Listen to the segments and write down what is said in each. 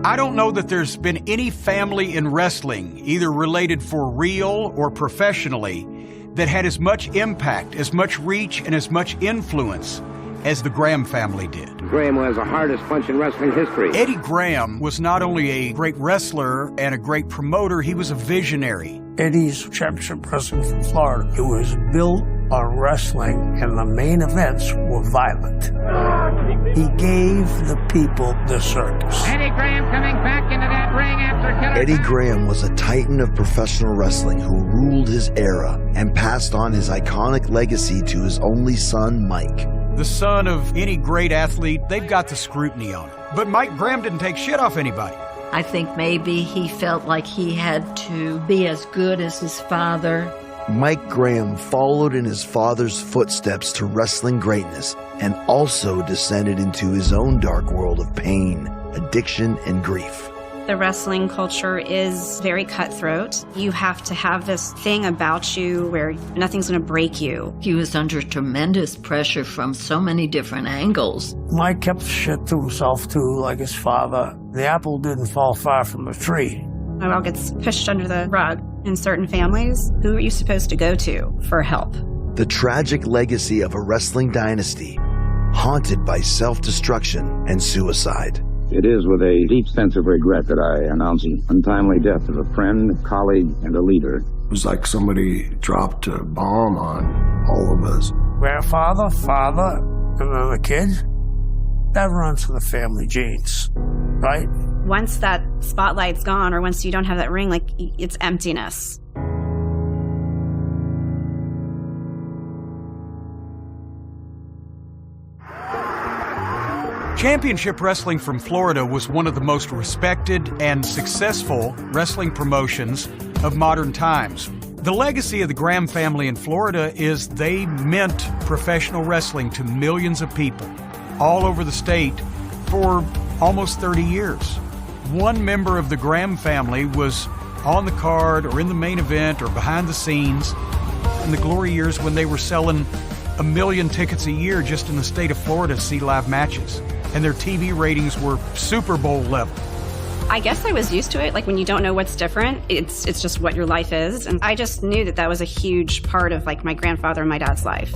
I don't know that there's been any family in wrestling, either related for real or professionally, that had as much impact, as much reach, and as much influence as the Graham family did. Graham was the hardest punch in wrestling history. Eddie Graham was not only a great wrestler and a great promoter, he was a visionary. Eddie's championship wrestling from Florida, it was built on wrestling, and the main events were violent. He gave the people the circus. Eddie Graham coming back into that ring after killing. Eddie Graham was a titan of professional wrestling who ruled his era and passed on his iconic legacy to his only son, Mike. The son of any great athlete, they've got the scrutiny on him. But Mike Graham didn't take shit off anybody. I think maybe he felt like he had to be as good as his father. Mike Graham followed in his father's footsteps to wrestling greatness and also descended into his own dark world of pain, addiction, and grief. The wrestling culture is very cutthroat. You have to have this thing about you where nothing's going to break you. He was under tremendous pressure from so many different angles. Mike kept shit to himself, too, like his father. The apple didn't fall far from the tree. It all gets pushed under the rug. In certain families, who are you supposed to go to for help? The tragic legacy of a wrestling dynasty, haunted by self-destruction and suicide. It is with a deep sense of regret that I announce the untimely death of a friend, colleague, and a leader. It was like somebody dropped a bomb on all of us. Grandfather, father, and then the kids, that runs in the family genes, right? Once that spotlight's gone, or once you don't have that ring, like, it's emptiness. Championship Wrestling from Florida was one of the most respected and successful wrestling promotions of modern times. The legacy of the Graham family in Florida is they meant professional wrestling to millions of people all over the state for almost 30 years. One member of the Graham family was on the card or in the main event or behind the scenes in the glory years when they were selling 1 million tickets a year just in the state of Florida to see live matches. And their TV ratings were Super Bowl level. I guess I was used to it. Like, when you don't know what's different, it's just what your life is. And I just knew that that was a huge part of, like, my grandfather and my dad's life.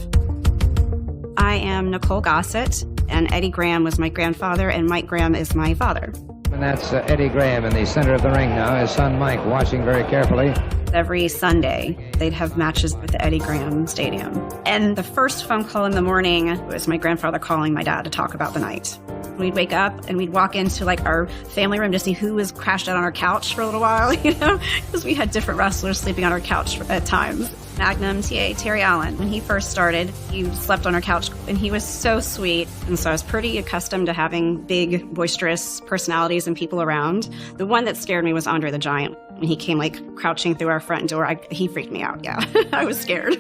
I am Nicole Gossett, and Eddie Graham was my grandfather, and Mike Graham is my father. And that's Eddie Graham in the center of the ring now, his son Mike watching very carefully. Every Sunday, they'd have matches at the Eddie Graham Stadium. And the first phone call in the morning was my grandfather calling my dad to talk about the night. We'd wake up and we'd walk into, like, our family room to see who was crashed out on our couch for a little while, you know, because we had different wrestlers sleeping on our couch at times. Magnum TA, Terry Allen, when he first started, he slept on our couch, and he was so sweet. And so I was pretty accustomed to having big, boisterous personalities and people around. The one that scared me was Andre the Giant. When he came, like, crouching through our front door, he freaked me out, yeah. I was scared.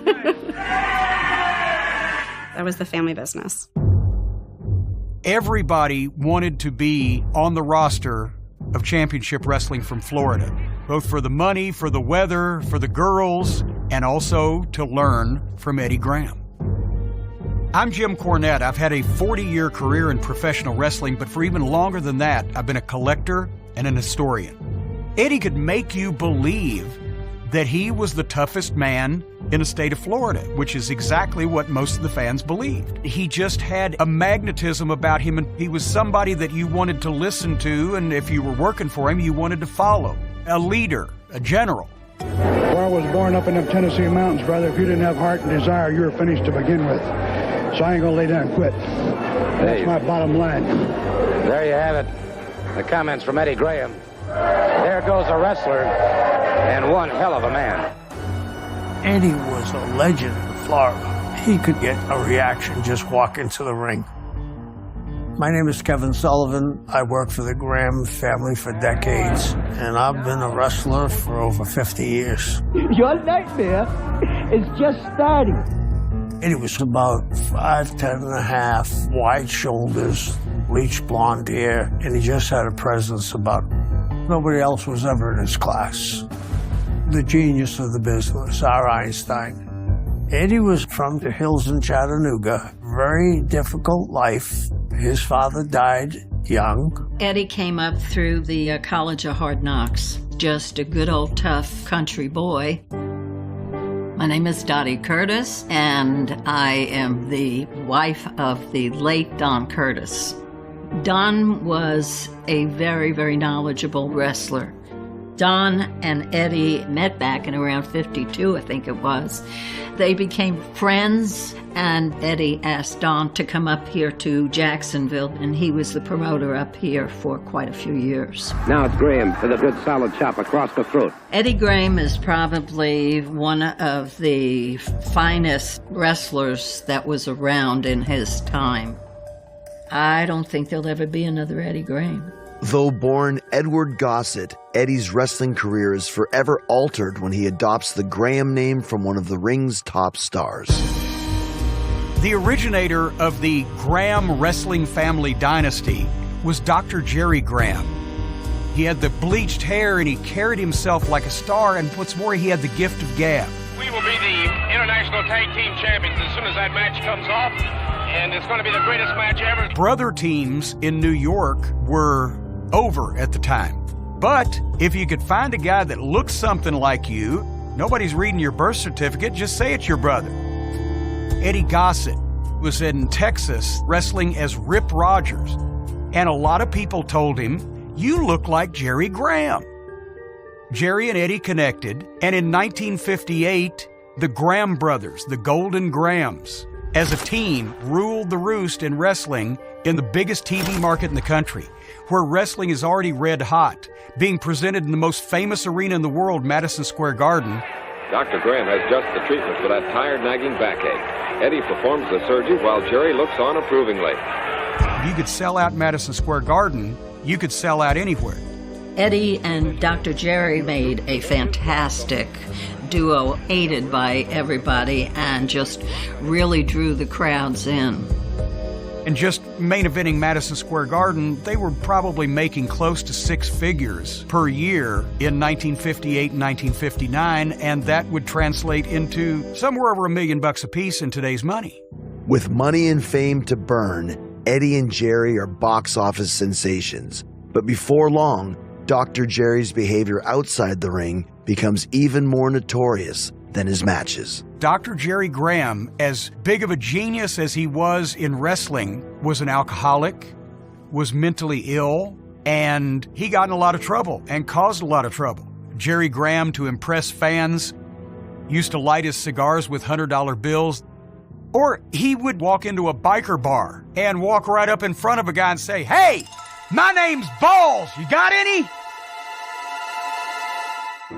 That was the family business. Everybody wanted to be on the roster of Championship Wrestling from Florida, both for the money, for the weather, for the girls, and also to learn from Eddie Graham. I'm Jim Cornette. I've had a 40-year career in professional wrestling, but for even longer than that, I've been a collector and an historian. Eddie could make you believe that he was the toughest man in the state of Florida, which is exactly what most of the fans believed. He just had a magnetism about him, and he was somebody that you wanted to listen to, and if you were working for him, you wanted to follow. A leader, a general. Well, I was born up in the Tennessee mountains, brother. If you didn't have heart and desire, you were finished to begin with. So I ain't gonna lay down and quit. That's my bottom line. There you have it. The comments from Eddie Graham. There goes a wrestler, and one hell of a man. Eddie was a legend in Florida. He could get a reaction just walk into the ring. My name is Kevin Sullivan. I worked for the Graham family for decades, and I've been a wrestler for over 50 years. Your nightmare is just starting. Eddie was about 5'10" and a half, wide shoulders, bleached blonde hair, and he just had a presence about nobody else was ever in his class. The genius of the business, our Einstein. Eddie was from the hills in Chattanooga. Very difficult life. His father died young. Eddie came up through the College of Hard Knocks, just a good old tough country boy. My name is Dottie Curtis, and I am the wife of the late Don Curtis. Don was a very, very knowledgeable wrestler. Don and Eddie met back in around 52, I think it was. They became friends, and Eddie asked Don to come up here to Jacksonville, and he was the promoter up here for quite a few years. Now it's Graham with a good solid chop across the throat. Eddie Graham is probably one of the finest wrestlers that was around in his time. I don't think there'll ever be another Eddie Graham. Though born Edward Gossett, Eddie's wrestling career is forever altered when he adopts the Graham name from one of the ring's top stars. The originator of the Graham wrestling family dynasty was Dr. Jerry Graham. He had the bleached hair and he carried himself like a star, and what's more, he had the gift of gab. We will be the International Tag Team Champions as soon as that match comes off, and it's going to be the greatest match ever. Brother teams in New York were over at the time. But if you could find a guy that looks something like you, nobody's reading your birth certificate, just say it's your brother. Eddie Gossett was in Texas wrestling as Rip Rogers, and a lot of people told him, "You look like Jerry Graham." Jerry and Eddie connected, and in 1958, the Graham brothers, the Golden Grahams, as a team, ruled the roost in wrestling in the biggest TV market in the country, where wrestling is already red hot, being presented in the most famous arena in the world, Madison Square Garden. Dr. Graham has just the treatment for that tired, nagging backache. Eddie performs the surgery while Jerry looks on approvingly. You could sell out Madison Square Garden, you could sell out anywhere. Eddie and Dr. Jerry made a fantastic duo, aided by everybody, and just really drew the crowds in. And just main eventing Madison Square Garden, they were probably making close to six figures per year in 1958 and 1959, and that would translate into somewhere over $1 million apiece in today's money. With money and fame to burn, Eddie and Jerry are box office sensations. But before long, Dr. Jerry's behavior outside the ring becomes even more notorious than his matches. Dr. Jerry Graham, as big of a genius as he was in wrestling, was an alcoholic, was mentally ill, and he got in a lot of trouble and caused a lot of trouble. Jerry Graham, to impress fans, used to light his cigars with $100 bills, or he would walk into a biker bar and walk right up in front of a guy and say, "Hey, my name's Balls, you got any?"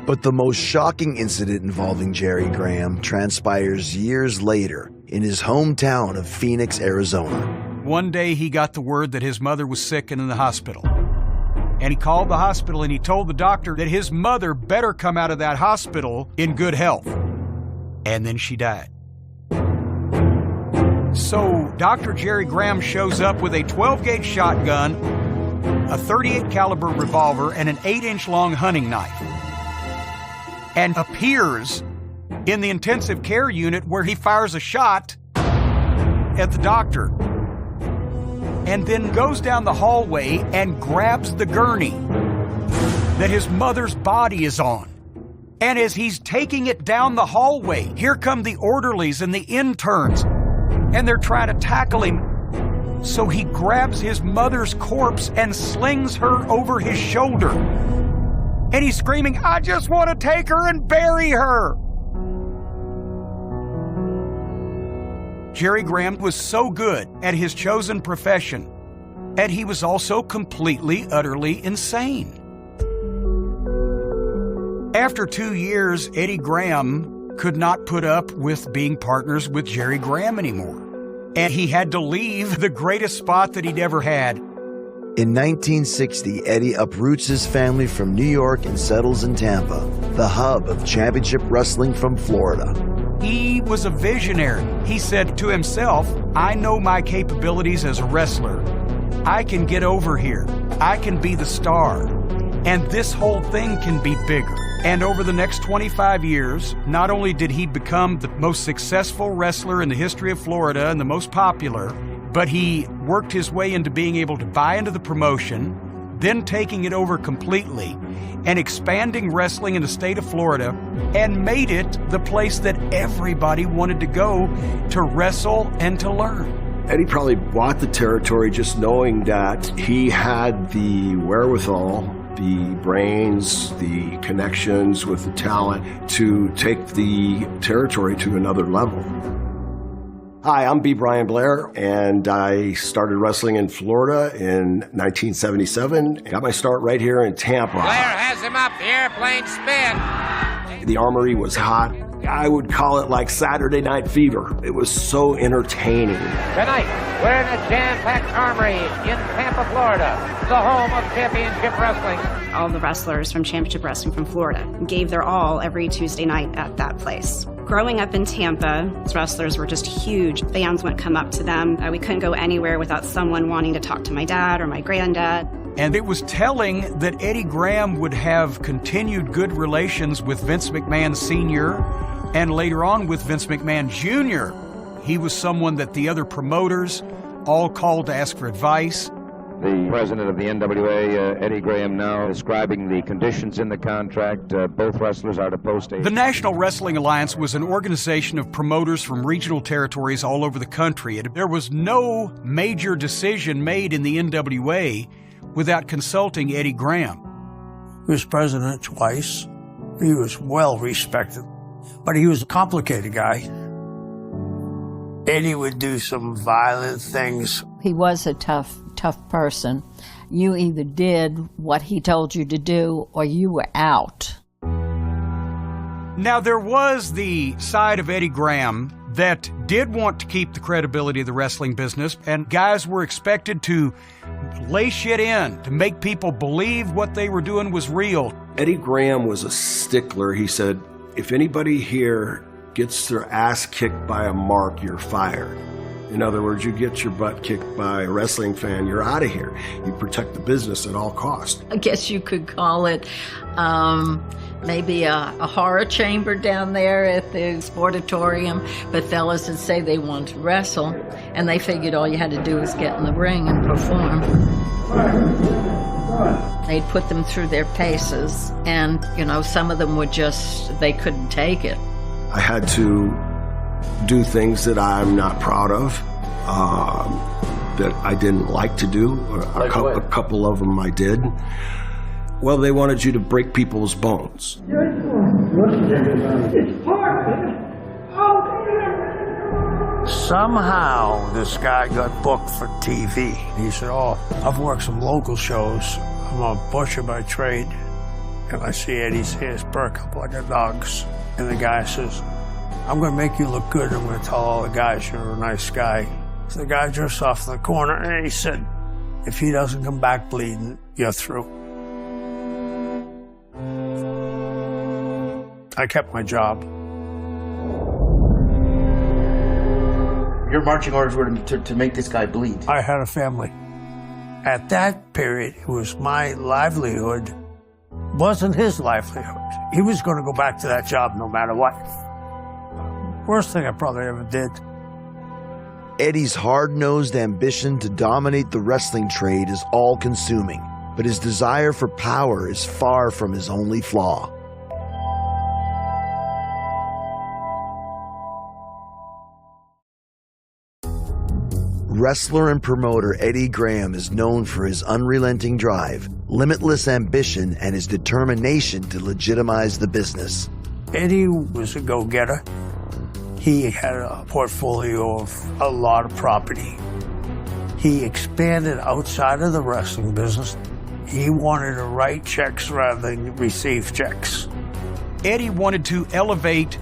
But the most shocking incident involving Jerry Graham transpires years later in his hometown of Phoenix, Arizona. One day he got the word that his mother was sick and in the hospital. And he called the hospital and he told the doctor that his mother better come out of that hospital in good health. And then she died. So Dr. Jerry Graham shows up with a 12-gauge shotgun, a .38 caliber revolver, and an 8-inch long hunting knife, and appears in the intensive care unit where he fires a shot at the doctor, and then goes down the hallway and grabs the gurney that his mother's body is on. And as he's taking it down the hallway, here come the orderlies and the interns, and they're trying to tackle him. So he grabs his mother's corpse and slings her over his shoulder. And he's screaming, "I just want to take her and bury her." Jerry Graham was so good at his chosen profession, and he was also completely, utterly insane. After 2 years, Eddie Graham could not put up with being partners with Jerry Graham anymore, and he had to leave the greatest spot that he'd ever had. In 1960, Eddie uproots his family from New York and settles in Tampa, the hub of championship wrestling from Florida. He was a visionary. He said to himself, "I know my capabilities as a wrestler. I can get over here. I can be the star. And this whole thing can be bigger." And over the next 25 years, not only did he become the most successful wrestler in the history of Florida and the most popular, But he worked his way into being able to buy into the promotion, then taking it over completely and expanding wrestling in the state of Florida, and made it the place that everybody wanted to go to wrestle and to learn. Eddie probably bought the territory just knowing that he had the wherewithal, the brains, the connections with the talent to take the territory to another level. Hi, I'm B. Brian Blair, and I started wrestling in Florida in 1977. Got my start right here in Tampa. Blair has him up, the airplane spin. The Armory was hot. I would call it like Saturday Night Fever. It was so entertaining. Tonight, we're in a jam-packed Armory in Tampa, Florida, the home of championship wrestling. All the wrestlers from Championship Wrestling from Florida gave their all every Tuesday night at that place. Growing up in Tampa, these wrestlers were just huge. Fans would come up to them. We couldn't go anywhere without someone wanting to talk to my dad or my granddad. And it was telling that Eddie Graham would have continued good relations with Vince McMahon Sr. and later on with Vince McMahon Jr. He was someone that the other promoters all called to ask for advice. The president of the NWA, Eddie Graham, now describing the conditions in the contract. Both wrestlers are to post a... The National Wrestling Alliance was an organization of promoters from regional territories all over the country. There was no major decision made in the NWA without consulting Eddie Graham. He was president twice. He was well respected, but he was a complicated guy. Eddie would do some violent things. He was a tough person. You either did what he told you to do or you were out. Now, there was the side of Eddie Graham that did want to keep the credibility of the wrestling business, and guys were expected to lay shit in to make people believe what they were doing was real. Eddie Graham was a stickler. He said, if anybody here gets their ass kicked by a mark, you're fired. In other words, you get your butt kicked by a wrestling fan, you're out of here. You protect the business at all costs. I guess you could call it maybe a horror chamber down there at the sportatorium, but fellas would say they wanted to wrestle, and they figured all you had to do was get in the ring and perform. They'd put them through their paces, and, you know, some of them would just, they couldn't take it. I had to do things that I'm not proud of, that I didn't like to do. A couple of them I did. Well, they wanted you to break people's bones. Somehow, this guy got booked for TV. He said, oh, I've worked some local shows. I'm a butcher by trade. And I see Eddie's ears perk up like a dog's. And the guy says, I'm going to make you look good. I'm going to tell all the guys you're a nice guy. So the guy drifts off in the corner, and he said, if he doesn't come back bleeding, you're through. I kept my job. Your marching orders were to make this guy bleed. I had a family. At that period, it was my livelihood. Wasn't his livelihood. He was going to go back to that job no matter what. Worst thing I probably ever did. Eddie's hard-nosed ambition to dominate the wrestling trade is all-consuming, but his desire for power is far from his only flaw. Wrestler and promoter Eddie Graham is known for his unrelenting drive, limitless ambition, and his determination to legitimize the business. Eddie was a go-getter. He had a portfolio of a lot of property. He expanded outside of the wrestling business. He wanted to write checks rather than receive checks. Eddie wanted to elevate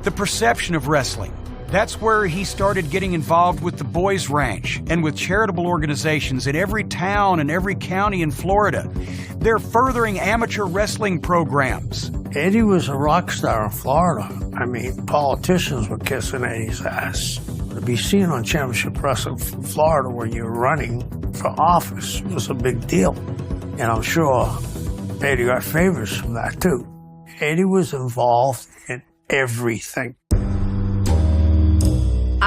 the perception of wrestling. That's where he started getting involved with the Boys Ranch and with charitable organizations in every town and every county in Florida. They're furthering amateur wrestling programs. Eddie was a rock star in Florida. I mean, politicians were kissing Eddie's ass. To be seen on Championship Wrestling from Florida where you're running for office was a big deal. And I'm sure Eddie got favors from that too. Eddie was involved in everything.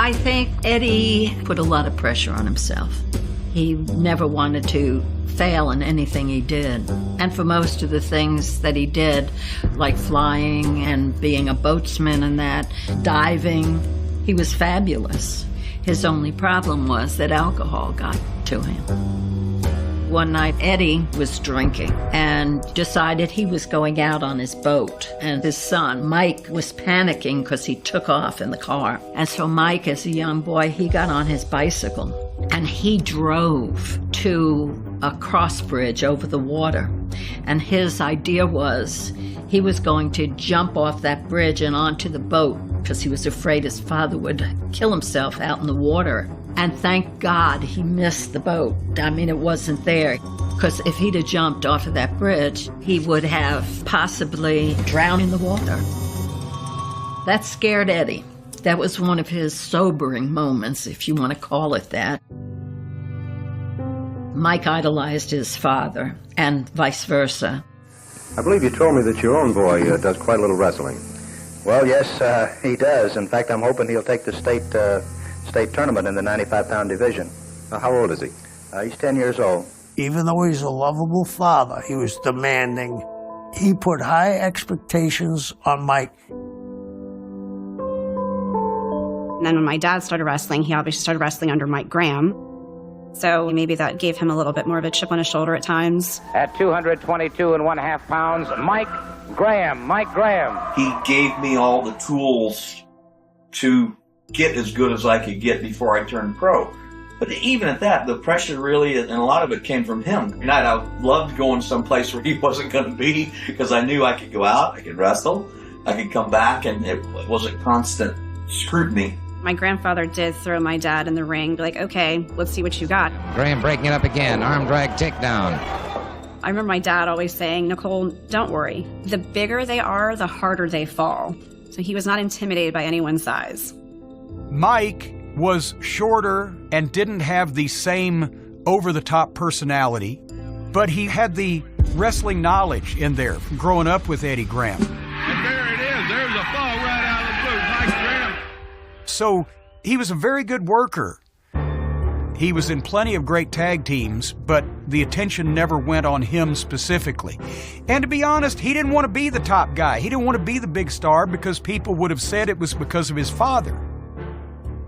I think Eddie put a lot of pressure on himself. He never wanted to fail in anything he did. And for most of the things that he did, like flying and being a boatsman and that, diving, he was fabulous. His only problem was that alcohol got to him. One night, Eddie was drinking and decided he was going out on his boat. And his son, Mike, was panicking because he took off in the car. And so Mike, as a young boy, he got on his bicycle and he drove to a cross bridge over the water. And his idea was he was going to jump off that bridge and onto the boat because he was afraid his father would kill himself out in the water. And thank God he missed the boat. I mean, it wasn't there. Because if he'd have jumped off of that bridge, he would have possibly drowned in the water. That scared Eddie. That was one of his sobering moments, if you want to call it that. Mike idolized his father, and vice versa. I believe you told me that your own boy does quite a little wrestling. Well, yes, he does. In fact, I'm hoping he'll take the state tournament in the 95-pound division. How old is he? He's 10 years old. Even though he's a lovable father, he was demanding. He put high expectations on Mike. And then when my dad started wrestling, he obviously started wrestling under Mike Graham. So maybe that gave him a little bit more of a chip on his shoulder at times. At 222.5 pounds, Mike Graham. He gave me all the tools to get as good as I could get before I turned pro. But even at that, the pressure really, and a lot of it came from him. And I loved going someplace where he wasn't going to be because I knew I could go out, I could wrestle, I could come back, and it wasn't constant scrutiny. My grandfather did throw my dad in the ring, be like, okay, let's see what you got. Graham breaking it up again, arm drag takedown. I remember my dad always saying, Nicole, don't worry. The bigger they are, the harder they fall. So he was not intimidated by anyone's size. Mike was shorter and didn't have the same over-the-top personality, but he had the wrestling knowledge in there from growing up with Eddie Graham. And there it is. There's a fall right out of the blue. Mike Graham. So he was a very good worker. He was in plenty of great tag teams, but the attention never went on him specifically. And to be honest, he didn't want to be the top guy. He didn't want to be the big star because people would have said it was because of his father.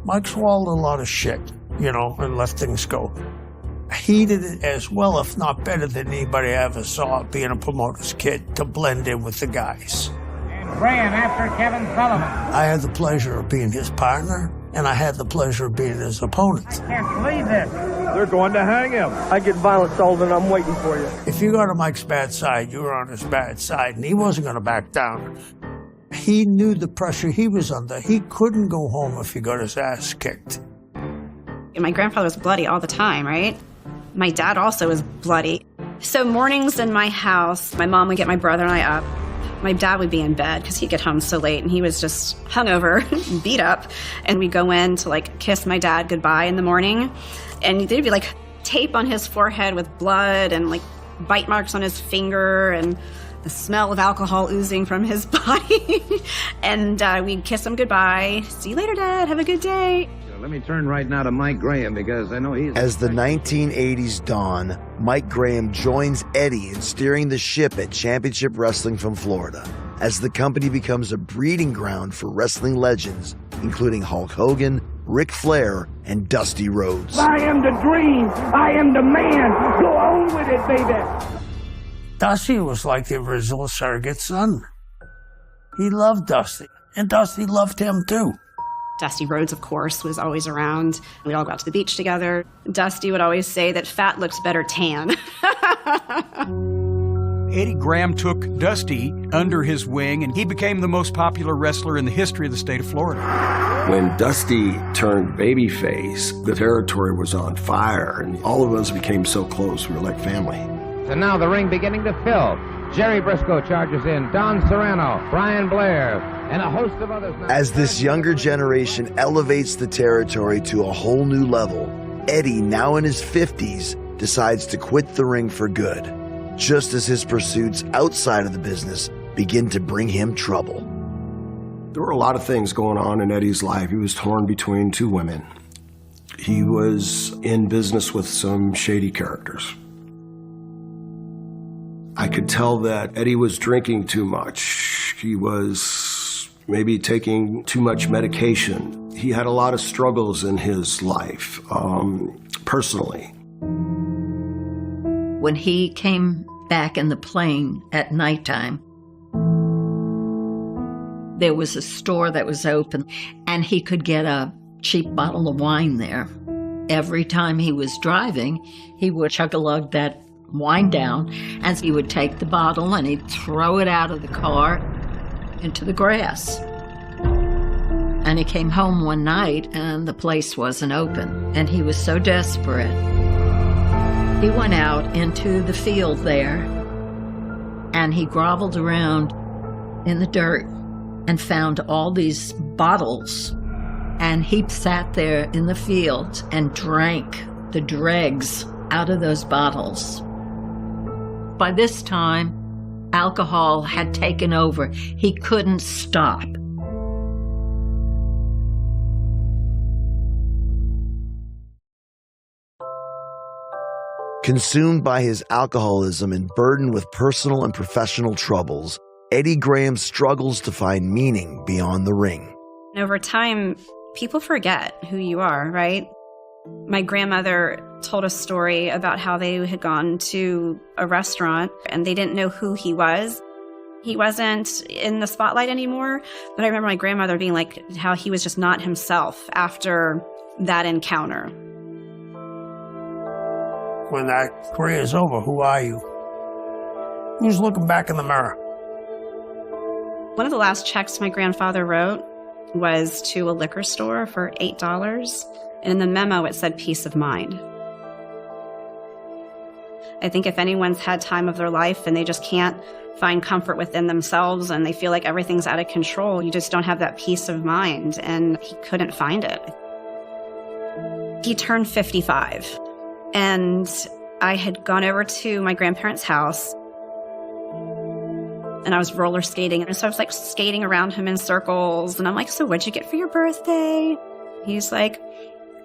Mike swallowed a lot of shit, and let things go. He did it as well, if not better, than anybody I ever saw being a promoter's kid to blend in with the guys. And Graham after Kevin Sullivan. I had the pleasure of being his partner, and I had the pleasure of being his opponent. Can't believe this. They're going to hang him. I get violent, Sullivan. I'm waiting for you. If you got on Mike's bad side, you were on his bad side, and he wasn't going to back down. He knew the pressure he was under. He couldn't go home if he got his ass kicked. And my grandfather was bloody all the time, right? My dad also was bloody. So mornings in my house, my mom would get my brother and I up. My dad would be in bed because he'd get home so late and he was just hungover, beat up. And we'd go in to kiss my dad goodbye in the morning. And there'd be tape on his forehead with blood and bite marks on his finger and the smell of alcohol oozing from his body. And we'd kiss him goodbye. See you later, Dad. Have a good day. Let me turn right now to Mike Graham because I know he's... As the 1980s dawn, Mike Graham joins Eddie in steering the ship at Championship Wrestling from Florida, as the company becomes a breeding ground for wrestling legends, including Hulk Hogan, Ric Flair, and Dusty Rhodes. I am the dream. I am the man. Go on with it, baby. Dusty was like the original surrogate son. He loved Dusty, and Dusty loved him too. Dusty Rhodes, of course, was always around. We'd all go out to the beach together. Dusty would always say that fat looks better tan. Eddie Graham took Dusty under his wing, and he became the most popular wrestler in the history of the state of Florida. When Dusty turned babyface, the territory was on fire, and all of us became so close. We were like family. And now the ring beginning to fill. Jerry Briscoe charges in, Don Serrano, Brian Blair, and a host of others. As this younger generation elevates the territory to a whole new level, Eddie, now in his 50s, decides to quit the ring for good, just as his pursuits outside of the business begin to bring him trouble. There were a lot of things going on in Eddie's life. He was torn between two women. He was in business with some shady characters. I could tell that Eddie was drinking too much. He was maybe taking too much medication. He had a lot of struggles in his life, personally. When he came back in the plane at nighttime, there was a store that was open, and he could get a cheap bottle of wine there. Every time he was driving, he would chug-a-lug that wine down, and he would take the bottle and he'd throw it out of the car into the grass. And he came home one night and the place wasn't open, and he was so desperate. He went out into the field there and he groveled around in the dirt and found all these bottles, and he sat there in the field and drank the dregs out of those bottles. By this time, alcohol had taken over. He couldn't stop. Consumed by his alcoholism and burdened with personal and professional troubles, Eddie Graham struggles to find meaning beyond the ring. Over time, people forget who you are, right? My grandmother told a story about how they had gone to a restaurant and they didn't know who he was. He wasn't in the spotlight anymore, but I remember my grandmother being like how he was just not himself after that encounter. When that career is over, who are you? Who's looking back in the mirror? One of the last checks my grandfather wrote was to a liquor store for $8. And in the memo, it said peace of mind. I think if anyone's had time of their life and they just can't find comfort within themselves and they feel like everything's out of control, you just don't have that peace of mind. And he couldn't find it. He turned 55. And I had gone over to my grandparents' house and I was roller skating. And so I was like skating around him in circles. And I'm like, so what'd you get for your birthday? He's like,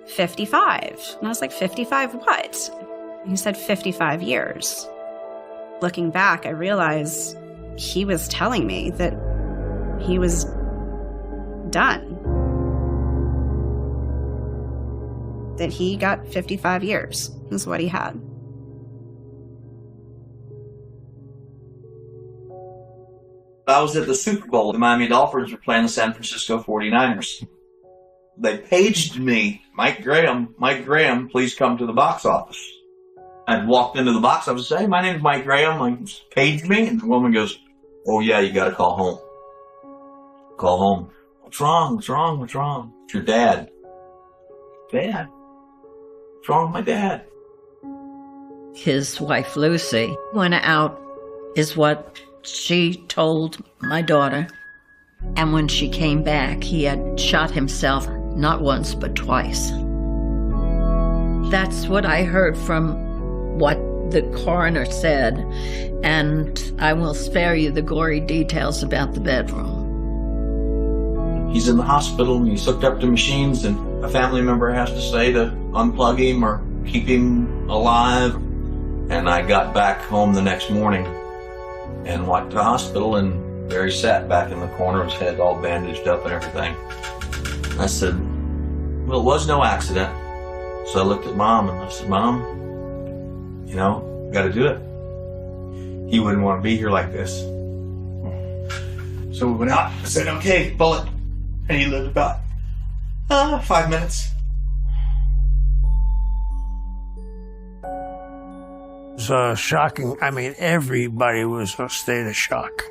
55. And I was like, 55 what? He said 55 years. Looking back, I realized he was telling me that he was done. That he got 55 years is what he had. I was at the Super Bowl. The Miami Dolphins were playing the San Francisco 49ers. They paged me, Mike Graham, please come to the box office. I walked into the box office and said, hey, my name's Mike Graham. Like, paged me. And the woman goes, oh, yeah, you got to call home. Call home. What's wrong? What's wrong? What's wrong? It's your dad. Dad? What's wrong with my dad? His wife, Lucy, went out, is what she told my daughter. And when she came back, he had shot himself not once, but twice. That's what I heard from what the coroner said, and I will spare you the gory details about the bedroom. He's in the hospital and he's hooked up to machines, and a family member has to say to unplug him or keep him alive. And I got back home the next morning and walked to the hospital, and there he sat back in the corner, his head all bandaged up and everything. I said, well, it was no accident. So I looked at Mom and I said, Mom, you know, got to do it. He wouldn't want to be here like this. So we went out. I said, okay, bullet. And he lived about 5 minutes. It was shocking. I mean, everybody was in a state of shock.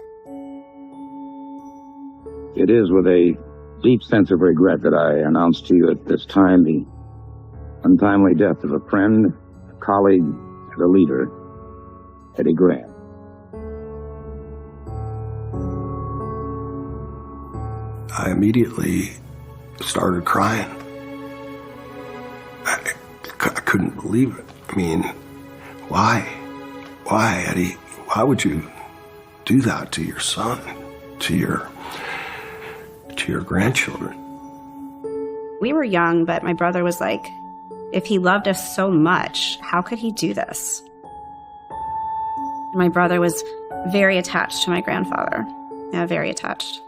It is with a deep sense of regret that I announce to you at this time the untimely death of a friend, a colleague, and a leader, Eddie Graham. I immediately started crying. I couldn't believe it. I mean, why? Why, Eddie? Why would you do that to your son, to your to your grandchildren. We were young, but my brother was like, if he loved us so much, how could he do this? My brother was very attached to my grandfather. Yeah, very attached.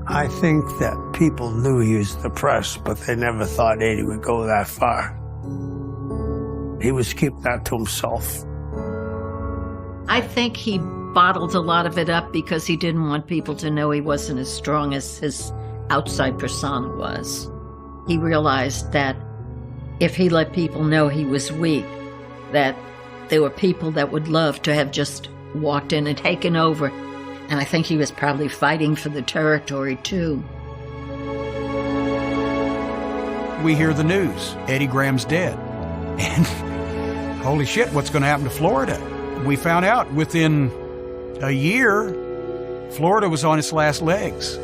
I think that people knew he was depressed, but they never thought Eddie would go that far. He was keeping that to himself. I think he bottled a lot of it up because he didn't want people to know he wasn't as strong as his outside persona was. He realized that if he let people know he was weak, that there were people that would love to have just walked in and taken over. And I think he was probably fighting for the territory, too. We hear the news. Eddie Graham's dead. And holy shit, what's going to happen to Florida? We found out within a year, Florida was on its last legs.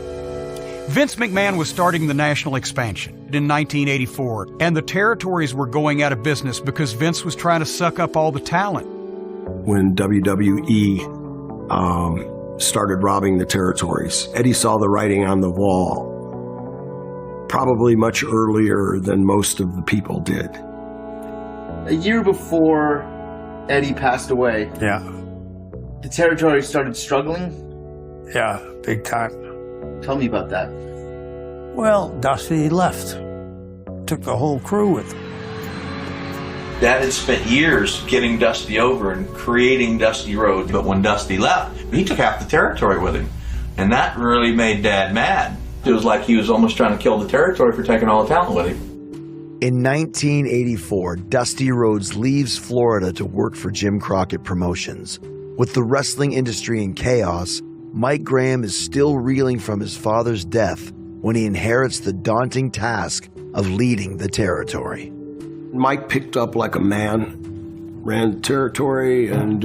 Vince McMahon was starting the national expansion in 1984, and the territories were going out of business because Vince was trying to suck up all the talent. When WWE started robbing the territories, Eddie saw the writing on the wall probably much earlier than most of the people did. A year before Eddie passed away, Yeah, the territory started struggling. yeah, big time. Tell me about that. Well, Dusty left. Took the whole crew with him. Dad had spent years getting Dusty over and creating Dusty Rhodes, but when Dusty left, he took half the territory with him. And that really made Dad mad. It was like he was almost trying to kill the territory for taking all the talent with him. In 1984, Dusty Rhodes leaves Florida to work for Jim Crockett Promotions. With the wrestling industry in chaos, Mike Graham is still reeling from his father's death when he inherits the daunting task of leading the territory. Mike picked up like a man, ran the territory, and,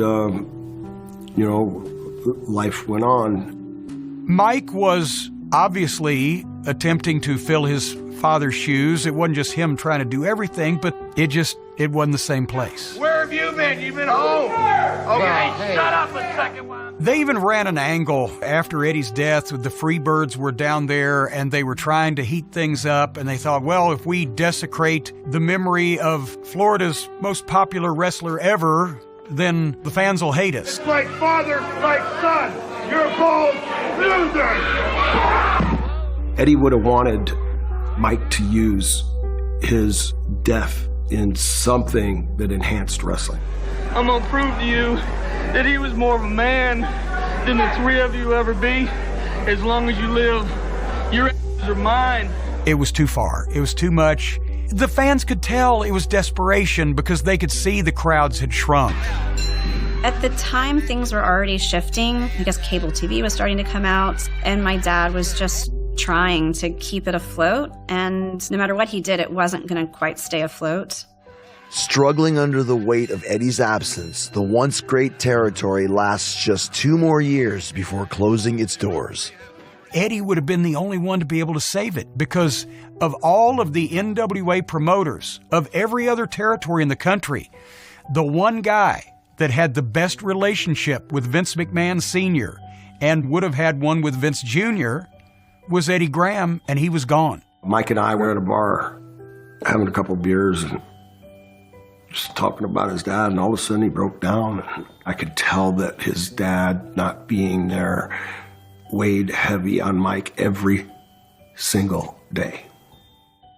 life went on. Mike was obviously attempting to fill his father's shoes. It wasn't just him trying to do everything, but it wasn't the same place. Where have you been? You've been home. Okay, shut up a second while. They even ran an angle after Eddie's death. The Freebirds were down there and they were trying to heat things up, and they thought, well, if we desecrate the memory of Florida's most popular wrestler ever, then the fans will hate us. It's like father, like son. You're both losers. Eddie would have wanted Mike to use his death in something that enhanced wrestling. I'm gonna prove to you that he was more of a man than the three of you ever be. As long as you live, your are mine. It was too far. It was too much. The fans could tell it was desperation because they could see the crowds had shrunk. At the time, things were already shifting. I guess cable TV was starting to come out, and my dad was just trying to keep it afloat. And no matter what he did, it wasn't going to quite stay afloat. Struggling under the weight of Eddie's absence, the once great territory lasts just 2 more years before closing its doors. Eddie would have been the only one to be able to save it because of all of the NWA promoters of every other territory in the country, the one guy that had the best relationship with Vince McMahon Sr. and would have had one with Vince Jr. was Eddie Graham, and he was gone. Mike and I were at a bar having a couple beers and just talking about his dad, and all of a sudden he broke down. I could tell that his dad not being there weighed heavy on Mike every single day.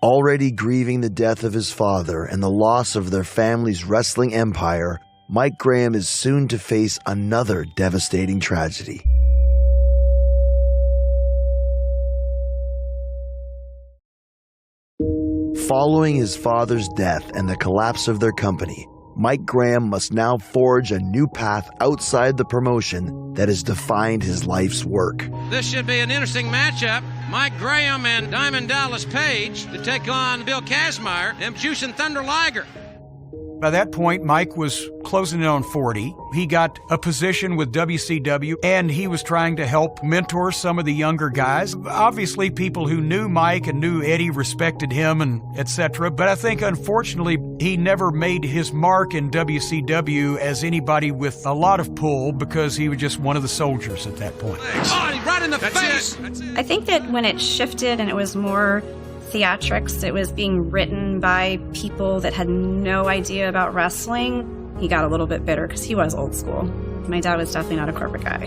Already grieving the death of his father and the loss of their family's wrestling empire, Mike Graham is soon to face another devastating tragedy. Following his father's death and the collapse of their company, Mike Graham must now forge a new path outside the promotion that has defined his life's work. This should be an interesting matchup. Mike Graham and Diamond Dallas Page to take on Bill Kazmaier and Juice and Thunder Liger. By that point, Mike was closing in on 40. He got a position with WCW, and he was trying to help mentor some of the younger guys. Obviously, people who knew Mike and knew Eddie respected him, and etc. But I think, unfortunately, he never made his mark in WCW as anybody with a lot of pull because he was just one of the soldiers at that point. Oh, right in the face! I think that when it shifted and it was more theatrics, it was being written by people that had no idea about wrestling, he got a little bit bitter because he was old school. My dad was definitely not a corporate guy.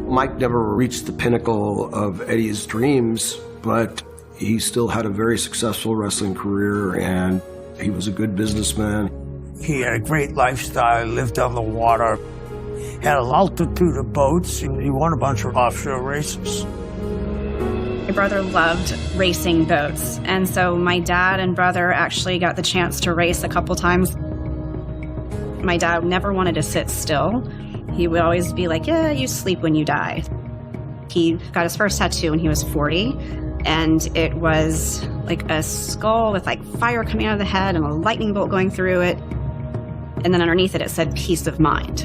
Mike never reached the pinnacle of Eddie's dreams, but he still had a very successful wrestling career, and he was a good businessman. He had a great lifestyle, lived on the water, had a multitude of boats, and he won a bunch of offshore races. My brother loved racing boats, and so my dad and brother actually got the chance to race a couple times. My dad never wanted to sit still. He would always be like, yeah, you sleep when you die. He got his first tattoo when he was 40, and it was like a skull with like fire coming out of the head and a lightning bolt going through it. And then underneath it, it said peace of mind.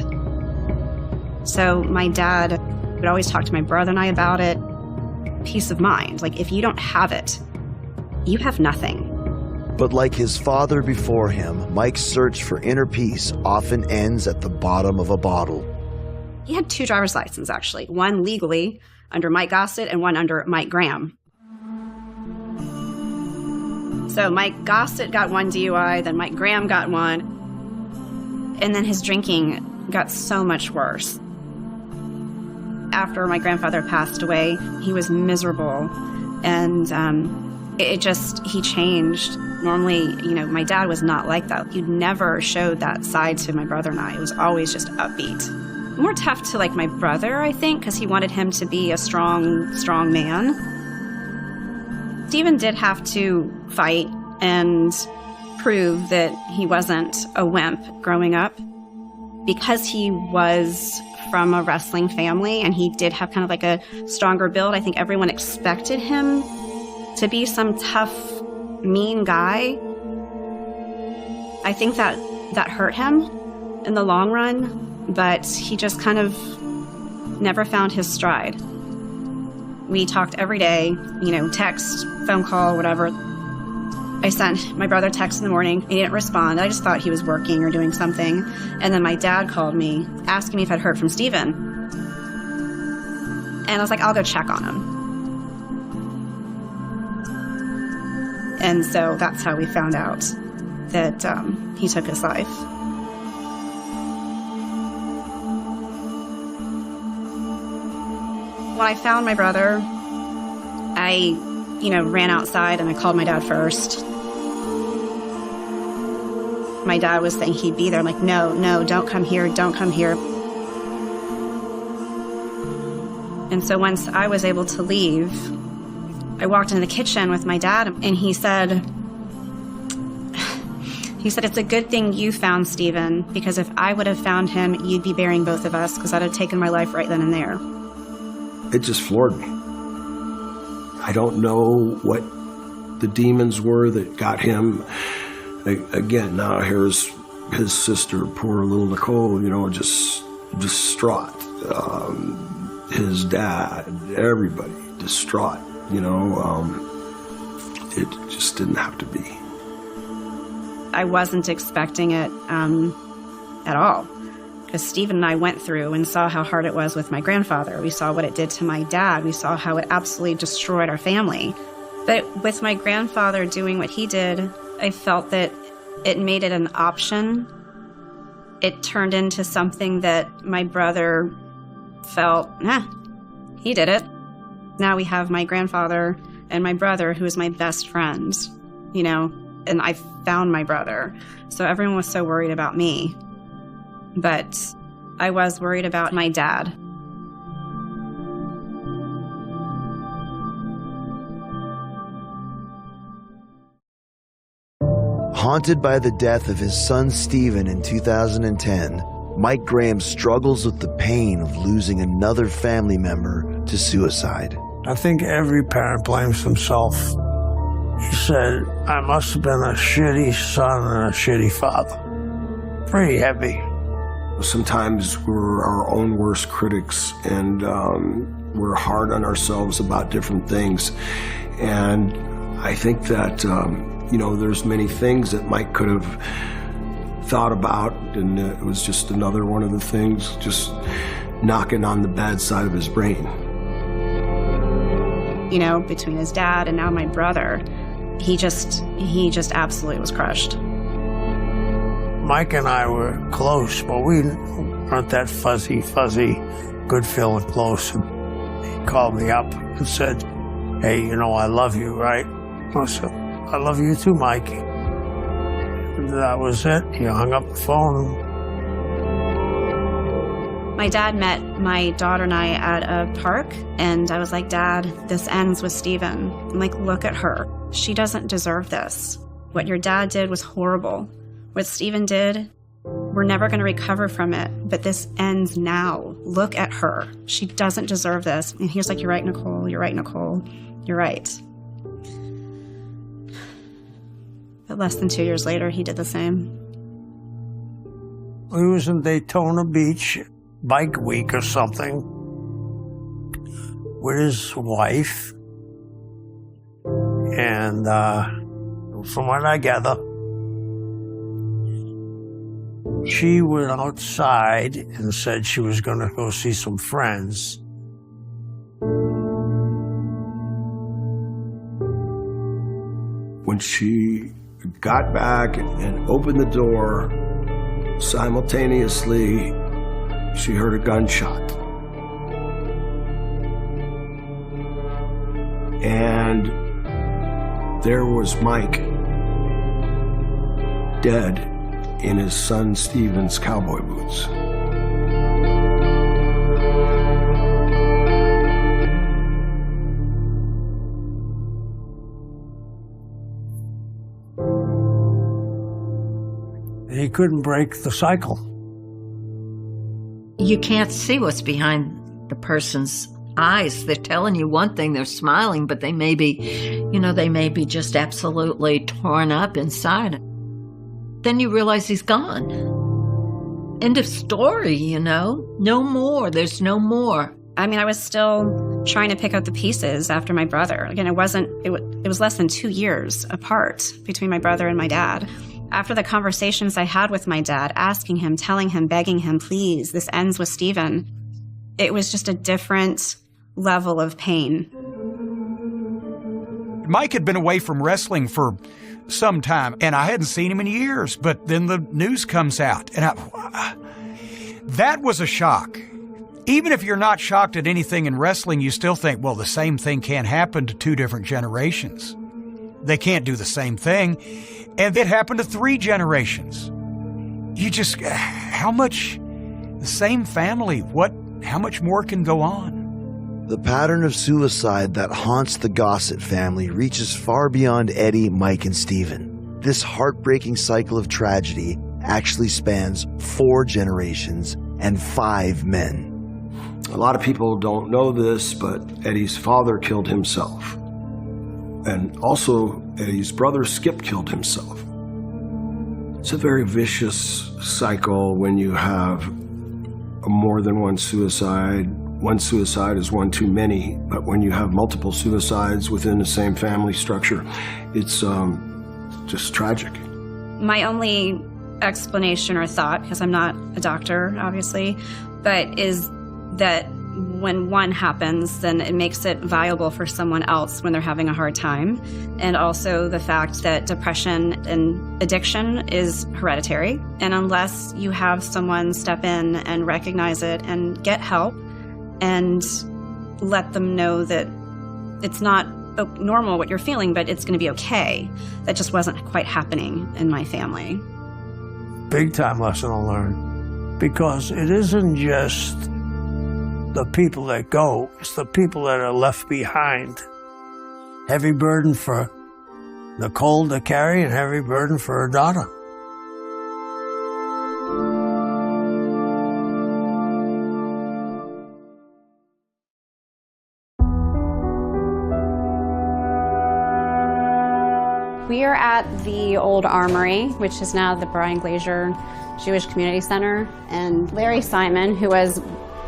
So my dad would always talk to my brother and I about it. Peace of mind. Like, if you don't have it, you have nothing. But like his father before him, Mike's search for inner peace often ends at the bottom of a bottle. He had 2 driver's licenses, actually. One legally under Mike Gossett and one under Mike Graham. So Mike Gossett got 1 DUI, then Mike Graham got 1. And then his drinking got so much worse. After my grandfather passed away, he was miserable, and he changed. Normally, you know, my dad was not like that. He never showed that side to my brother and I. It was always just upbeat. More tough to like my brother, I think, because he wanted him to be a strong man. Stephen did have to fight and prove that he wasn't a wimp growing up, because he was from a wrestling family and he did have kind of like a stronger build. I think everyone expected him to be some tough, mean guy. I think that hurt him in the long run, but he just kind of never found his stride. We talked every day, you know, text, phone call, whatever. I sent my brother text in the morning. He didn't respond. I just thought he was working or doing something. And then my dad called me asking me if I'd heard from Stephen. And I was like, I'll go check on him. And so that's how we found out that he took his life. When I found my brother, I ran outside and I called my dad first. My dad was saying he'd be there. I'm like, no, don't come here, don't come here. And so once I was able to leave, I walked into the kitchen with my dad and he said, it's a good thing you found Stephen, because if I would have found him, you'd be burying both of us, because I'd have taken my life right then and there. It just floored me. I don't know what the demons were that got him. Again, now here's his sister, poor little Nicole, just distraught. His dad, everybody distraught, It just didn't have to be. I wasn't expecting it at all, because Stephen and I went through and saw how hard it was with my grandfather. We saw what it did to my dad. We saw how it absolutely destroyed our family. But with my grandfather doing what he did, I felt that it made it an option. It turned into something that my brother felt, he did it. Now we have my grandfather and my brother, who is my best friend, and I found my brother. So everyone was so worried about me. But I was worried about my dad. Haunted by the death of his son Stephen in 2010, Mike Graham struggles with the pain of losing another family member to suicide. I think every parent blames himself. He said, I must have been a shitty son and a shitty father. Pretty heavy. Sometimes we're our own worst critics, and we're hard on ourselves about different things. And I think that, there's many things that Mike could have thought about, and it was just another one of the things just knocking on the bad side of his brain. Between his dad and now my brother, he just absolutely was crushed. Mike and I were close, but we weren't that fuzzy, good feeling close. And he called me up and said, hey, I love you, right? I said, I love you too, Mike. And that was it. He hung up the phone. My dad met my daughter and I at a park, and I was like, Dad, this ends with Stephen. I'm like, look at her. She doesn't deserve this. What your dad did was horrible. What Stephen did, we're never going to recover from it, but this ends now. Look at her. She doesn't deserve this. And he was like, you're right, Nicole. You're right, Nicole. You're right. But less than 2 years later, he did the same. We was in Daytona Beach, bike week or something, with his wife. And from what I gather, she went outside and said she was going to go see some friends. When she got back and opened the door, simultaneously, she heard a gunshot. And there was Mike, dead in his son Stephen's cowboy boots. He couldn't break the cycle. You can't see what's behind the person's eyes. They're telling you one thing, they're smiling, but they may be, they may be just absolutely torn up inside. Then you realize he's gone. End of story, No more. There's no more. I mean, I was still trying to pick up the pieces after my brother. Again, it was less than 2 years apart between my brother and my dad. After the conversations I had with my dad, asking him, telling him, begging him, please, this ends with Stephen, it was just a different level of pain. Mike had been away from wrestling for some time, and I hadn't seen him in years, but then the news comes out, and that was a shock. Even if you're not shocked at anything in wrestling, you still think, well, the same thing can't happen to two different generations. They can't do the same thing. And it happened to 3 generations. How much, the same family, how much more can go on? The pattern of suicide that haunts the Gossett family reaches far beyond Eddie, Mike, and Stephen. This heartbreaking cycle of tragedy actually spans 4 generations and 5 men. A lot of people don't know this, but Eddie's father killed himself. And also, Eddie's brother Skip killed himself. It's a very vicious cycle when you have more than one suicide. One suicide is one too many, but when you have multiple suicides within the same family structure, it's just tragic. My only explanation or thought, because I'm not a doctor, obviously, but is that when one happens, then it makes it viable for someone else when they're having a hard time. And also the fact that depression and addiction is hereditary. And unless you have someone step in and recognize it and get help and let them know that it's not normal what you're feeling, but it's going to be okay, that just wasn't quite happening in my family. Big time lesson to learn, because it isn't just the people that go, it's the people that are left behind. Heavy burden for Nicole to carry and heavy burden for her daughter. We are at the old Armory, which is now the Brian Glazier Jewish Community Center. And Larry Simon, who was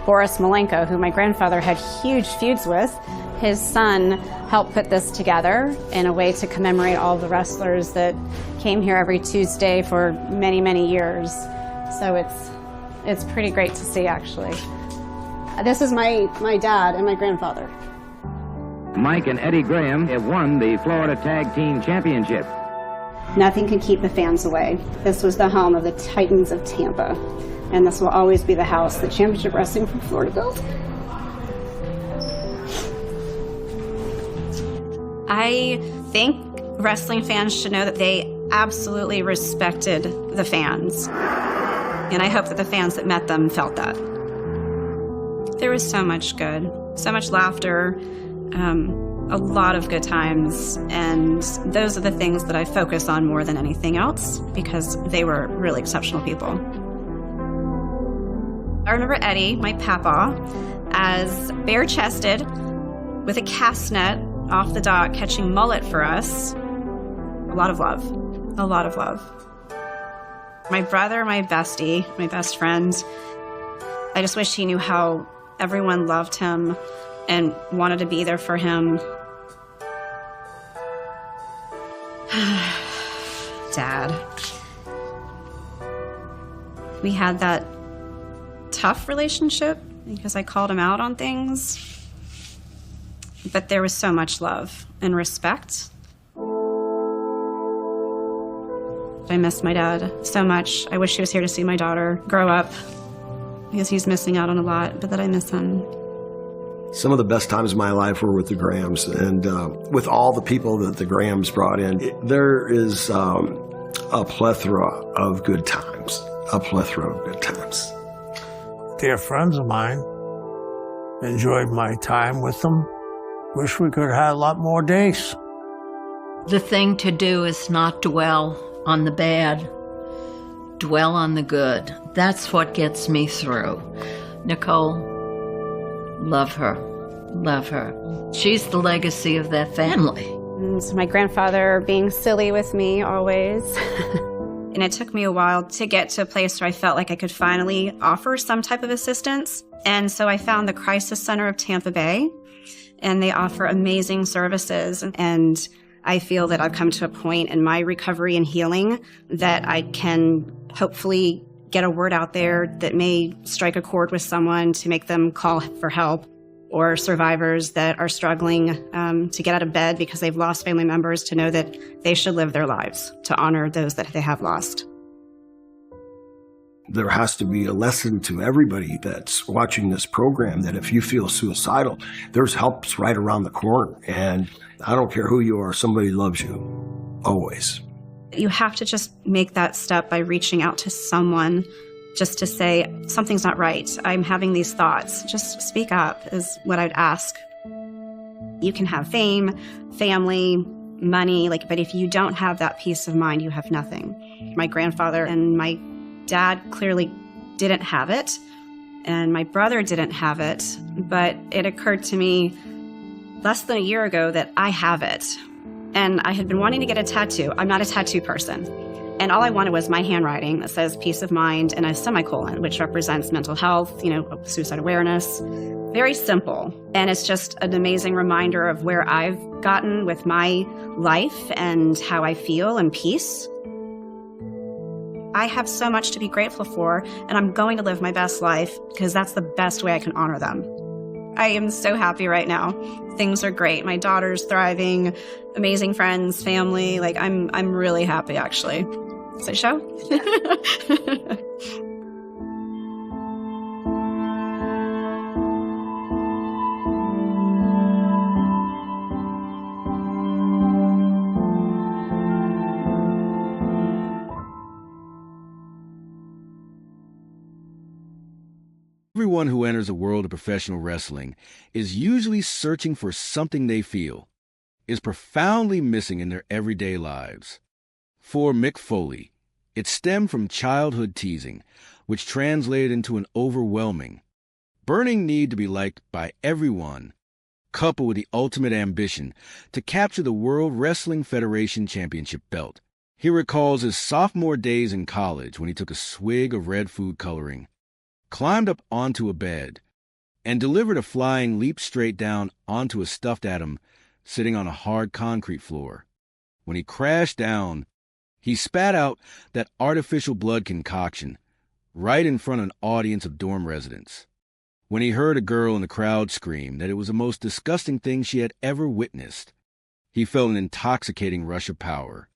Boris Malenko, who my grandfather had huge feuds with, his son helped put this together in a way to commemorate all the wrestlers that came here every Tuesday for many, many years. So it's pretty great to see, actually. This is my dad and my grandfather. Mike and Eddie Graham have won the Florida Tag Team Championship. Nothing can keep the fans away. This was the home of the Titans of Tampa, and this will always be the house that Championship Wrestling from Florida built. I think wrestling fans should know that they absolutely respected the fans, and I hope that the fans that met them felt that. There was so much good, so much laughter, a lot of good times, and those are the things that I focus on more than anything else because they were really exceptional people. I remember Eddie, my papa, as bare-chested with a cast net off the dock catching mullet for us. A lot of love, a lot of love. My brother, my bestie, my best friend, I just wish he knew how everyone loved him and wanted to be there for him. Dad. We had that tough relationship because I called him out on things, but there was so much love and respect. I miss my dad so much. I wish he was here to see my daughter grow up because he's missing out on a lot, but that I miss him. Some of the best times of my life were with the Grahams, and with all the people that the Grahams brought in, there is a plethora of good times, a plethora of good times. They're friends of mine. Enjoyed my time with them. Wish we could have had a lot more days. The thing to do is not dwell on the bad, dwell on the good. That's what gets me through. Nicole, love her, love her. She's the legacy of that family. And my grandfather being silly with me always. And it took me a while to get to a place where I felt like I could finally offer some type of assistance. And so I found the Crisis Center of Tampa Bay, and they offer amazing services. And I feel that I've come to a point in my recovery and healing that I can hopefully get a word out there that may strike a chord with someone to make them call for help, or survivors that are struggling to get out of bed because they've lost family members to know that they should live their lives to honor those that they have lost. There has to be a lesson to everybody that's watching this program that if you feel suicidal, there's help right around the corner. And I don't care who you are, somebody loves you, always. You have to just make that step by reaching out to someone just to say, something's not right. I'm having these thoughts. Just speak up is what I'd ask. You can have fame, family, money, but if you don't have that peace of mind, you have nothing. My grandfather and my dad clearly didn't have it, and my brother didn't have it, but it occurred to me less than a year ago that I have it. And I had been wanting to get a tattoo. I'm not a tattoo person. And all I wanted was my handwriting that says peace of mind and a semicolon, which represents mental health, suicide awareness. Very simple. And it's just an amazing reminder of where I've gotten with my life and how I feel and peace. I have so much to be grateful for, and I'm going to live my best life because that's the best way I can honor them. I am so happy right now. Things are great. My daughter's thriving, amazing friends, family. I'm really happy, actually. Does it show? Everyone who enters the world of professional wrestling is usually searching for something they feel is profoundly missing in their everyday lives. For Mick Foley, it stemmed from childhood teasing, which translated into an overwhelming, burning need to be liked by everyone coupled with the ultimate ambition to capture the World Wrestling Federation Championship belt. He recalls his sophomore days in college when he took a swig of red food coloring, climbed up onto a bed, and delivered a flying leap straight down onto a stuffed atom sitting on a hard concrete floor. When he crashed down, he spat out that artificial blood concoction right in front of an audience of dorm residents. When he heard a girl in the crowd scream that it was the most disgusting thing she had ever witnessed, he felt an intoxicating rush of power.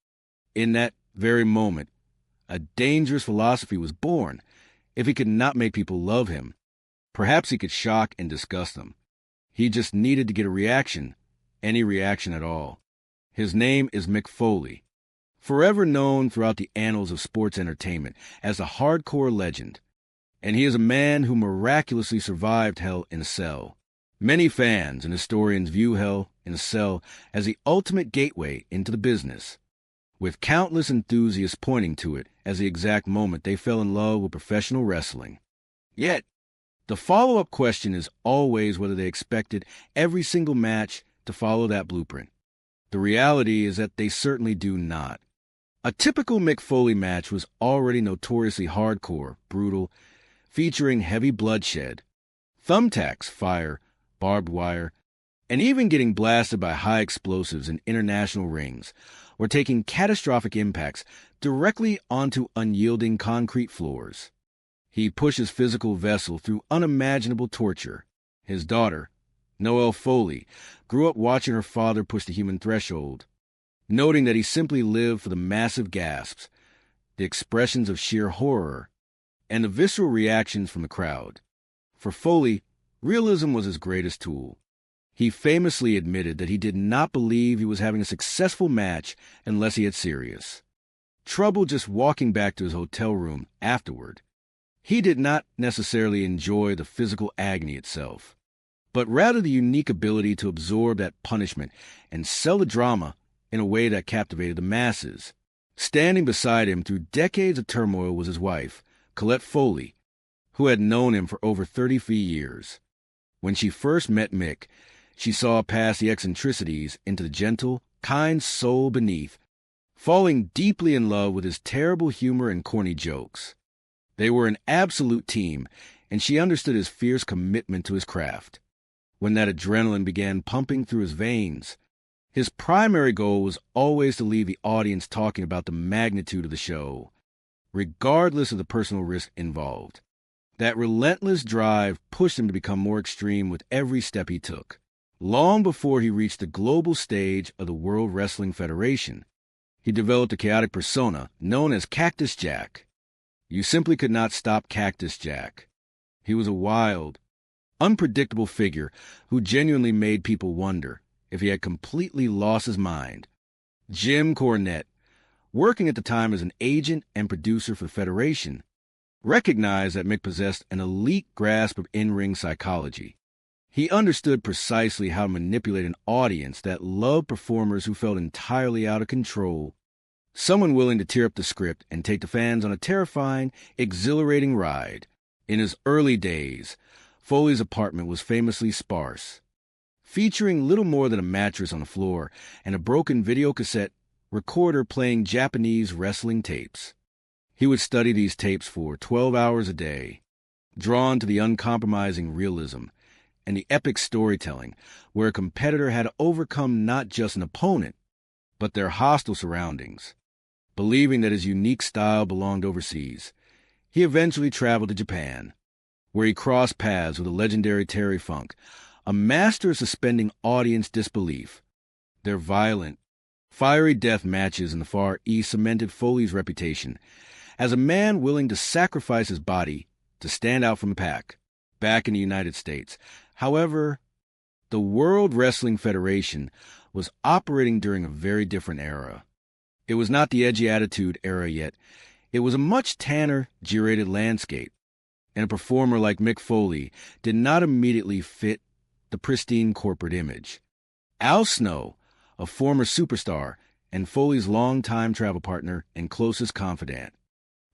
In that very moment, a dangerous philosophy was born. If he could not make people love him, perhaps he could shock and disgust them. He just needed to get a reaction, any reaction at all. His name is Mick Foley, forever known throughout the annals of sports entertainment as a hardcore legend, and he is a man who miraculously survived hell in a cell. Many fans and historians view hell in a cell as the ultimate gateway into the business, with countless enthusiasts pointing to it as the exact moment they fell in love with professional wrestling. Yet, the follow-up question is always whether they expected every single match to follow that blueprint. The reality is that they certainly do not. A typical Mick Foley match was already notoriously hardcore, brutal, featuring heavy bloodshed, thumbtacks, fire, barbed wire, and even getting blasted by high explosives in international rings, or taking catastrophic impacts directly onto unyielding concrete floors. He pushed his physical vessel through unimaginable torture. His daughter, Noelle Foley, grew up watching her father push the human threshold, noting that he simply lived for the massive gasps, the expressions of sheer horror, and the visceral reactions from the crowd. For Foley, realism was his greatest tool. He famously admitted that he did not believe he was having a successful match unless he had serious trouble just walking back to his hotel room afterward. He did not necessarily enjoy the physical agony itself, but rather the unique ability to absorb that punishment and sell the drama in a way that captivated the masses. Standing beside him through decades of turmoil was his wife, Colette Foley, who had known him for over 33 years. When she first met Mick, she saw past the eccentricities into the gentle, kind soul beneath, falling deeply in love with his terrible humor and corny jokes. They were an absolute team, and she understood his fierce commitment to his craft. When that adrenaline began pumping through his veins, his primary goal was always to leave the audience talking about the magnitude of the show, regardless of the personal risk involved. That relentless drive pushed him to become more extreme with every step he took. Long before he reached the global stage of the World Wrestling Federation, he developed a chaotic persona known as Cactus Jack. You simply could not stop Cactus Jack. He was a wild, unpredictable figure who genuinely made people wonder if he had completely lost his mind. Jim Cornette, working at the time as an agent and producer for the Federation, recognized that Mick possessed an elite grasp of in-ring psychology. He understood precisely how to manipulate an audience that loved performers who felt entirely out of control, someone willing to tear up the script and take the fans on a terrifying, exhilarating ride. In his early days, Foley's apartment was famously sparse, featuring little more than a mattress on the floor and a broken videocassette recorder playing Japanese wrestling tapes. He would study these tapes for 12 hours a day, drawn to the uncompromising realism and the epic storytelling where a competitor had to overcome not just an opponent, but their hostile surroundings. Believing that his unique style belonged overseas, he eventually traveled to Japan, where he crossed paths with the legendary Terry Funk, a master of suspending audience disbelief. Their violent, fiery death matches in the Far East cemented Foley's reputation as a man willing to sacrifice his body to stand out from the pack. Back in the United States, however, the World Wrestling Federation was operating during a very different era. It was not the edgy attitude era yet. It was a much tanner, G-rated landscape, and a performer like Mick Foley did not immediately fit the pristine corporate image. Al Snow, a former superstar and Foley's longtime travel partner and closest confidant,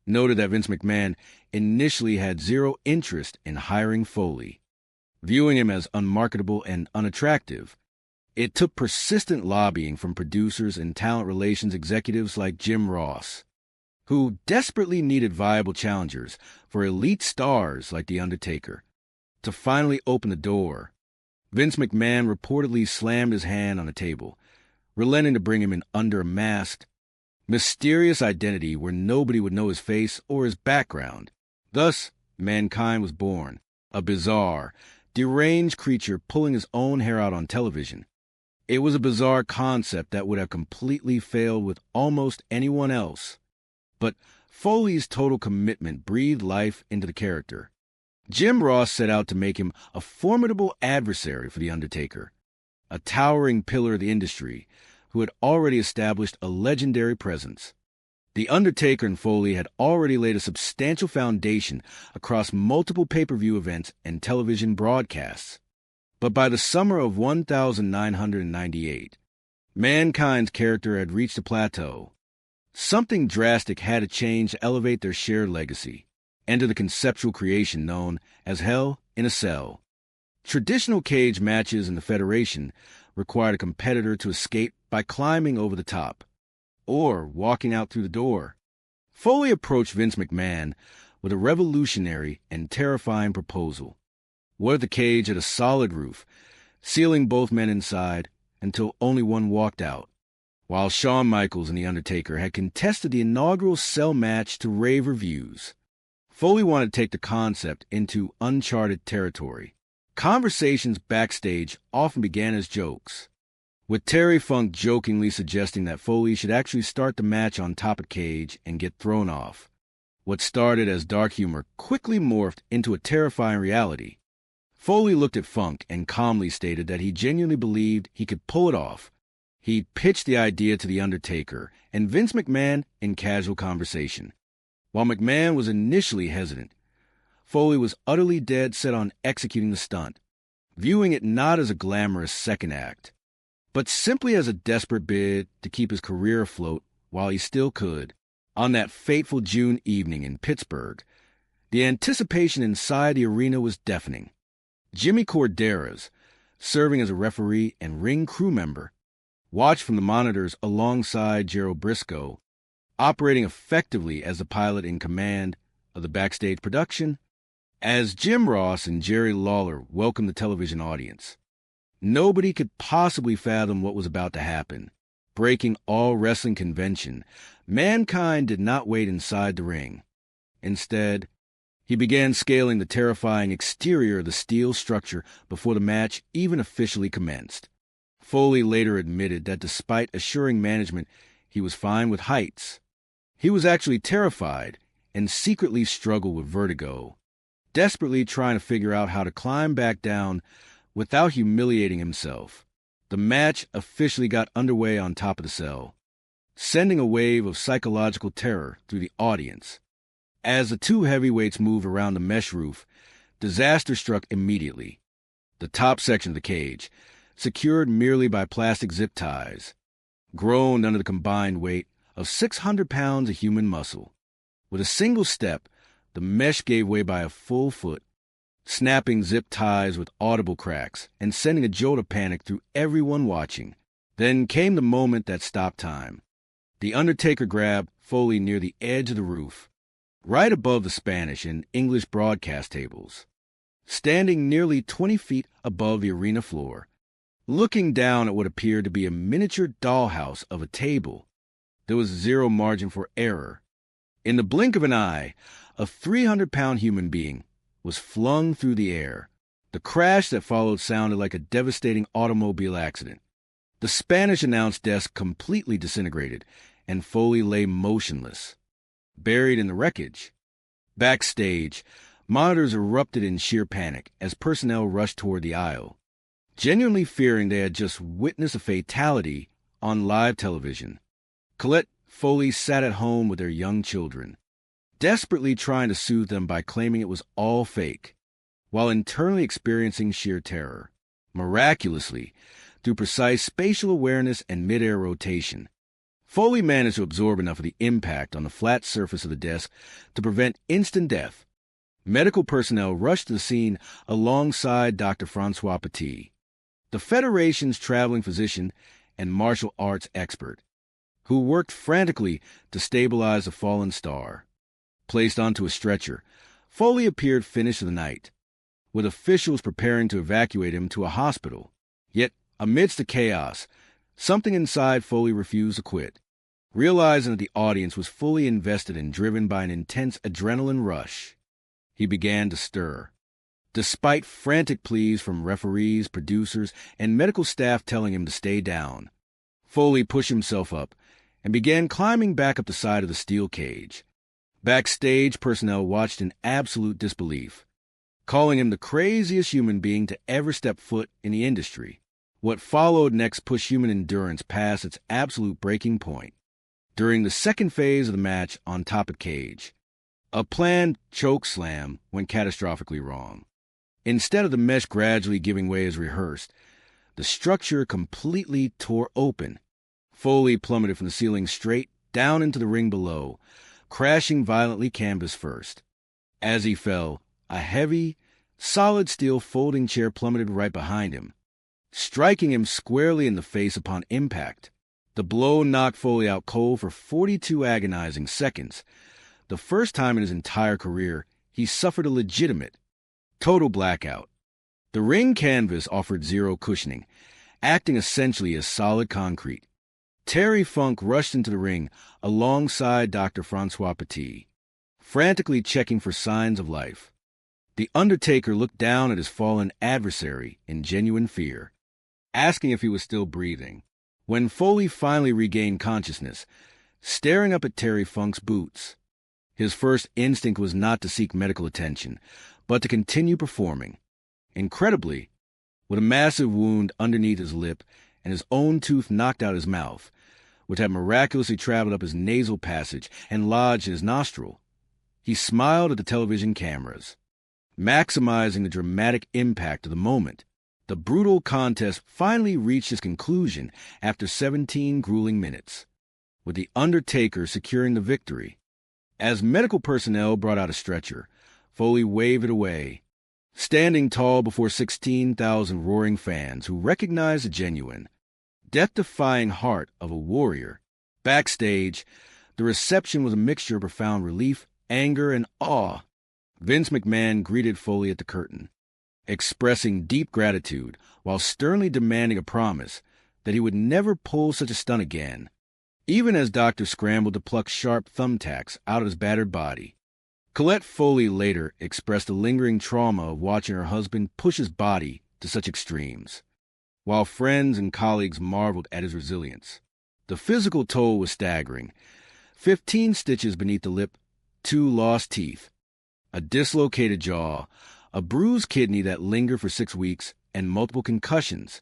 noted that Vince McMahon initially had zero interest in hiring Foley. viewing him as unmarketable and unattractive. It took persistent lobbying from producers and talent relations executives like Jim Ross, who desperately needed viable challengers for elite stars like The Undertaker, to finally open the door. Vince McMahon reportedly slammed his hand on a table, relenting to bring him in under a masked, mysterious identity where nobody would know his face or his background. Thus, Mankind was born, a bizarre, deranged creature pulling his own hair out on television. It was a bizarre concept that would have completely failed with almost anyone else. But Foley's total commitment breathed life into the character. Jim Ross set out to make him a formidable adversary for The Undertaker, a towering pillar of the industry who had already established a legendary presence. The Undertaker and Foley had already laid a substantial foundation across multiple pay-per-view events and television broadcasts. But by the summer of 1998, Mankind's character had reached a plateau. Something drastic had to change to elevate their shared legacy, and to the conceptual creation known as Hell in a Cell. Traditional cage matches in the Federation required a competitor to escape by climbing over the top, or walking out through the door. Foley approached Vince McMahon with a revolutionary and terrifying proposal. What if the cage had a solid roof, sealing both men inside until only one walked out? While Shawn Michaels and The Undertaker had contested the inaugural cell match to rave reviews, Foley wanted to take the concept into uncharted territory. Conversations backstage often began as jokes, with Terry Funk jokingly suggesting that Foley should actually start the match on top of the cage and get thrown off. What started as dark humor quickly morphed into a terrifying reality. Foley looked at Funk and calmly stated that he genuinely believed he could pull it off. He pitched the idea to The Undertaker and Vince McMahon in casual conversation. While McMahon was initially hesitant, Foley was utterly dead set on executing the stunt, viewing it not as a glamorous second act, but simply as a desperate bid to keep his career afloat while he still could. On that fateful June evening in Pittsburgh, the anticipation inside the arena was deafening. Jimmy Corderas, serving as a referee and ring crew member, watched from the monitors alongside Gerald Briscoe, operating effectively as the pilot in command of the backstage production, as Jim Ross and Jerry Lawler welcomed the television audience. Nobody could possibly fathom what was about to happen. Breaking all wrestling convention, Mankind did not wait inside the ring. Instead, he began scaling the terrifying exterior of the steel structure before the match even officially commenced. Foley later admitted that despite assuring management he was fine with heights, he was actually terrified and secretly struggled with vertigo, desperately trying to figure out how to climb back down without humiliating himself. The match officially got underway on top of the cell, sending a wave of psychological terror through the audience. As the two heavyweights moved around the mesh roof, disaster struck immediately. The top section of the cage, secured merely by plastic zip ties, groaned under the combined weight of 600 pounds of human muscle. With a single step, the mesh gave way by a full foot, snapping zip ties with audible cracks and sending a jolt of panic through everyone watching. Then came the moment that stopped time. The Undertaker grabbed Foley near the edge of the roof, right above the Spanish and English broadcast tables. Standing nearly 20 feet above the arena floor, looking down at what appeared to be a miniature dollhouse of a table, there was zero margin for error. In the blink of an eye, a 300-pound human being was flung through the air. The crash that followed sounded like a devastating automobile accident. The Spanish announce desk completely disintegrated, and Foley lay motionless, buried in the wreckage. Backstage, monitors erupted in sheer panic as personnel rushed toward the aisle, genuinely fearing they had just witnessed a fatality on live television. Colette Foley sat at home with their young children, desperately trying to soothe them by claiming it was all fake, while internally experiencing sheer terror. Miraculously, through precise spatial awareness and mid-air rotation, Foley managed to absorb enough of the impact on the flat surface of the desk to prevent instant death. Medical personnel rushed to the scene alongside Dr. Francois Petit, the Federation's traveling physician and martial arts expert, who worked frantically to stabilize the fallen star. Placed onto a stretcher, Foley appeared finished for the night, with officials preparing to evacuate him to a hospital. Yet, amidst the chaos, something inside Foley refused to quit. Realizing that the audience was fully invested and driven by an intense adrenaline rush, he began to stir. Despite frantic pleas from referees, producers, and medical staff telling him to stay down, Foley pushed himself up and began climbing back up the side of the steel cage. Backstage personnel watched in absolute disbelief, calling him the craziest human being to ever step foot in the industry. What followed next pushed human endurance past its absolute breaking point. During the second phase of the match on top of cage, a planned choke slam went catastrophically wrong. Instead of the mesh gradually giving way as rehearsed, the structure completely tore open. Foley plummeted from the ceiling straight down into the ring below, crashing violently canvas first. As he fell, a heavy, solid steel folding chair plummeted right behind him, striking him squarely in the face upon impact. The blow knocked Foley out cold for 42 agonizing seconds. The first time in his entire career, he suffered a legitimate, total blackout. The ring canvas offered zero cushioning, acting essentially as solid concrete. Terry Funk rushed into the ring alongside Dr. Francois Petit, frantically checking for signs of life. The Undertaker looked down at his fallen adversary in genuine fear, asking if he was still breathing. When Foley finally regained consciousness, staring up at Terry Funk's boots, his first instinct was not to seek medical attention, but to continue performing. Incredibly, with a massive wound underneath his lip and his own tooth knocked out his mouth, which had miraculously traveled up his nasal passage and lodged in his nostril, he smiled at the television cameras, maximizing the dramatic impact of the moment. The brutal contest finally reached its conclusion after 17 grueling minutes, with The Undertaker securing the victory. As medical personnel brought out a stretcher, Foley waved it away, standing tall before 16,000 roaring fans who recognized the genuine, death-defying heart of a warrior. Backstage, the reception was a mixture of profound relief, anger, and awe. Vince McMahon greeted Foley at the curtain, expressing deep gratitude while sternly demanding a promise that he would never pull such a stunt again, even as Doctor scrambled to pluck sharp thumbtacks out of his battered body. Colette Foley later expressed the lingering trauma of watching her husband push his body to such extremes, while friends and colleagues marveled at his resilience. The physical toll was staggering. 15 stitches beneath the lip, 2 lost teeth, a dislocated jaw, a bruised kidney that lingered for 6 weeks, and multiple concussions.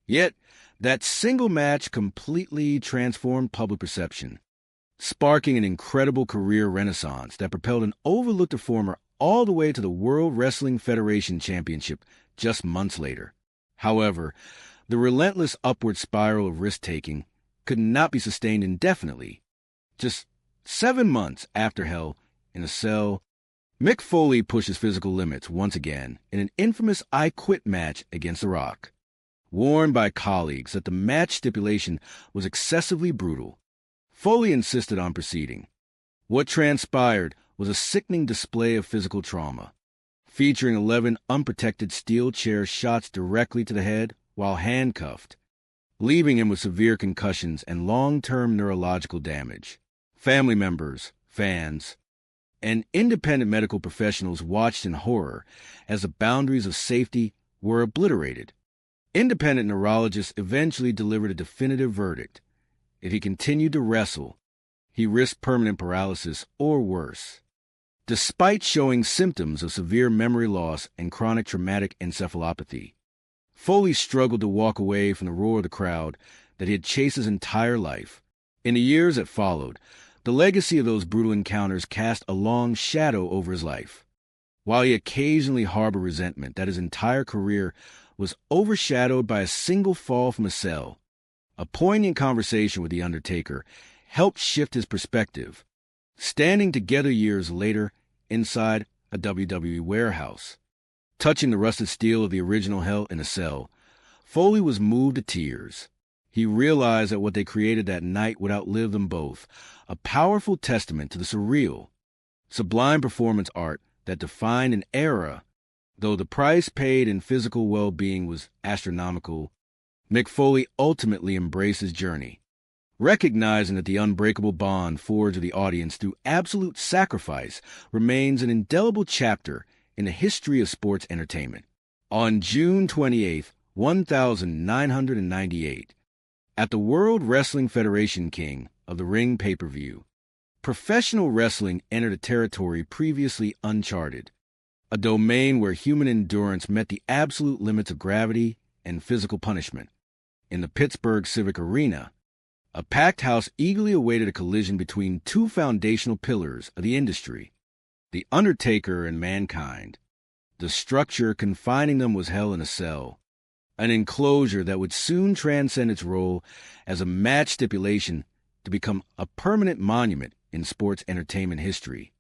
Yet, that single match completely transformed public perception, sparking an incredible career renaissance that propelled an overlooked performer all the way to the World Wrestling Federation Championship just months later. However, the relentless upward spiral of risk-taking could not be sustained indefinitely. Just 7 months after Hell in a Cell, Mick Foley pushed his physical limits once again in an infamous I Quit match against The Rock, warned by colleagues that the match stipulation was excessively brutal. Foley insisted on proceeding. What transpired was a sickening display of physical trauma, featuring 11 unprotected steel chair shots directly to the head while handcuffed, leaving him with severe concussions and long-term neurological damage. Family members, fans, and independent medical professionals watched in horror as the boundaries of safety were obliterated. Independent neurologists eventually delivered a definitive verdict. If he continued to wrestle, he risked permanent paralysis or worse. Despite showing symptoms of severe memory loss and chronic traumatic encephalopathy, Foley struggled to walk away from the roar of the crowd that he had chased his entire life. In the years that followed, the legacy of those brutal encounters cast a long shadow over his life. While he occasionally harbored resentment that his entire career was overshadowed by a single fall from a cell, a poignant conversation with The Undertaker helped shift his perspective. Standing together years later inside a WWE warehouse. Touching the rusted steel of the original Hell in a Cell, Foley was moved to tears. He realized that what they created that night would outlive them both, a powerful testament to the surreal, sublime performance art that defined an era. Though the price paid in physical well-being was astronomical, Mick Foley ultimately embraced his journey, recognizing that the unbreakable bond forged with the audience through absolute sacrifice remains an indelible chapter in the history of sports entertainment. On June 28, 1998, at the World Wrestling Federation King of the Ring pay-per-view, professional wrestling entered a territory previously uncharted, a domain where human endurance met the absolute limits of gravity and physical punishment. In the Pittsburgh Civic Arena, a packed house eagerly awaited a collision between two foundational pillars of the industry, The Undertaker and Mankind. The structure confining them was Hell in a Cell, an enclosure that would soon transcend its role as a match stipulation to become a permanent monument in sports entertainment history,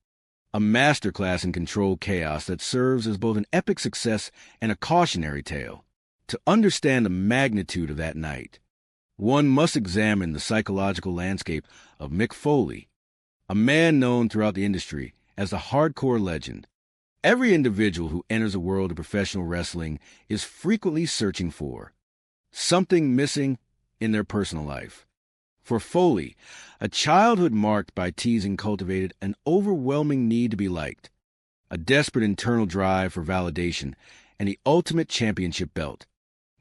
a masterclass in controlled chaos that serves as both an epic success and a cautionary tale. To understand the magnitude of that night, one must examine the psychological landscape of Mick Foley, a man known throughout the industry as the hardcore legend. Every individual who enters the world of professional wrestling is frequently searching for something missing in their personal life. For Foley, a childhood marked by teasing cultivated an overwhelming need to be liked, a desperate internal drive for validation, and the ultimate championship belt.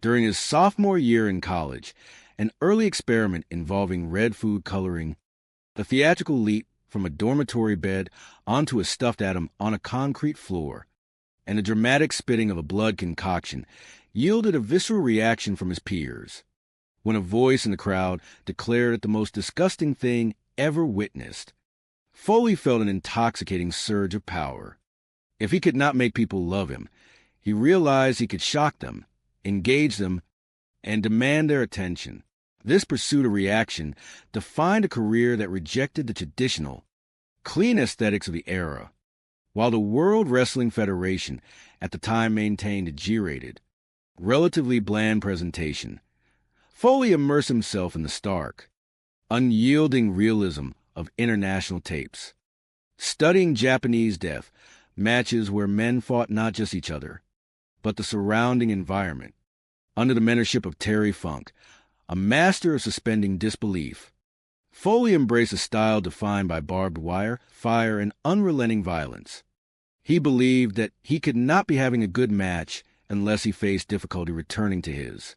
During his sophomore year in college, an early experiment involving red food coloring, the theatrical leap from a dormitory bed onto a stuffed atom on a concrete floor, and the dramatic spitting of a blood concoction yielded a visceral reaction from his peers, when a voice in the crowd declared it the most disgusting thing ever witnessed. Foley felt an intoxicating surge of power. If he could not make people love him, he realized he could shock them, engage them, and demand their attention. This pursuit of reaction defined a career that rejected the traditional, clean aesthetics of the era. While the World Wrestling Federation at the time maintained a G-rated, relatively bland presentation, Foley immersed himself in the stark, unyielding realism of international tapes, studying Japanese death, matches where men fought not just each other, but the surrounding environment. Under the mentorship of Terry Funk, a master of suspending disbelief, Foley embraced a style defined by barbed wire, fire, and unrelenting violence. He believed that he could not be having a good match unless he faced difficulty returning to his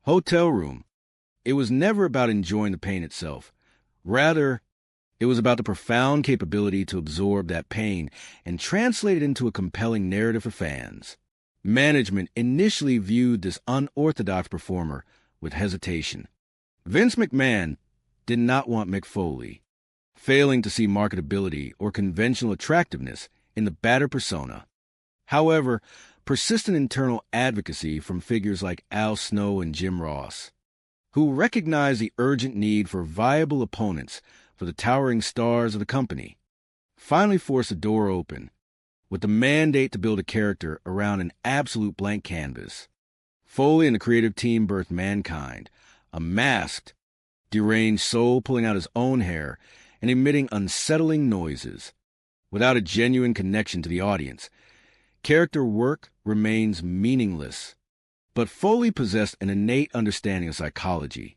hotel room. It was never about enjoying the pain itself. Rather, it was about the profound capability to absorb that pain and translate it into a compelling narrative for fans. Management initially viewed this unorthodox performer with hesitation. Vince McMahon did not want Mick Foley, failing to see marketability or conventional attractiveness in the battered persona. However, persistent internal advocacy from figures like Al Snow and Jim Ross, who recognized the urgent need for viable opponents for the towering stars of the company, finally forced the door open, with the mandate to build a character around an absolute blank canvas. Foley and the creative team birthed Mankind, a masked, deranged soul pulling out his own hair and emitting unsettling noises. Without a genuine connection to the audience, character work remains meaningless. But Foley possessed an innate understanding of psychology.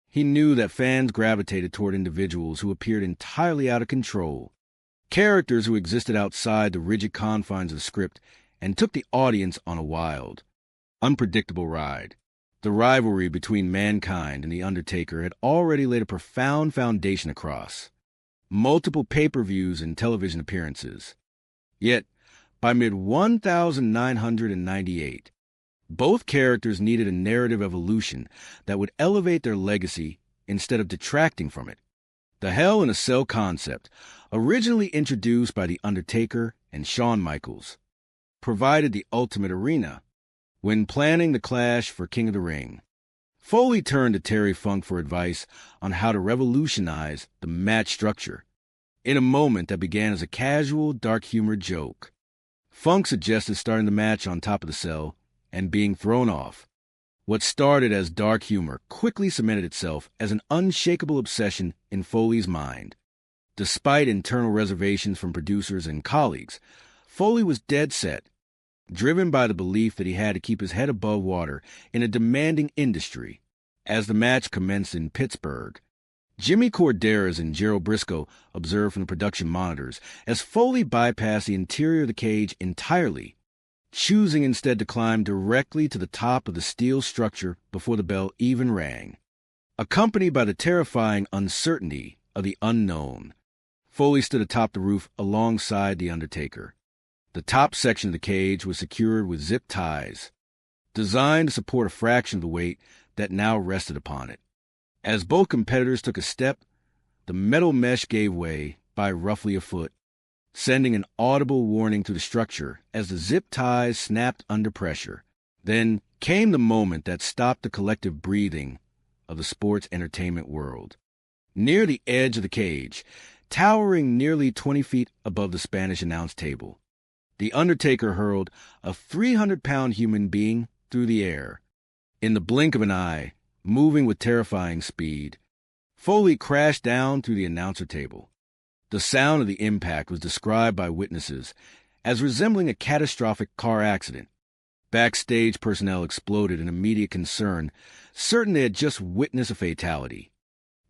He knew that fans gravitated toward individuals who appeared entirely out of control, characters who existed outside the rigid confines of the script and took the audience on a wild, unpredictable ride. The rivalry between Mankind and The Undertaker had already laid a profound foundation across multiple pay-per-views and television appearances. Yet, by mid-1998, both characters needed a narrative evolution that would elevate their legacy instead of detracting from it. The Hell in a Cell concept, originally introduced by The Undertaker and Shawn Michaels, provided the ultimate arena. When planning the clash for King of the Ring, Foley turned to Terry Funk for advice on how to revolutionize the match structure. In a moment that began as a casual, dark-humored joke, Funk suggested starting the match on top of the cell and being thrown off. What started as dark humor quickly cemented itself as an unshakable obsession in Foley's mind. Despite internal reservations from producers and colleagues, Foley was dead set, driven by the belief that he had to keep his head above water in a demanding industry. As the match commenced in Pittsburgh, Jimmy Corderas and Gerald Briscoe observed from the production monitors as Foley bypassed the interior of the cage entirely, choosing instead to climb directly to the top of the steel structure before the bell even rang. Accompanied by the terrifying uncertainty of the unknown, Foley stood atop the roof alongside The Undertaker. The top section of the cage was secured with zip ties, designed to support a fraction of the weight that now rested upon it. As both competitors took a step, the metal mesh gave way by roughly a foot, sending an audible warning through the structure as the zip ties snapped under pressure. Then came the moment that stopped the collective breathing of the sports entertainment world. Near the edge of the cage, towering nearly 20 feet above the Spanish announce table, The Undertaker hurled a 300-pound human being through the air. In the blink of an eye, moving with terrifying speed, Foley crashed down through the announcer table. The sound of the impact was described by witnesses as resembling a catastrophic car accident. Backstage personnel exploded in immediate concern, certain they had just witnessed a fatality.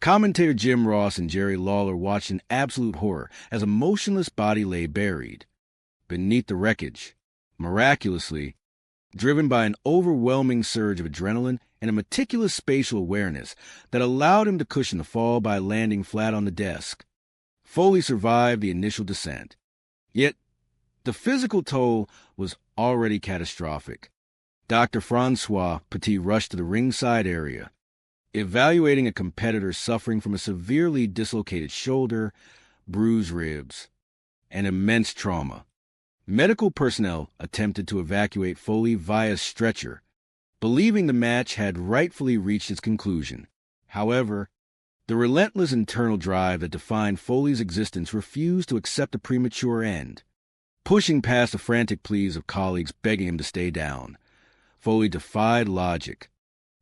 Commentator Jim Ross and Jerry Lawler watched in absolute horror as a motionless body lay buried beneath the wreckage. Miraculously, driven by an overwhelming surge of adrenaline and a meticulous spatial awareness that allowed him to cushion the fall by landing flat on the desk, Foley survived the initial descent. Yet, the physical toll was already catastrophic. Dr. Francois Petit rushed to the ringside area, evaluating a competitor suffering from a severely dislocated shoulder, bruised ribs, and immense trauma. Medical personnel attempted to evacuate Foley via stretcher, believing the match had rightfully reached its conclusion. However, the relentless internal drive that defined Foley's existence refused to accept a premature end. Pushing past the frantic pleas of colleagues begging him to stay down, Foley defied logic,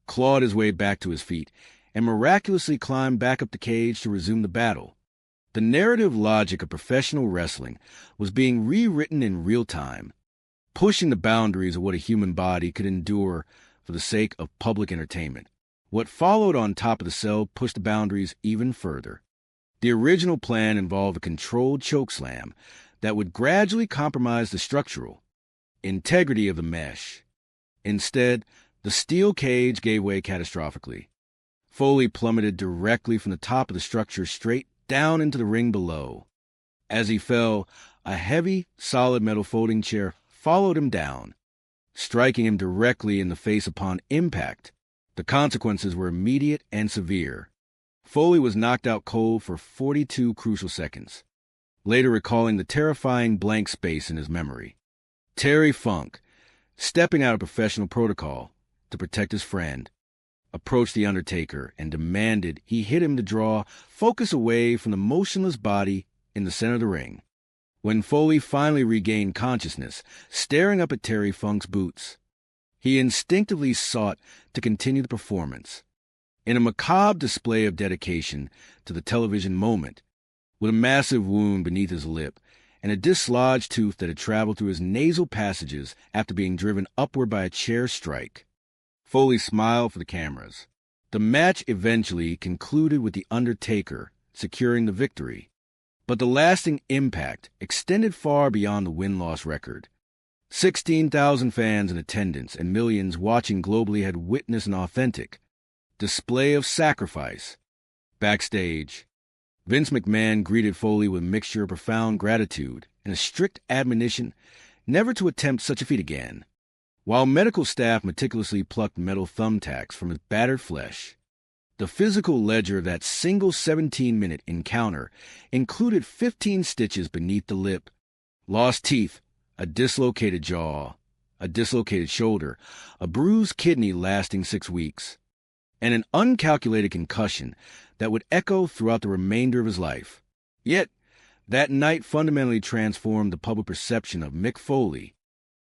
clawed his way back to his feet, and miraculously climbed back up the cage to resume the battle. The narrative logic of professional wrestling was being rewritten in real time, pushing the boundaries of what a human body could endure for the sake of public entertainment. What followed on top of the cell pushed the boundaries even further. The original plan involved a controlled chokeslam that would gradually compromise the structural integrity of the mesh. Instead, the steel cage gave way catastrophically. Foley plummeted directly from the top of the structure straight down into the ring below. As he fell, a heavy, solid metal folding chair followed him down, striking him directly in the face upon impact. The consequences were immediate and severe. Foley was knocked out cold for 42 crucial seconds, later recalling the terrifying blank space in his memory. Terry Funk, stepping out of professional protocol to protect his friend, approached The Undertaker and demanded he hit him to draw focus away from the motionless body in the center of the ring. When Foley finally regained consciousness, staring up at Terry Funk's boots, he instinctively sought to continue the performance. In a macabre display of dedication to the television moment, with a massive wound beneath his lip and a dislodged tooth that had traveled through his nasal passages after being driven upward by a chair strike, Foley smiled for the cameras. The match eventually concluded with The Undertaker securing the victory, but the lasting impact extended far beyond the win-loss record. 16,000 fans in attendance and millions watching globally had witnessed an authentic display of sacrifice. Backstage, Vince McMahon greeted Foley with a mixture of profound gratitude and a strict admonition never to attempt such a feat again. While medical staff meticulously plucked metal thumbtacks from his battered flesh, the physical ledger of that single 17-minute encounter included 15 stitches beneath the lip, lost teeth, a dislocated jaw, a dislocated shoulder, a bruised kidney lasting 6 weeks, and an uncalculated concussion that would echo throughout the remainder of his life. Yet, That night fundamentally transformed the public perception of Mick Foley,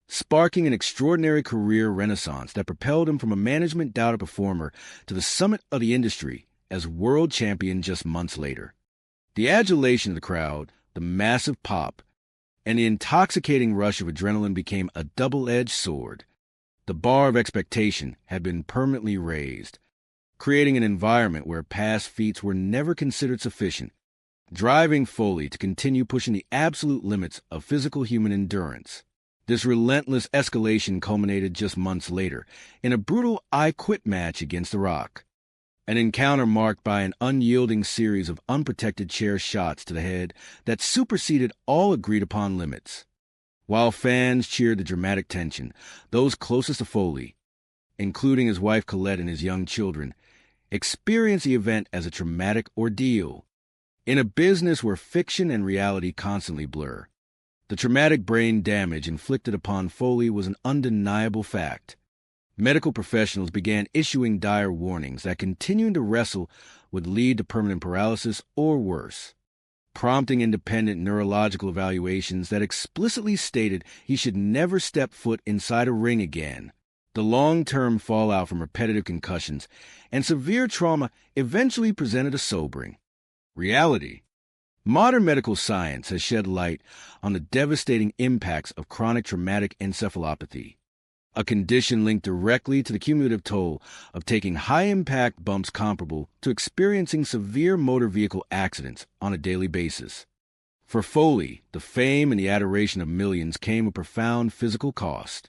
sparking an extraordinary career renaissance that propelled him from a management-doubted performer to the summit of the industry as world champion just months later. The adulation of the crowd, the massive pop, and the intoxicating rush of adrenaline became a double-edged sword. The bar of expectation had been permanently raised, creating an environment where past feats were never considered sufficient, driving Foley to continue pushing the absolute limits of physical human endurance. This relentless escalation culminated just months later in a brutal I Quit match against The Rock, an encounter marked by an unyielding series of unprotected chair shots to the head that superseded all agreed-upon limits. While fans cheered the dramatic tension, those closest to Foley, including his wife Colette and his young children, experienced the event as a traumatic ordeal. In a business where fiction and reality constantly blur, the traumatic brain damage inflicted upon Foley was an undeniable fact. Medical professionals began issuing dire warnings that continuing to wrestle would lead to permanent paralysis or worse, prompting independent neurological evaluations that explicitly stated he should never step foot inside a ring again. The long-term fallout from repetitive concussions and severe trauma eventually presented a sobering reality. Modern medical science has shed light on the devastating impacts of chronic traumatic encephalopathy, a condition linked directly to the cumulative toll of taking high-impact bumps comparable to experiencing severe motor vehicle accidents on a daily basis. For Foley, the fame and the adoration of millions came with profound physical cost.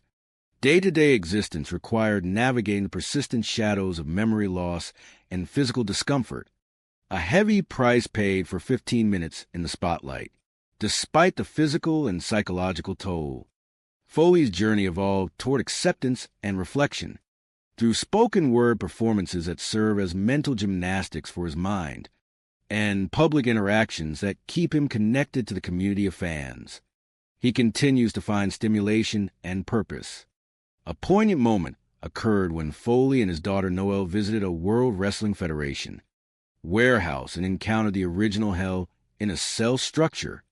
Day-to-day existence required navigating the persistent shadows of memory loss and physical discomfort, a heavy price paid for 15 minutes in the spotlight. Despite the physical and psychological toll, Foley's journey evolved toward acceptance and reflection. Through spoken word performances that serve as mental gymnastics for his mind, and public interactions that keep him connected to the community of fans, he continues to find stimulation and purpose. A poignant moment occurred when Foley and his daughter Noelle visited a World Wrestling Federation warehouse and encountered the original hell in a cell structure.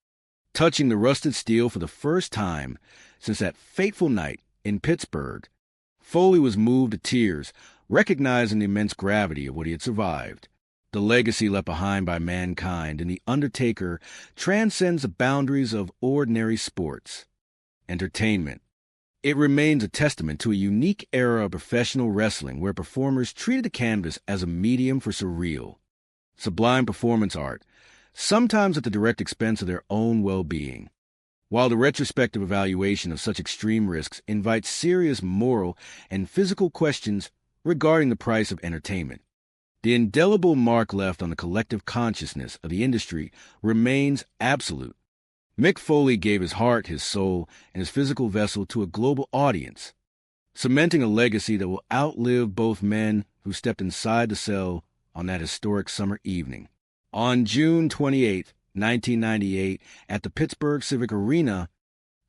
Touching the rusted steel for the first time since that fateful night in Pittsburgh, Foley was moved to tears, recognizing the immense gravity of what he had survived. The legacy left behind by mankind and The Undertaker transcends the boundaries of ordinary sports. Entertainment. It remains a testament to a unique era of professional wrestling where performers treated the canvas as a medium for surreal, sublime performance art, sometimes at the direct expense of their own well-being. While the retrospective evaluation of such extreme risks invites serious moral and physical questions regarding the price of entertainment, the indelible mark left on the collective consciousness of the industry remains absolute. Mick Foley gave his heart, his soul, and his physical vessel to a global audience, cementing a legacy that will outlive both men who stepped inside the cell on that historic summer evening. On June 28, 1998, at the Pittsburgh Civic Arena,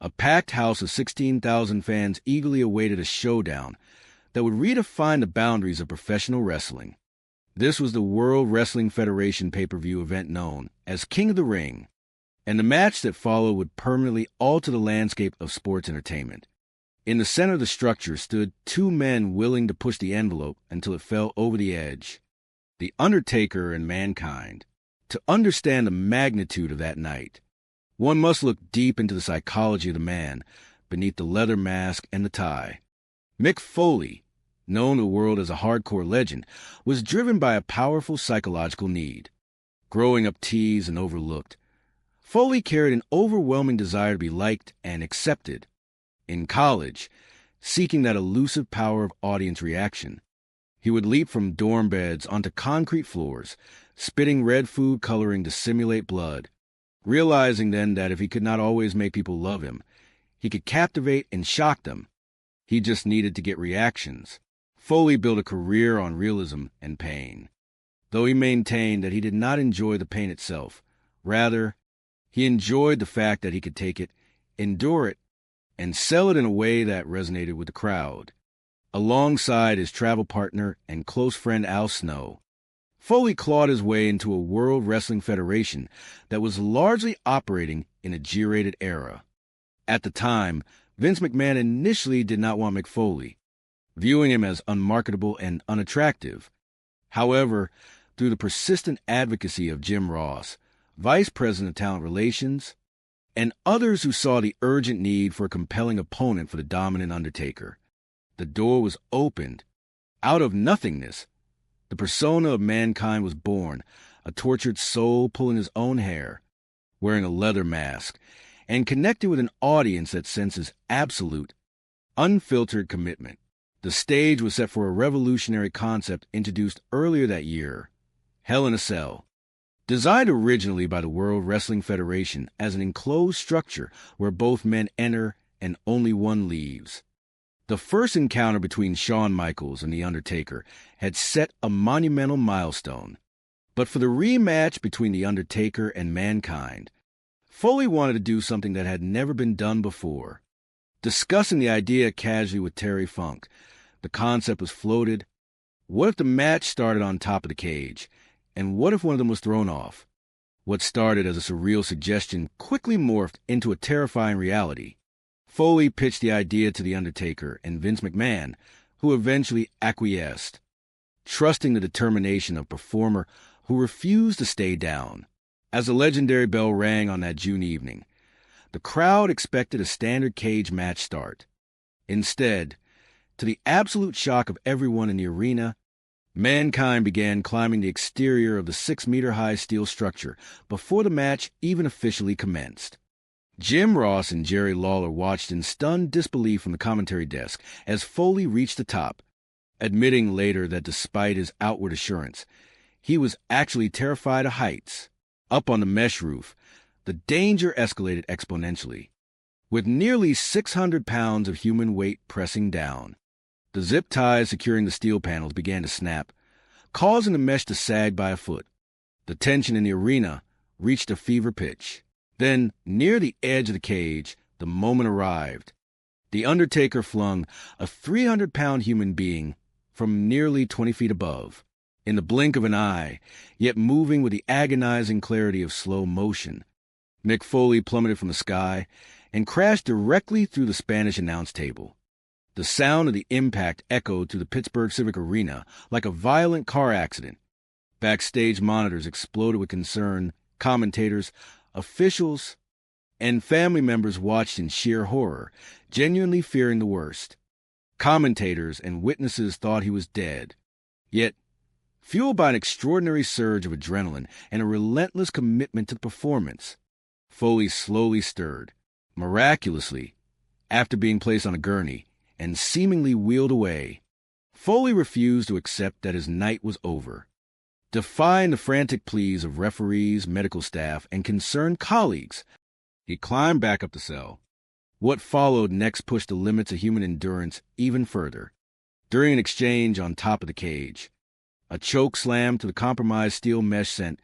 a packed house of 16,000 fans eagerly awaited a showdown that would redefine the boundaries of professional wrestling. This was the World Wrestling Federation pay-per-view event known as King of the Ring, and the match that followed would permanently alter the landscape of sports entertainment. In the center of the structure stood two men willing to push the envelope until it fell over the edge: The Undertaker and Mankind. To understand the magnitude of that night, one must look deep into the psychology of the man beneath the leather mask and the tie. Mick Foley, known to the world as a hardcore legend, was driven by a powerful psychological need. Growing up teased and overlooked, Foley carried an overwhelming desire to be liked and accepted. In college, seeking that elusive power of audience reaction, he would leap from dorm beds onto concrete floors, spitting red food coloring to simulate blood, realizing then that if he could not always make people love him, he could captivate and shock them. He just needed to get reactions. Foley built a career on realism and pain, though he maintained that he did not enjoy the pain itself. Rather, he enjoyed the fact that he could take it, endure it, and sell it in a way that resonated with the crowd. Alongside his travel partner and close friend Al Snow, Foley clawed his way into a World Wrestling Federation that was largely operating in a G-rated era. At the time, Vince McMahon initially did not want McFoley, viewing him as unmarketable and unattractive. However, through the persistent advocacy of Jim Ross, Vice President of Talent Relations, and others who saw the urgent need for a compelling opponent for the dominant Undertaker, the door was opened. Out of nothingness, the persona of Mankind was born, a tortured soul pulling his own hair, wearing a leather mask, and connecting with an audience that senses absolute, unfiltered commitment. The stage was set for a revolutionary concept introduced earlier that year, Hell in a Cell. Designed originally by the World Wrestling Federation as an enclosed structure where both men enter and only one leaves. The first encounter between Shawn Michaels and The Undertaker had set a monumental milestone. But for the rematch between The Undertaker and Mankind, Foley wanted to do something that had never been done before. Discussing the idea casually with Terry Funk, the concept was floated. What if the match started on top of the cage? And what if one of them was thrown off? What started as a surreal suggestion quickly morphed into a terrifying reality. Foley pitched the idea to The Undertaker and Vince McMahon, who eventually acquiesced, trusting the determination of a performer who refused to stay down. As the legendary bell rang on that June evening, the crowd expected a standard cage match start. Instead, to the absolute shock of everyone in the arena, Mankind began climbing the exterior of the 6-meter-high steel structure before the match even officially commenced. Jim Ross and Jerry Lawler watched in stunned disbelief from the commentary desk as Foley reached the top, admitting later that despite his outward assurance, he was actually terrified of heights. Up on the mesh roof, the danger escalated exponentially, with nearly 600 pounds of human weight pressing down. The zip ties securing the steel panels began to snap, causing the mesh to sag by a foot. The tension in the arena reached a fever pitch. Then, near the edge of the cage, the moment arrived. The Undertaker flung a 300-pound human being from nearly 20 feet above. In the blink of an eye, yet moving with the agonizing clarity of slow motion, Mick Foley plummeted from the sky and crashed directly through the Spanish announce table. The sound of the impact echoed through the Pittsburgh Civic Arena like a violent car accident. Backstage monitors exploded with concern. Commentators, officials, and family members watched in sheer horror, genuinely fearing the worst. Commentators and witnesses thought he was dead. Yet, fueled by an extraordinary surge of adrenaline and a relentless commitment to the performance, Foley slowly stirred. Miraculously, after being placed on a gurney and seemingly wheeled away, Foley refused to accept that his night was over. Defying the frantic pleas of referees, medical staff, and concerned colleagues, he climbed back up the cell. What followed next pushed the limits of human endurance even further. During an exchange on top of the cage, a choke slam to the compromised steel mesh sent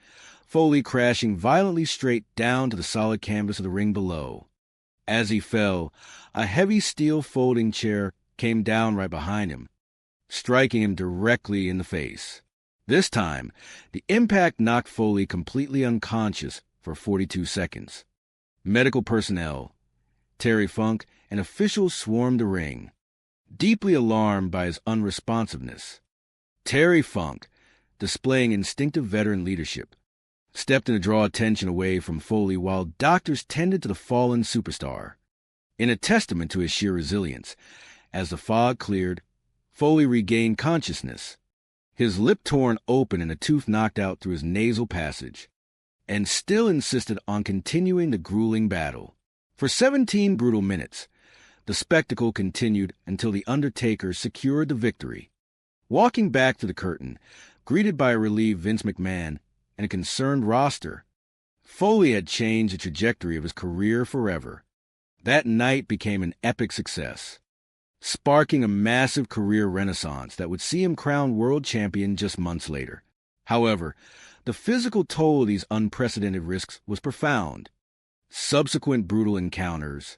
Foley crashing violently straight down to the solid canvas of the ring below. As he fell, a heavy steel folding chair came down right behind him, striking him directly in the face. This time, the impact knocked Foley completely unconscious for 42 seconds. Medical personnel, Terry Funk, and officials swarmed the ring, deeply alarmed by his unresponsiveness. Terry Funk, displaying instinctive veteran leadership, stepped in to draw attention away from Foley while doctors tended to the fallen superstar. In a testament to his sheer resilience, as the fog cleared, Foley regained consciousness, his lip torn open and a tooth knocked out through his nasal passage, and still insisted on continuing the grueling battle. For 17 brutal minutes, the spectacle continued until The Undertaker secured the victory. Walking back to the curtain, greeted by a relieved Vince McMahon and a concerned roster, Foley had changed the trajectory of his career forever. That night became an epic success, sparking a massive career renaissance that would see him crowned world champion just months later. However, the physical toll of these unprecedented risks was profound. Subsequent brutal encounters,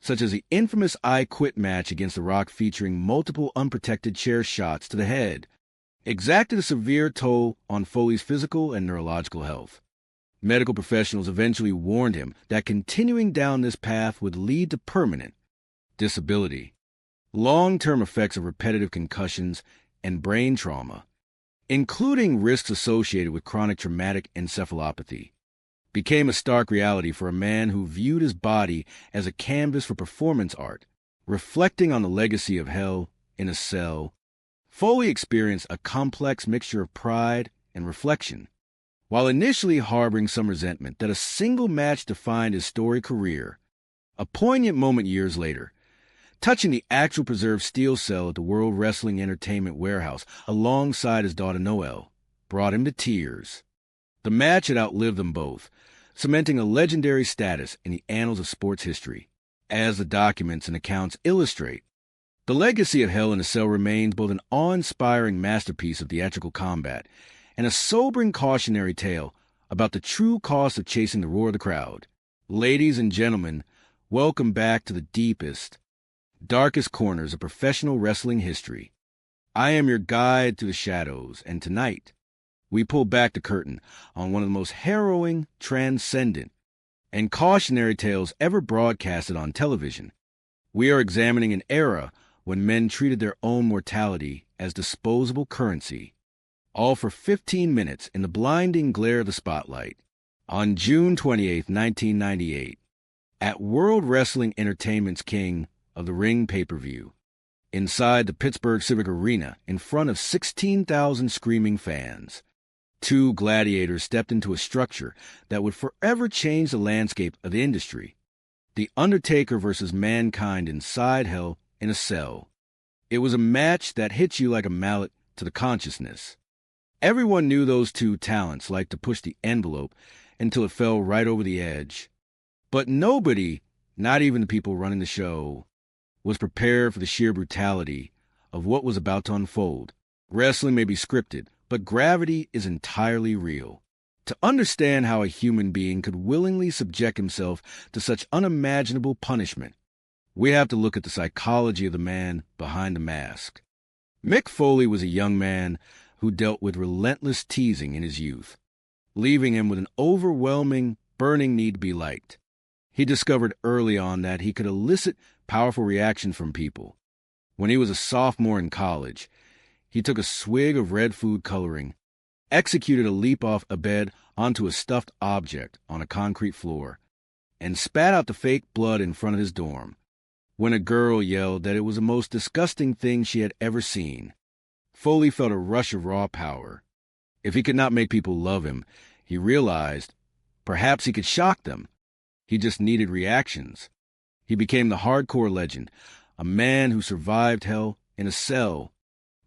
such as the infamous I Quit match against The Rock featuring multiple unprotected chair shots to the head, exacted a severe toll on Foley's physical and neurological health. Medical professionals eventually warned him that continuing down this path would lead to permanent disability, long-term effects of repetitive concussions, and brain trauma, including risks associated with chronic traumatic encephalopathy, became a stark reality for a man who viewed his body as a canvas for performance art. Reflecting on the legacy of Hell in a Cell, Foley experienced a complex mixture of pride and reflection. While initially harboring some resentment that a single match defined his storied career, a poignant moment years later, touching the actual preserved steel cell at the World Wrestling Entertainment Warehouse alongside his daughter Noelle, brought him to tears. The match had outlived them both, cementing a legendary status in the annals of sports history. As the documents and accounts illustrate, the legacy of Hell in a Cell remains both an awe-inspiring masterpiece of theatrical combat and a sobering cautionary tale about the true cost of chasing the roar of the crowd. Ladies and gentlemen, welcome back to the deepest, darkest corners of professional wrestling history. I am your guide through the shadows, and tonight, we pull back the curtain on one of the most harrowing, transcendent, and cautionary tales ever broadcasted on television. We are examining an era when men treated their own mortality as disposable currency, all for 15 minutes in the blinding glare of the spotlight. On June 28, 1998, at World Wrestling Entertainment's King of the Ring pay-per-view, inside the Pittsburgh Civic Arena in front of 16,000 screaming fans, two gladiators stepped into a structure that would forever change the landscape of the industry. The Undertaker versus Mankind inside Hell in a Cell. It was a match that hit you like a mallet to the consciousness. Everyone knew those two talents liked to push the envelope until it fell right over the edge. But nobody, not even the people running the show, was prepared for the sheer brutality of what was about to unfold. Wrestling may be scripted, but gravity is entirely real. To understand how a human being could willingly subject himself to such unimaginable punishment, we have to look at the psychology of the man behind the mask. Mick Foley was a young man who dealt with relentless teasing in his youth, leaving him with an overwhelming, burning need to be liked. He discovered early on that he could elicit powerful reaction from people. When he was a sophomore in college, he took a swig of red food coloring, executed a leap off a bed onto a stuffed object on a concrete floor, and spat out the fake blood in front of his dorm. When a girl yelled that it was the most disgusting thing she had ever seen, Foley felt a rush of raw power. If he could not make people love him, he realized perhaps he could shock them. He just needed reactions. He became the hardcore legend, a man who survived Hell in a Cell.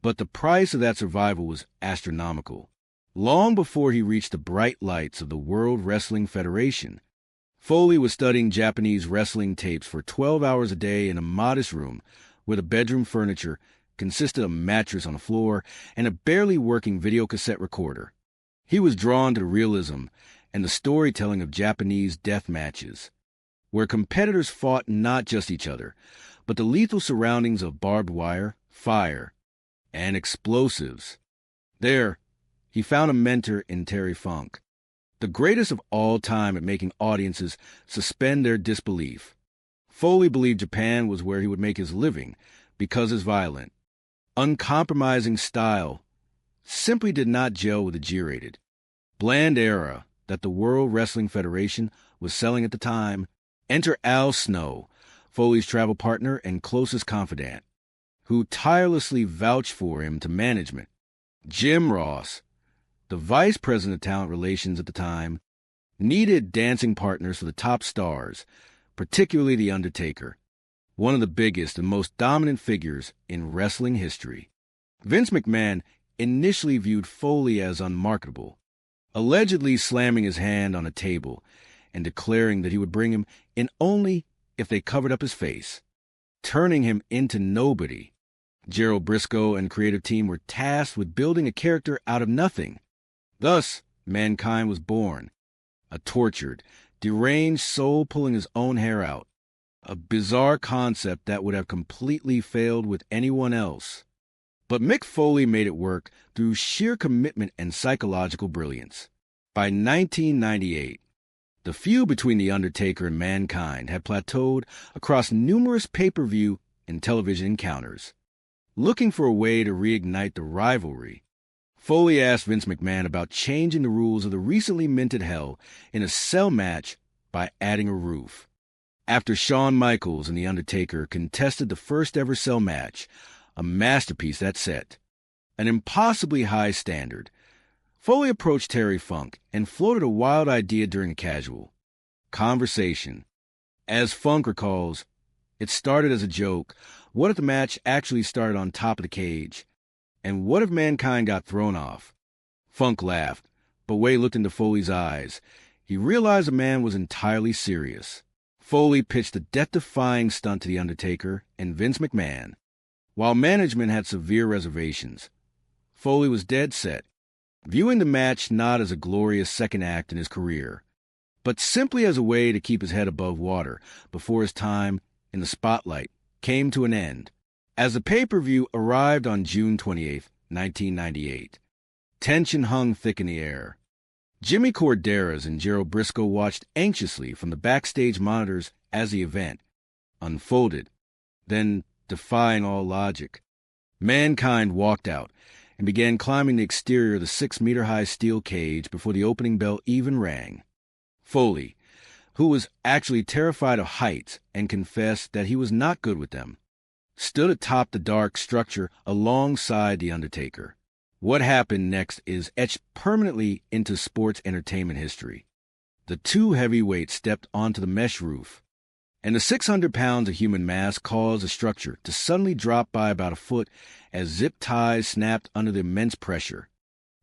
But the price of that survival was astronomical. Long before he reached the bright lights of the World Wrestling Federation, Foley was studying Japanese wrestling tapes for 12 hours a day in a modest room where the bedroom furniture consisted of a mattress on the floor and a barely working videocassette recorder. He was drawn to the realism and the storytelling of Japanese death matches, where competitors fought not just each other, but the lethal surroundings of barbed wire, fire, and explosives. There, he found a mentor in Terry Funk, the greatest of all time at making audiences suspend their disbelief. Foley believed Japan was where he would make his living because his violent, uncompromising style simply did not gel with the G-rated, bland era that the World Wrestling Federation was selling at the time. Enter Al Snow, Foley's travel partner and closest confidant, who tirelessly vouched for him to management. Jim Ross, the vice president of talent relations at the time, needed dancing partners for the top stars, particularly The Undertaker, one of the biggest and most dominant figures in wrestling history. Vince McMahon initially viewed Foley as unmarketable, allegedly slamming his hand on a table and declaring that he would bring him in only if they covered up his face, turning him into nobody. Gerald Briscoe and creative team were tasked with building a character out of nothing. Thus, Mankind was born, a tortured, deranged soul pulling his own hair out, a bizarre concept that would have completely failed with anyone else. But Mick Foley made it work through sheer commitment and psychological brilliance. By 1998, the feud between The Undertaker and Mankind had plateaued across numerous pay-per-view and television encounters. Looking for a way to reignite the rivalry, Foley asked Vince McMahon about changing the rules of the recently minted Hell in a cell match by adding a roof. After Shawn Michaels and The Undertaker contested the first-ever cell match, a masterpiece that set an impossibly high standard, Foley approached Terry Funk and floated a wild idea during a casual conversation. As Funk recalls, it started as a joke. What if the match actually started on top of the cage? And what if Mankind got thrown off? Funk laughed, but Way looked into Foley's eyes. He realized the man was entirely serious. Foley pitched a death-defying stunt to The Undertaker and Vince McMahon. While management had severe reservations, Foley was dead set, viewing the match not as a glorious second act in his career, but simply as a way to keep his head above water before his time in the spotlight came to an end. As the pay-per-view arrived on June 28, 1998, tension hung thick in the air. Jimmy Corderas and Gerald Briscoe watched anxiously from the backstage monitors as the event unfolded. Then, defying all logic, Mankind walked out and began climbing the exterior of the 6-meter-high steel cage before the opening bell even rang. Foley, who was actually terrified of heights and confessed that he was not good with them, stood atop the dark structure alongside The Undertaker. What happened next is etched permanently into sports entertainment history. The two heavyweights stepped onto the mesh roof, and the 600 pounds of human mass caused the structure to suddenly drop by about a foot as zip ties snapped under the immense pressure.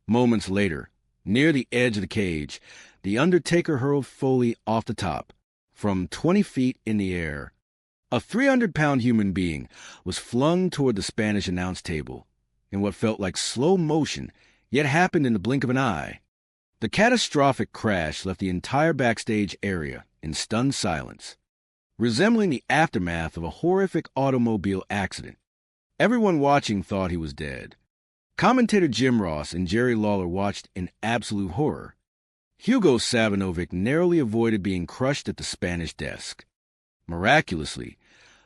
Moments later, near the edge of the cage, The Undertaker hurled Foley off the top, from 20 feet in the air. A 300-pound human being was flung toward the Spanish announce table in what felt like slow motion, yet happened in the blink of an eye. The catastrophic crash left the entire backstage area in stunned silence, resembling the aftermath of a horrific automobile accident. Everyone watching thought he was dead. Commentator Jim Ross and Jerry Lawler watched in absolute horror. Hugo Savanovic narrowly avoided being crushed at the Spanish desk. Miraculously,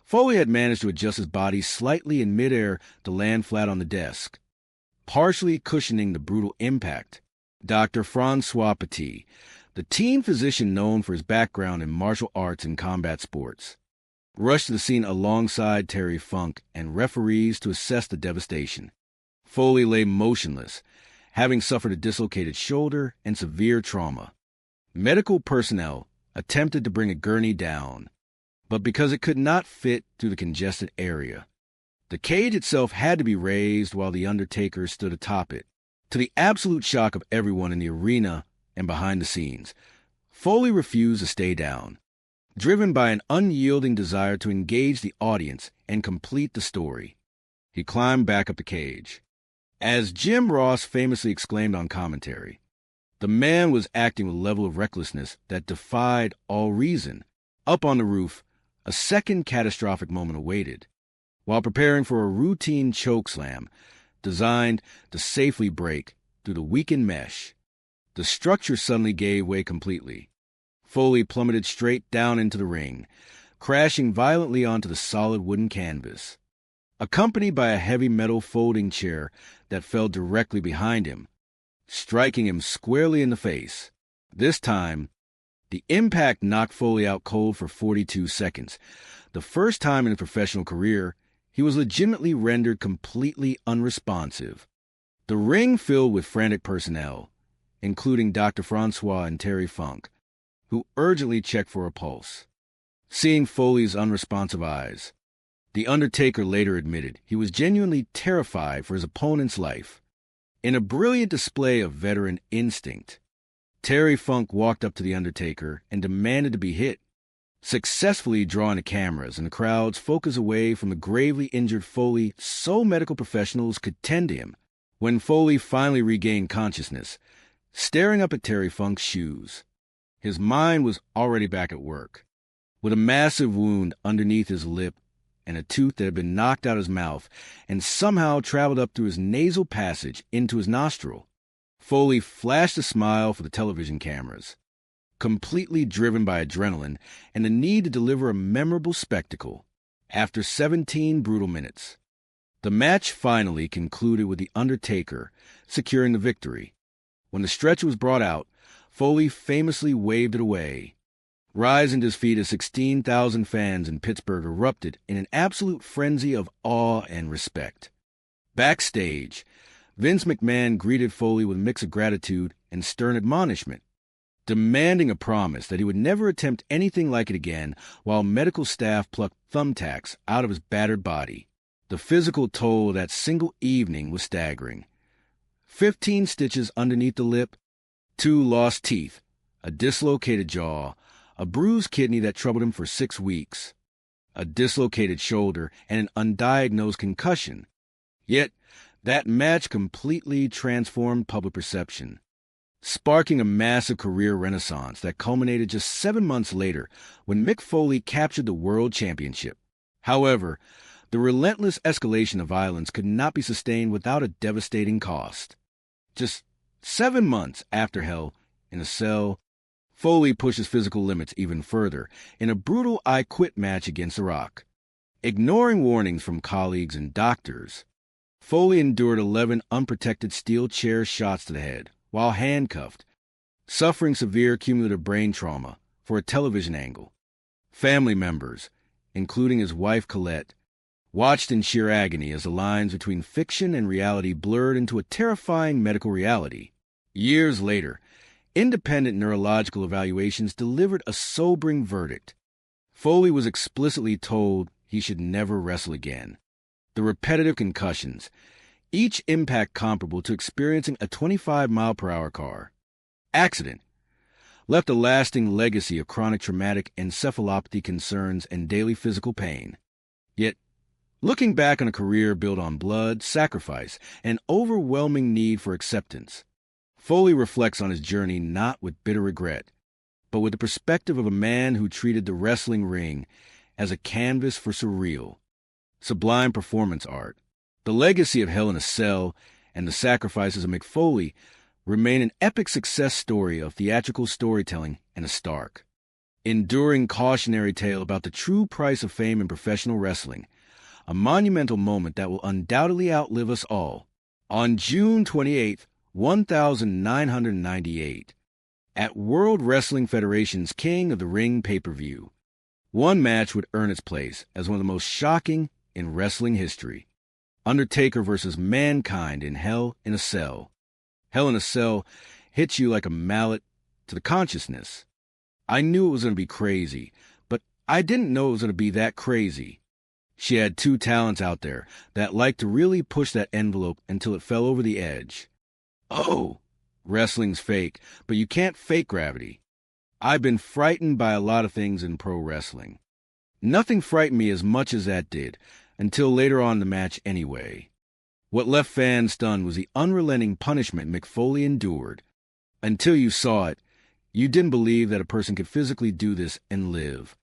Foley had managed to adjust his body slightly in midair to land flat on the desk, partially cushioning the brutal impact. Dr. Francois Petit, the team physician known for his background in martial arts and combat sports, rushed to the scene alongside Terry Funk and referees to assess the devastation. Foley lay motionless, having suffered a dislocated shoulder and severe trauma. Medical personnel attempted to bring a gurney down, but because it could not fit through the congested area, the cage itself had to be raised while The Undertaker stood atop it. To the absolute shock of everyone in the arena and behind the scenes, Foley refused to stay down, driven by an unyielding desire to engage the audience and complete the story. He climbed back up the cage. As Jim Ross famously exclaimed on commentary, the man was acting with a level of recklessness that defied all reason. Up on the roof, a second catastrophic moment awaited. While preparing for a routine chokeslam designed to safely break through the weakened mesh, the structure suddenly gave way completely. Foley plummeted straight down into the ring, crashing violently onto the solid wooden canvas, accompanied by a heavy metal folding chair that fell directly behind him, striking him squarely in the face. This time, the impact knocked Foley out cold for 42 seconds. The first time in his professional career, he was legitimately rendered completely unresponsive. The ring filled with frantic personnel, including Dr. Francois and Terry Funk, who urgently checked for a pulse. Seeing Foley's unresponsive eyes, The Undertaker later admitted he was genuinely terrified for his opponent's life. In a brilliant display of veteran instinct, Terry Funk walked up to The Undertaker and demanded to be hit, successfully drawing the cameras and the crowd's focus away from the gravely injured Foley so medical professionals could tend to him. When Foley finally regained consciousness, staring up at Terry Funk's shoes, his mind was already back at work. With a massive wound underneath his lip and a tooth that had been knocked out of his mouth and somehow traveled up through his nasal passage into his nostril. Foley flashed a smile for the television cameras, completely driven by adrenaline and the need to deliver a memorable spectacle. After 17 brutal minutes, the match finally concluded with The Undertaker securing the victory. When the stretcher was brought out, Foley famously waved it away, rising to his feet as 16,000 fans in Pittsburgh erupted in an absolute frenzy of awe and respect. Backstage, Vince McMahon greeted Foley with a mix of gratitude and stern admonishment, demanding a promise that he would never attempt anything like it again, while medical staff plucked thumbtacks out of his battered body. The physical toll of that single evening was staggering. 15 stitches underneath the lip, 2 lost teeth, a dislocated jaw, a bruised kidney that troubled him for 6 weeks, a dislocated shoulder, and an undiagnosed concussion. Yet, that match completely transformed public perception, sparking a massive career renaissance that culminated just 7 months later when Mick Foley captured the World Championship. However, the relentless escalation of violence could not be sustained without a devastating cost. Just 7 months after Hell in a Cell, Foley pushed his physical limits even further in a brutal I Quit match against The Rock. Ignoring warnings from colleagues and doctors, Foley endured 11 unprotected steel chair shots to the head while handcuffed, suffering severe cumulative brain trauma for a television angle. Family members, including his wife Colette, watched in sheer agony as the lines between fiction and reality blurred into a terrifying medical reality. Years later, independent neurological evaluations delivered a sobering verdict. Foley was explicitly told he should never wrestle again. The repetitive concussions, each impact comparable to experiencing a 25-mile-per-hour car accident, left a lasting legacy of chronic traumatic encephalopathy concerns and daily physical pain. Yet, looking back on a career built on blood, sacrifice, and overwhelming need for acceptance, Foley reflects on his journey not with bitter regret, but with the perspective of a man who treated the wrestling ring as a canvas for surreal, sublime performance art. The legacy of Hell in a Cell and the sacrifices of Mick Foley remain an epic success story of theatrical storytelling and a stark, enduring cautionary tale about the true price of fame in professional wrestling, a monumental moment that will undoubtedly outlive us all. On June 28, 1998, at World Wrestling Federation's King of the Ring pay-per-view, one match would earn its place as one of the most shocking in wrestling history. Undertaker versus Mankind in Hell in a Cell. Hell in a Cell hits you like a mallet to the consciousness. I knew it was going to be crazy, but I didn't know it was going to be that crazy. She had 2 talents out there that liked to really push that envelope until it fell over the edge. Oh, wrestling's fake, but you can't fake gravity. I've been frightened by a lot of things in pro wrestling. Nothing frightened me as much as that did, until later on in the match anyway. What left fans stunned was the unrelenting punishment Mick Foley endured. Until you saw it, you didn't believe that a person could physically do this and live.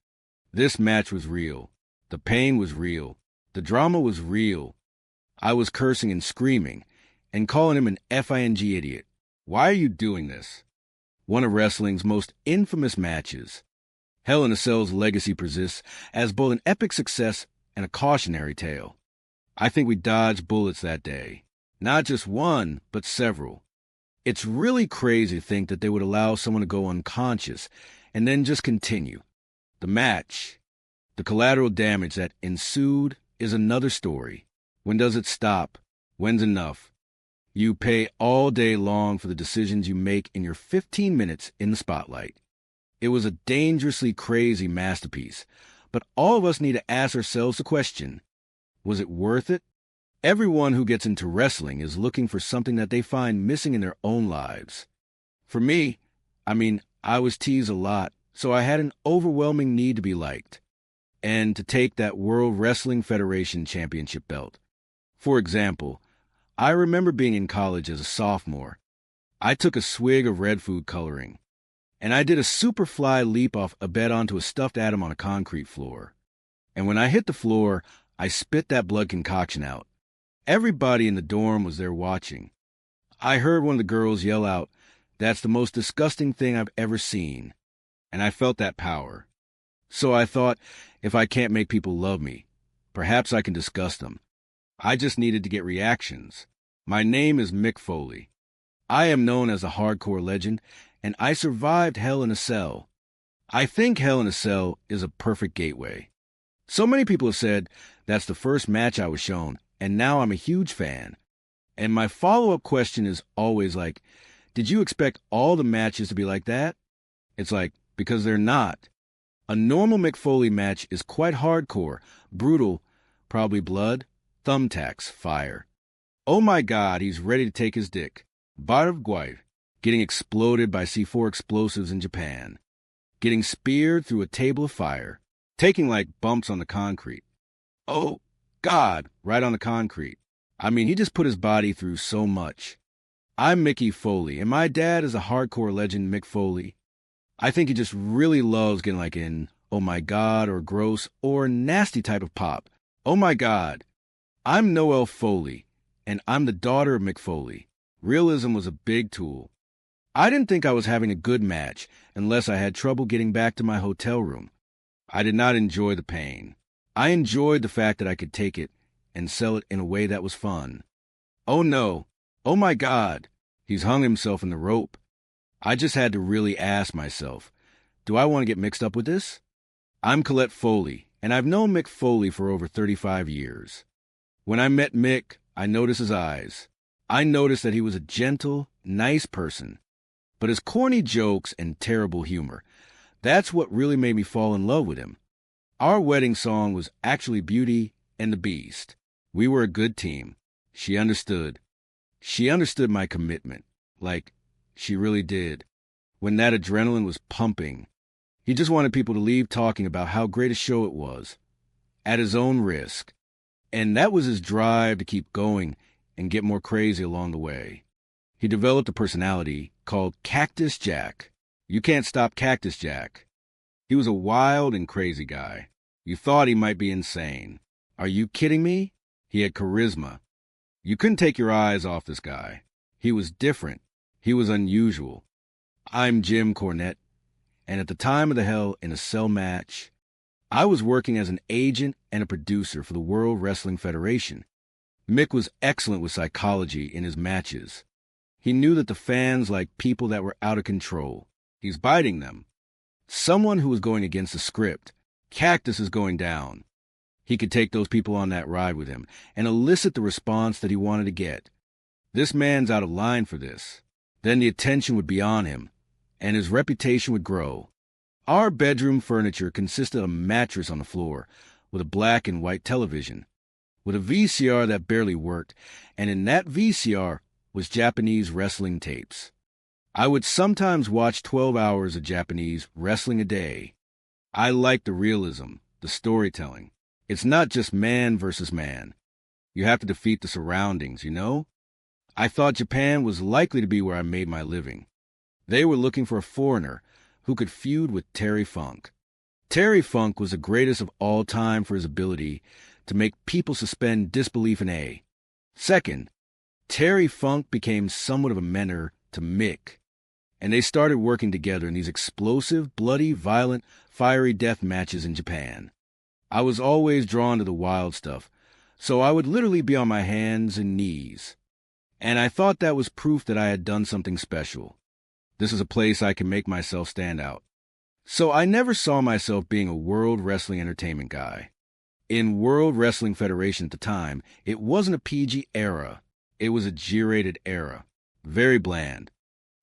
This match was real. The pain was real. The drama was real. I was cursing and screaming and calling him an F-I-N-G idiot. Why are you doing this? One of wrestling's most infamous matches. Hell in a Cell's legacy persists as both an epic success and a cautionary tale. I think we dodged bullets that day. Not just one, but several. It's really crazy to think that they would allow someone to go unconscious and then just continue. The match, the collateral damage that ensued, is another story. When does it stop? When's enough? You pay all day long for the decisions you make in your 15 minutes in the spotlight. It was a dangerously crazy masterpiece, but all of us need to ask ourselves the question, was it worth it? Everyone who gets into wrestling is looking for something that they find missing in their own lives. For me, I was teased a lot, so I had an overwhelming need to be liked, and to take that World Wrestling Federation Championship belt. For example, I remember being in college as a sophomore. I took a swig of red food coloring, and I did a superfly leap off a bed onto a stuffed atom on a concrete floor. And when I hit the floor, I spit that blood concoction out. Everybody in the dorm was there watching. I heard one of the girls yell out, "That's the most disgusting thing I've ever seen." And I felt that power. So I thought, if I can't make people love me, perhaps I can disgust them. I just needed to get reactions. My name is Mick Foley. I am known as a hardcore legend, and I survived Hell in a Cell. I think Hell in a Cell is a perfect gateway. So many people have said that's the first match I was shown, and now I'm a huge fan. And my follow-up question is always like, did you expect all the matches to be like that? It's like, because they're not. A normal Mick Foley match is quite hardcore, brutal, probably blood, thumbtacks, fire. Oh my God, he's ready to take his dick. Barav Guai, getting exploded by C4 explosives in Japan. Getting speared through a table of fire. Taking like bumps on the concrete. Oh God, right on the concrete. I mean, he just put his body through so much. I'm Mickey Foley, and my dad is a hardcore legend, Mick Foley. I think he just really loves getting like in oh my God or gross or nasty type of pop. Oh my God. I'm Noelle Foley, and I'm the daughter of Mick Foley. Realism was a big tool. I didn't think I was having a good match unless I had trouble getting back to my hotel room. I did not enjoy the pain. I enjoyed the fact that I could take it and sell it in a way that was fun. Oh no. Oh my God. He's hung himself in the rope. I just had to really ask myself, do I want to get mixed up with this? I'm Colette Foley, and I've known Mick Foley for over 35 years. When I met Mick, I noticed his eyes. I noticed that he was a gentle, nice person. But his corny jokes and terrible humor, that's what really made me fall in love with him. Our wedding song was actually Beauty and the Beast. We were a good team. She understood. She understood my commitment. Like, she really did. When that adrenaline was pumping, he just wanted people to leave talking about how great a show it was, at his own risk. And that was his drive to keep going and get more crazy along the way. He developed a personality called Cactus Jack. You can't stop Cactus Jack. He was a wild and crazy guy. You thought he might be insane. Are you kidding me? He had charisma. You couldn't take your eyes off this guy. He was different. He was unusual. I'm Jim Cornette, and at the time of the Hell in a Cell match, I was working as an agent and a producer for the World Wrestling Federation. Mick was excellent with psychology in his matches. He knew that the fans liked people that were out of control. He's biting them. Someone who was going against the script. Cactus is going down. He could take those people on that ride with him and elicit the response that he wanted to get. This man's out of line for this. Then the attention would be on him, and his reputation would grow. Our bedroom furniture consisted of a mattress on the floor with a black and white television, with a VCR that barely worked, and in that VCR was Japanese wrestling tapes. I would sometimes watch 12 hours of Japanese wrestling a day. I liked the realism, the storytelling. It's not just man versus man. You have to defeat the surroundings, you know? I thought Japan was likely to be where I made my living. They were looking for a foreigner who could feud with Terry Funk. Terry Funk was the greatest of all time for his ability to make people suspend disbelief in A. Second, Terry Funk became somewhat of a mentor to Mick, and they started working together in these explosive, bloody, violent, fiery death matches in Japan. I was always drawn to the wild stuff, so I would literally be on my hands and knees. And I thought that was proof that I had done something special. This is a place I can make myself stand out. So I never saw myself being a World Wrestling Entertainment guy. In World Wrestling Federation at the time, it wasn't a PG era. It was a G-rated era. Very bland.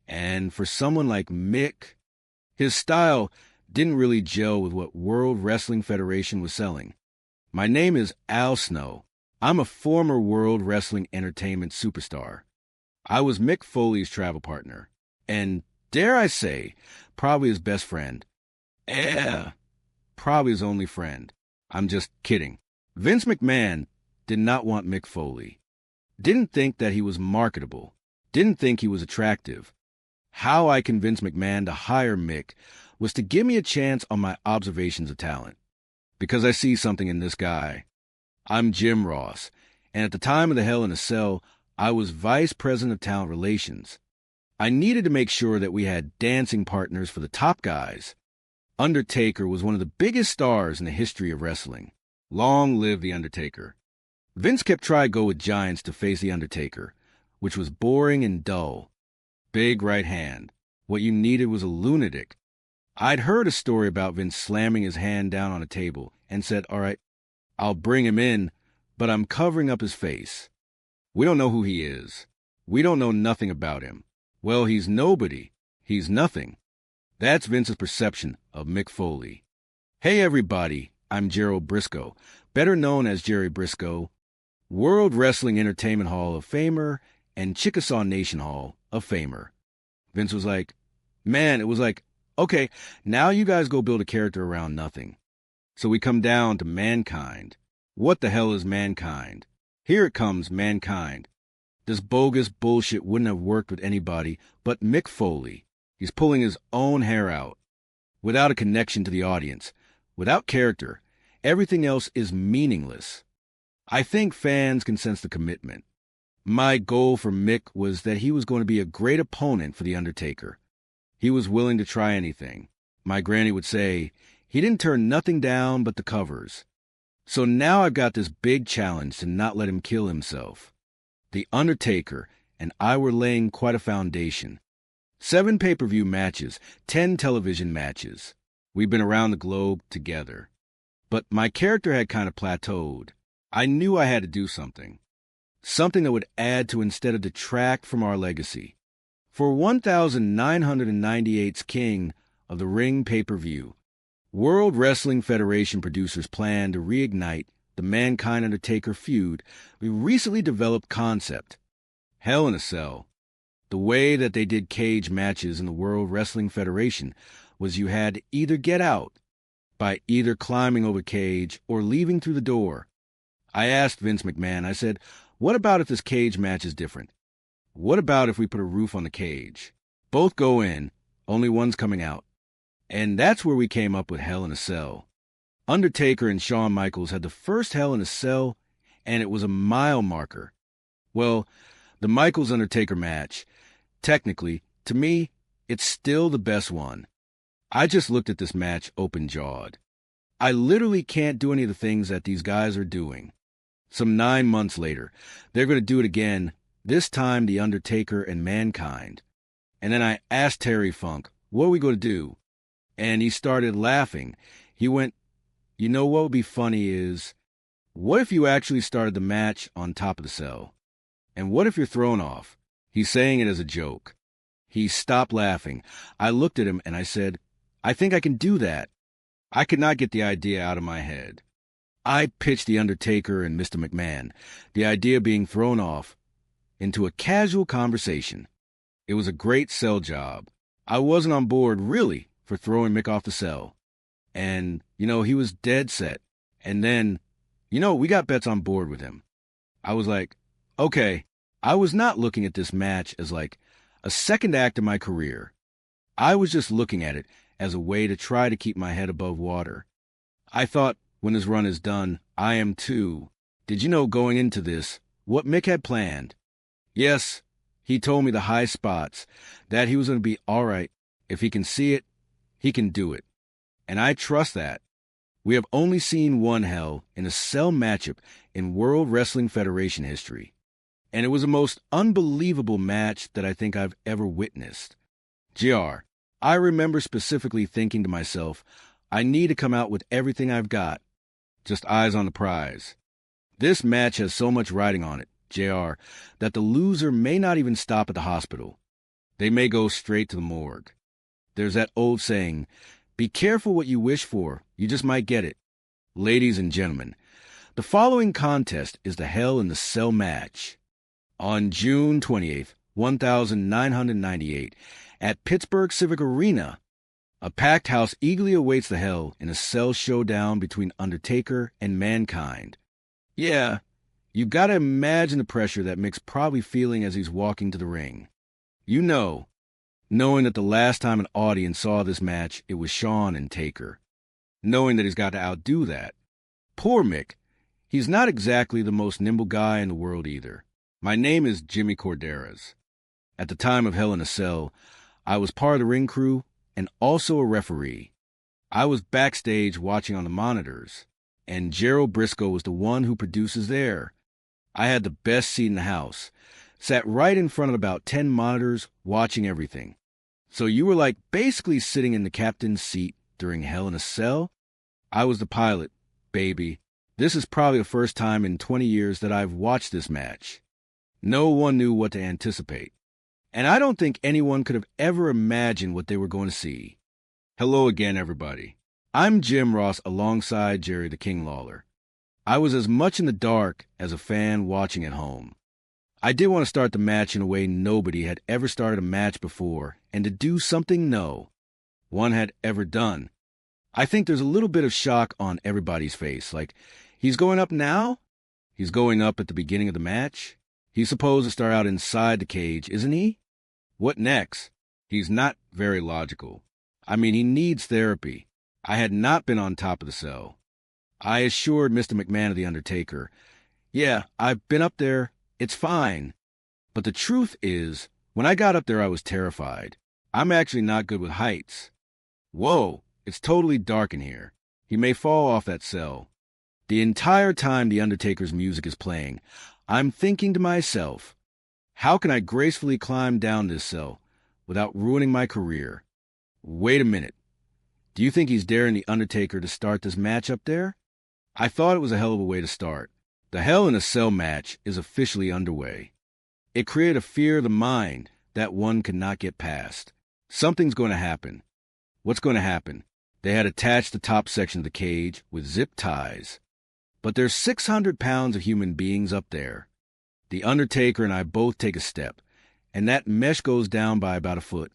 And for someone like Mick, his style didn't really gel with what World Wrestling Federation was selling. My name is Al Snow. I'm a former World Wrestling Entertainment superstar. I was Mick Foley's travel partner, and dare I say, probably his best friend. Probably his only friend. I'm just kidding. Vince McMahon did not want Mick Foley. Didn't think that he was marketable. Didn't think he was attractive. How I convinced McMahon to hire Mick was to give me a chance on my observations of talent. because I see something in this guy. I'm Jim Ross, and at the time of the Hell in a Cell, I was Vice President of Talent Relations. I needed to make sure that we had dancing partners for the top guys. Undertaker was one of the biggest stars in the history of wrestling. Long live The Undertaker. Vince kept trying to go with giants to face The Undertaker, which was boring and dull. Big right hand. What you needed was a lunatic. I'd heard a story about Vince slamming his hand down on a table and said, all right, I'll bring him in, but I'm covering up his face. We don't know who he is. We don't know nothing about him. Well, he's nobody. He's nothing. That's Vince's perception of Mick Foley. Hey, everybody. I'm Gerald Briscoe, better known as Jerry Briscoe, World Wrestling Entertainment Hall of Famer and Chickasaw Nation Hall of Famer. Vince was like, man, it was like, okay, now you guys go build a character around nothing. So we come down to Mankind. What the hell is Mankind? Here it comes, Mankind. This bogus bullshit wouldn't have worked with anybody but Mick Foley. He's pulling his own hair out. Without a connection to the audience. Without character. Everything else is meaningless. I think fans can sense the commitment. My goal for Mick was that he was going to be a great opponent for The Undertaker. He was willing to try anything. My granny would say, he didn't turn nothing down but the covers. So now I've got this big challenge to not let him kill himself. The Undertaker and I were laying quite a foundation. 7 pay-per-view matches, 10 television matches. We've been around the globe together. But my character had kind of plateaued. I knew I had to do something. Something that would add to instead of detract from our legacy. For 1998's King of the Ring pay-per-view, World Wrestling Federation producers plan to reignite the Mankind-Undertaker feud with a recently developed concept, Hell in a Cell. The way that they did cage matches in the World Wrestling Federation was you had to either get out by either climbing over cage or leaving through the door. I asked Vince McMahon, I said, what about if this cage match is different? What about if we put a roof on the cage? Both go in, only one's coming out. And that's where we came up with Hell in a Cell. Undertaker and Shawn Michaels had the first Hell in a Cell, and it was a mile marker. Well, the Michaels-Undertaker match, technically, to me, it's still the best one. I just looked at this match open-jawed. I literally can't do any of the things that these guys are doing. Some 9 months later, they're going to do it again, this time The Undertaker and Mankind. And then I asked Terry Funk, what are we going to do? And he started laughing. He went, you know what would be funny is, what if you actually started the match on top of the cell? And what if you're thrown off? He's saying it as a joke. He stopped laughing. I looked at him and I said, I think I can do that. I could not get the idea out of my head. I pitched The Undertaker and Mr. McMahon, the idea being thrown off, into a casual conversation. It was a great sell job. I wasn't on board, really, for throwing Mick off the cell. And, he was dead set. And then, we got bets on board with him. I was like, okay, I was not looking at this match as like a second act of my career. I was just looking at it as a way to try to keep my head above water. I thought, when this run is done, I am too. Did you know going into this, what Mick had planned? Yes, he told me the high spots, that he was going to be all right. If he can see it, he can do it. And I trust that. We have only seen one Hell in a Cell matchup in World Wrestling Federation history. And it was the most unbelievable match that I think I've ever witnessed. JR, I remember specifically thinking to myself, I need to come out with everything I've got. Just eyes on the prize. This match has so much riding on it, JR, that the loser may not even stop at the hospital. They may go straight to the morgue. There's that old saying, be careful what you wish for, you just might get it. Ladies and gentlemen, the following contest is the Hell in the Cell match. On June 28th, 1998, at Pittsburgh Civic Arena, a packed house eagerly awaits the Hell in a Cell showdown between Undertaker and Mankind. Yeah, you gotta imagine the pressure that Mick's probably feeling as he's walking to the ring. Knowing that the last time an audience saw this match, it was Shawn and Taker. knowing that he's got to outdo that. Poor Mick. He's not exactly the most nimble guy in the world either. My name is Jimmy Corderas. At the time of Hell in a Cell, I was part of the ring crew and also a referee. I was backstage watching on the monitors, and Gerald Briscoe was the one who produces there. I had the best seat in the house, sat right in front of about 10 monitors watching everything. So you were like basically sitting in the captain's seat during Hell in a Cell? I was the pilot, baby. This is probably the first time in 20 years that I've watched this match. No one knew what to anticipate. And I don't think anyone could have ever imagined what they were going to see. Hello again, everybody. I'm Jim Ross alongside Jerry the King Lawler. I was as much in the dark as a fan watching at home. I did want to start the match in a way nobody had ever started a match before, and to do something no one had ever done. I think there's a little bit of shock on everybody's face, like, he's going up now? He's going up at the beginning of the match? He's supposed to start out inside the cage, isn't he? What next? He's not very logical. I mean, he needs therapy. I had not been on top of the cell. I assured Mr. McMahon of The Undertaker, yeah, I've been up there. It's fine. But the truth is, when I got up there, I was terrified. I'm actually not good with heights. Whoa, it's totally dark in here. He may fall off that cell. The entire time The Undertaker's music is playing, I'm thinking to myself, how can I gracefully climb down this cell without ruining my career? Wait a minute. Do you think he's daring The Undertaker to start this match up there? I thought it was a hell of a way to start. The Hell in a Cell match is officially underway. It created a fear of the mind that one could not get past. Something's going to happen. What's going to happen? They had attached the top section of the cage with zip ties. But there's 600 pounds of human beings up there. The Undertaker and I both take a step, and that mesh goes down by about a foot.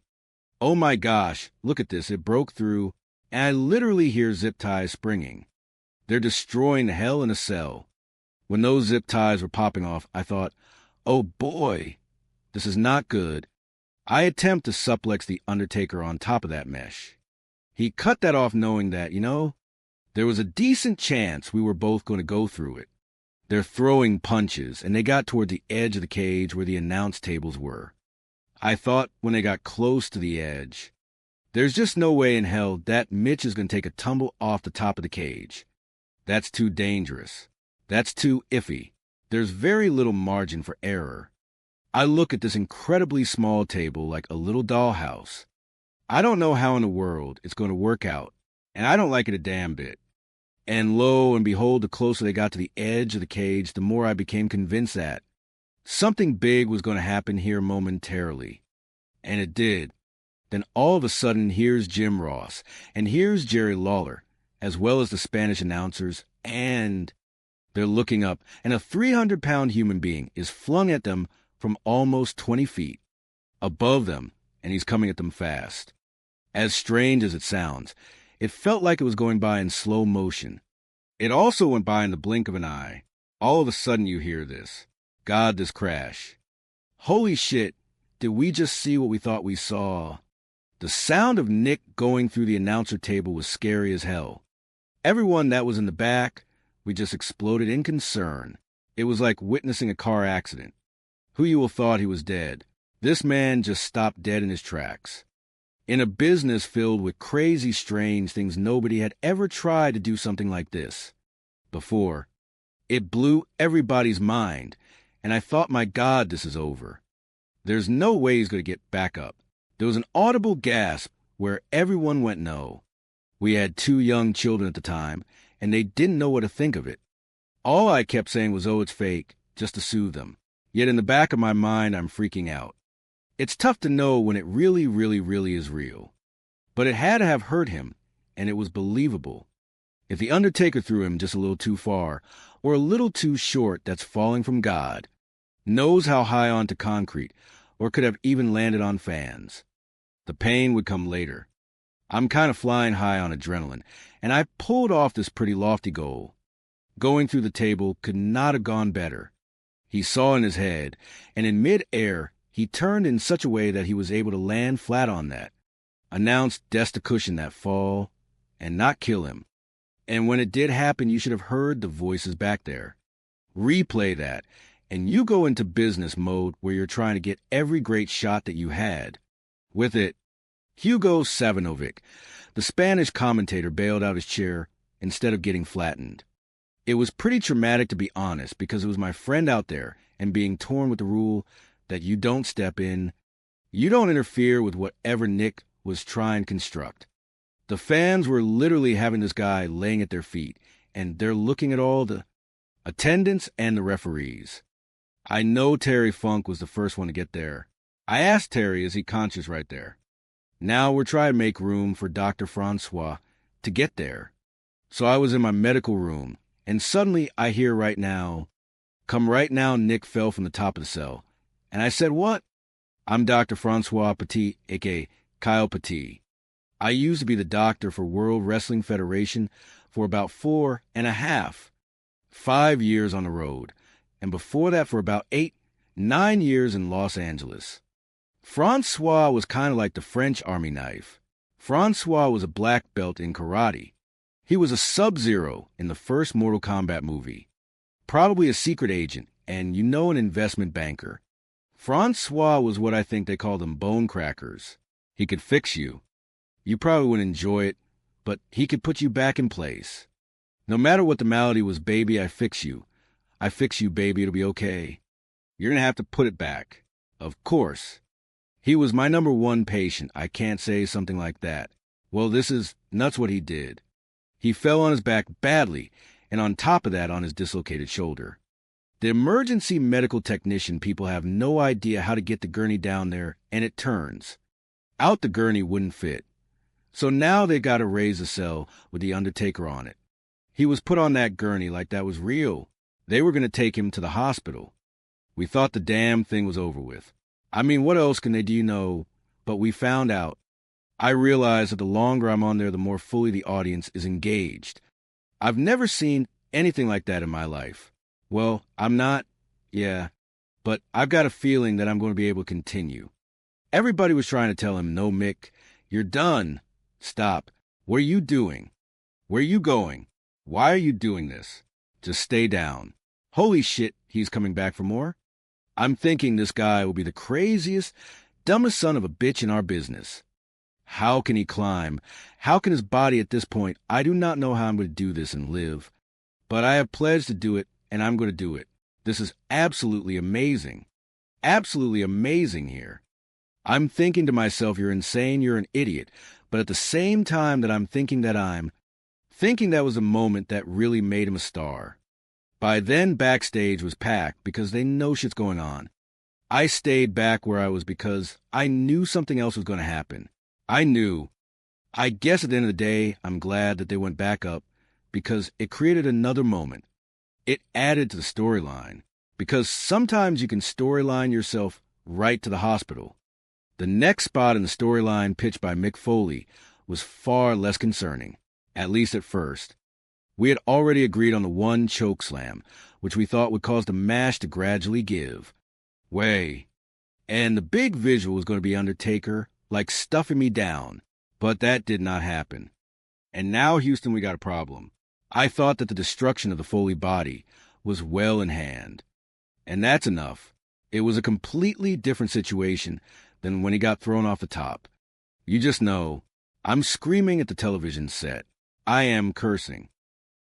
Oh my gosh, look at this, it broke through, and I literally hear zip ties springing. They're destroying the Hell in a Cell. When those zip ties were popping off, I thought, oh boy, this is not good. I attempt to suplex the Undertaker on top of that mesh. He cut that off knowing that, there was a decent chance we were both going to go through it. They're throwing punches, and they got toward the edge of the cage where the announce tables were. I thought when they got close to the edge, there's just no way in hell that Mitch is going to take a tumble off the top of the cage. That's too dangerous. That's too iffy. There's very little margin for error. I look at this incredibly small table like a little dollhouse. I don't know how in the world it's going to work out, and I don't like it a damn bit. And lo and behold, the closer they got to the edge of the cage, the more I became convinced that something big was going to happen here momentarily. And it did. Then all of a sudden, here's Jim Ross, and here's Jerry Lawler, as well as the Spanish announcers, and they're looking up, and a 300-pound human being is flung at them from almost 20 feet above them, and he's coming at them fast. As strange as it sounds, it felt like it was going by in slow motion. It also went by in the blink of an eye. All of a sudden you hear this. God, this crash. Holy shit, did we just see what we thought we saw? The sound of Nick going through the announcer table was scary as hell. Everyone that was in the back, we just exploded in concern. It was like witnessing a car accident. Who you will thought he was dead. This man just stopped dead in his tracks. In a business filled with crazy, strange things, nobody had ever tried to do something like this before. It blew everybody's mind, and I thought, my God, this is over. There's no way he's going to get back up. There was an audible gasp where everyone went no. We had 2 young children at the time, and they didn't know what to think of it. All I kept saying was, oh, it's fake, just to soothe them. Yet in the back of my mind, I'm freaking out. It's tough to know when it really, really, really is real. But it had to have hurt him, and it was believable. If the Undertaker threw him just a little too far, or a little too short, that's falling from God, knows how high onto concrete, or could have even landed on fans. The pain would come later. I'm kind of flying high on adrenaline, and I pulled off this pretty lofty goal. Going through the table could not have gone better. He saw in his head, and in mid-air, he turned in such a way that he was able to land flat on that, announced death to cushion that fall, and not kill him. And when it did happen, you should have heard the voices back there. Replay that, and you go into business mode where you're trying to get every great shot that you had. With it, Hugo Savanovic, the Spanish commentator, bailed out his chair instead of getting flattened. It was pretty traumatic, to be honest, because it was my friend out there and being torn with the rule that you don't step in, you don't interfere with whatever Nick was trying to construct. The fans were literally having this guy laying at their feet, and they're looking at all the attendants and the referees. I know Terry Funk was the first one to get there. I asked Terry, is he conscious right there? Now we're trying to make room for Dr. Francois to get there. So I was in my medical room, and suddenly I hear right now, come right now, Nick fell from the top of the cell. And I said, what? I'm Dr. Francois Petit, a.k.a. Kyle Petit. I used to be the doctor for World Wrestling Federation for about 5 years on the road, and before that for about 9 years in Los Angeles. Francois was kind of like the French Army knife. Francois was a black belt in karate. He was a Sub-Zero in the first Mortal Kombat movie. Probably a secret agent, and an investment banker. Francois was what I think they call them bone crackers. He could fix you. You probably wouldn't enjoy it, but he could put you back in place. No matter what the malady was, baby, I fix you. I fix you, baby, it'll be okay. You're going to have to put it back. Of course. He was my number one patient. I can't say something like that. Well, this is nuts what he did. He fell on his back badly, and on top of that, on his dislocated shoulder. The emergency medical technician people have no idea how to get the gurney down there, and it turns. Out the gurney wouldn't fit. So now they got to raise the cell with the Undertaker on it. He was put on that gurney like that was real. They were going to take him to the hospital. We thought the damn thing was over with. I mean, what else can they do, But we found out. I realized that the longer I'm on there, the more fully the audience is engaged. I've never seen anything like that in my life. Well, I'm not, but I've got a feeling that I'm going to be able to continue. Everybody was trying to tell him, no, Mick, you're done. Stop. What are you doing? Where are you going? Why are you doing this? Just stay down. Holy shit, he's coming back for more? I'm thinking this guy will be the craziest, dumbest son of a bitch in our business. How can he climb? How can his body at this point? I do not know how I'm going to do this and live. But I have pledged to do it, and I'm going to do it. This is absolutely amazing. Absolutely amazing here. I'm thinking to myself, you're insane, you're an idiot. But at the same time that I'm thinking that was a moment that really made him a star. By then, backstage was packed because they know shit's going on. I stayed back where I was because I knew something else was going to happen. I knew. I guess at the end of the day, I'm glad that they went back up because it created another moment. It added to the storyline because sometimes you can storyline yourself right to the hospital. The next spot in the storyline pitched by Mick Foley was far less concerning, at least at first. We had already agreed on the one choke slam, which we thought would cause the match to gradually give way. And the big visual was going to be Undertaker, like stuffing me down, but that did not happen. And now, Houston, we got a problem. I thought that the destruction of the Foley body was well in hand. And that's enough. It was a completely different situation than when he got thrown off the top. You just know, I'm screaming at the television set. I am cursing.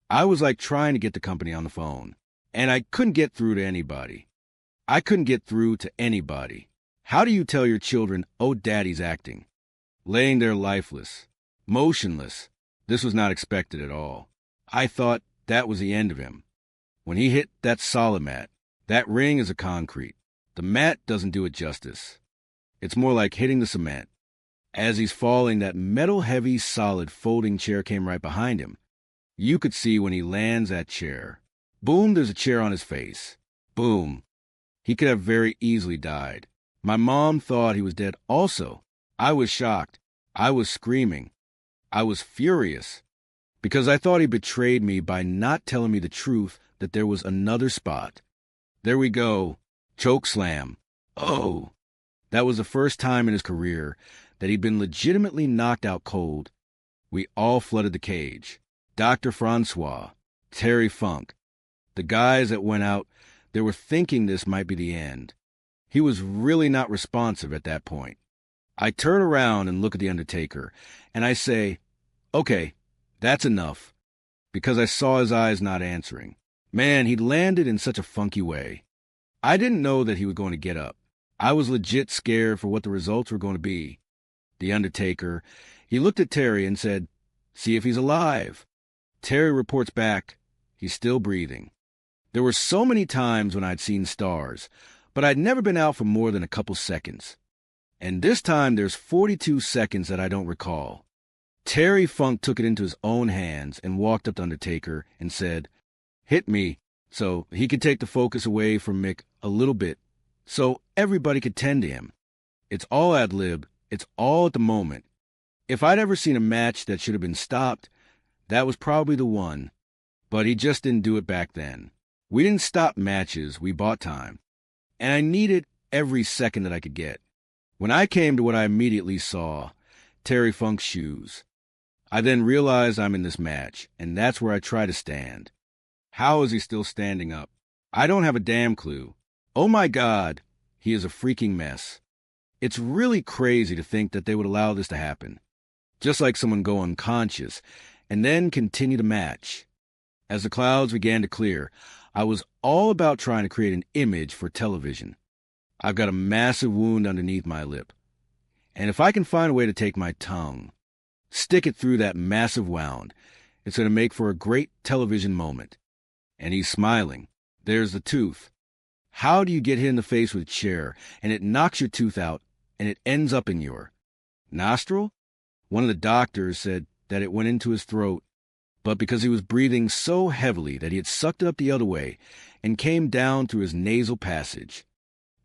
I was like trying to get the company on the phone, and I couldn't get through to anybody. I couldn't get through to anybody. How do you tell your children, oh, daddy's acting? Laying there lifeless, motionless. This was not expected at all. I thought that was the end of him. When he hit that solid mat, that ring is a concrete. The mat doesn't do it justice. It's more like hitting the cement. As he's falling, that metal-heavy, solid folding chair came right behind him. You could see when he lands that chair. Boom, there's a chair on his face. Boom. He could have very easily died. My mom thought he was dead also. I was shocked. I was screaming. I was furious. Because I thought he betrayed me by not telling me the truth that there was another spot. There we go. Choke slam. Oh. That was the first time in his career that he'd been legitimately knocked out cold. We all flooded the cage. Dr. Francois, Terry Funk. The guys that went out, they were thinking this might be the end. He was really not responsive at that point. I turn around and look at the Undertaker, and I say, okay, that's enough, because I saw his eyes not answering. Man, he landed in such a funky way. I didn't know that he was going to get up. I was legit scared for what the results were going to be. The Undertaker, he looked at Terry and said, see if he's alive. Terry reports back, he's still breathing. There were so many times when I'd seen stars, but I'd never been out for more than a couple seconds. And this time there's 42 seconds that I don't recall. Terry Funk took it into his own hands and walked up to Undertaker and said, hit me, so he could take the focus away from Mick a little bit, so everybody could tend to him. It's all ad-lib, it's all at the moment. If I'd ever seen a match that should have been stopped, that was probably the one, but he just didn't do it back then. We didn't stop matches, we bought time. And I needed every second that I could get. When I came to what I immediately saw, Terry Funk's shoes, I then realized I'm in this match, and that's where I try to stand. How is he still standing up? I don't have a damn clue. Oh my God, he is a freaking mess. It's really crazy to think that they would allow this to happen. Just like someone go unconscious, and then continue to match. As the clouds began to clear, I was all about trying to create an image for television. I've got a massive wound underneath my lip. And if I can find a way to take my tongue, stick it through that massive wound, it's going to make for a great television moment. And he's smiling. There's the tooth. How do you get hit in the face with a chair, and it knocks your tooth out, and it ends up in your nostril? One of the doctors said that it went into his throat, but because he was breathing so heavily that he had sucked it up the other way and came down through his nasal passage.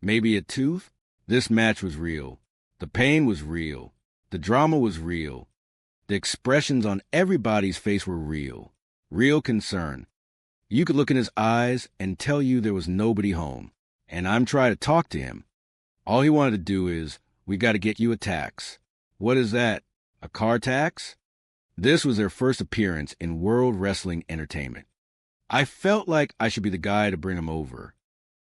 Maybe a tooth? This match was real. The pain was real. The drama was real. The expressions on everybody's face were real. Real concern. You could look in his eyes and tell you there was nobody home. And I'm trying to talk to him. All he wanted to do is, we got to get you a tax. What is that? A car tax? This was their first appearance in World Wrestling Entertainment. I felt like I should be the guy to bring him over.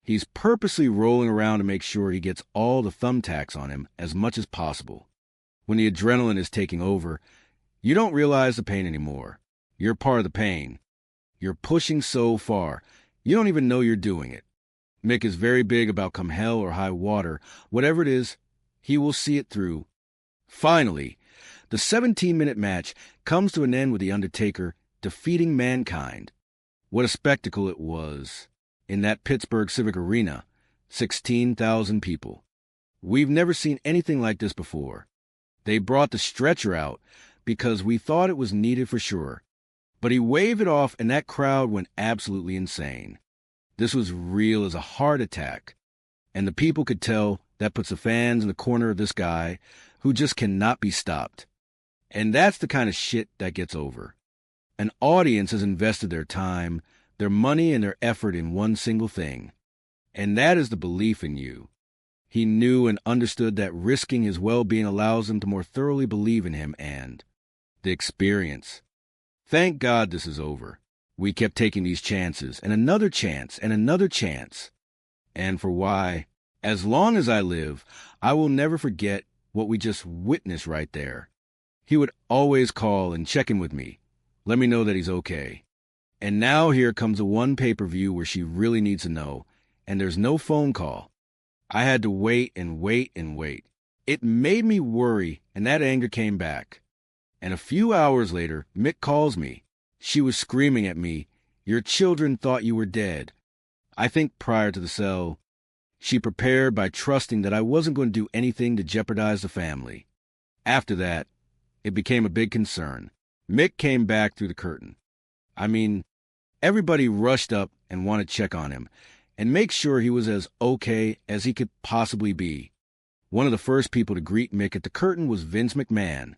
He's purposely rolling around to make sure he gets all the thumbtacks on him as much as possible. When the adrenaline is taking over, you don't realize the pain anymore. You're part of the pain. You're pushing so far, you don't even know you're doing it. Mick is very big about come hell or high water, whatever it is, he will see it through. Finally, the 17-minute match comes to an end with The Undertaker defeating Mankind. What a spectacle it was. In that Pittsburgh Civic Arena, 16,000 people. We've never seen anything like this before. They brought the stretcher out because we thought it was needed for sure. But he waved it off and that crowd went absolutely insane. This was real as a heart attack. And the people could tell that puts the fans in the corner of this guy who just cannot be stopped. And that's the kind of shit that gets over. An audience has invested their time, their money, and their effort in one single thing. And that is the belief in you. He knew and understood that risking his well-being allows them to more thoroughly believe in him and the experience. Thank God this is over. We kept taking these chances, and another chance, and another chance. And for why, as long as I live, I will never forget what we just witnessed right there. He would always call and check in with me, let me know that he's okay. And now here comes the one pay-per-view where she really needs to know, and there's no phone call. I had to wait and wait and wait. It made me worry, and that anger came back. And a few hours later, Mick calls me. She was screaming at me, your children thought you were dead. I think prior to the cell, she prepared by trusting that I wasn't going to do anything to jeopardize the family. After that, it became a big concern. Mick came back through the curtain. I mean, everybody rushed up and wanted to check on him and make sure he was as okay as he could possibly be. One of the first people to greet Mick at the curtain was Vince McMahon.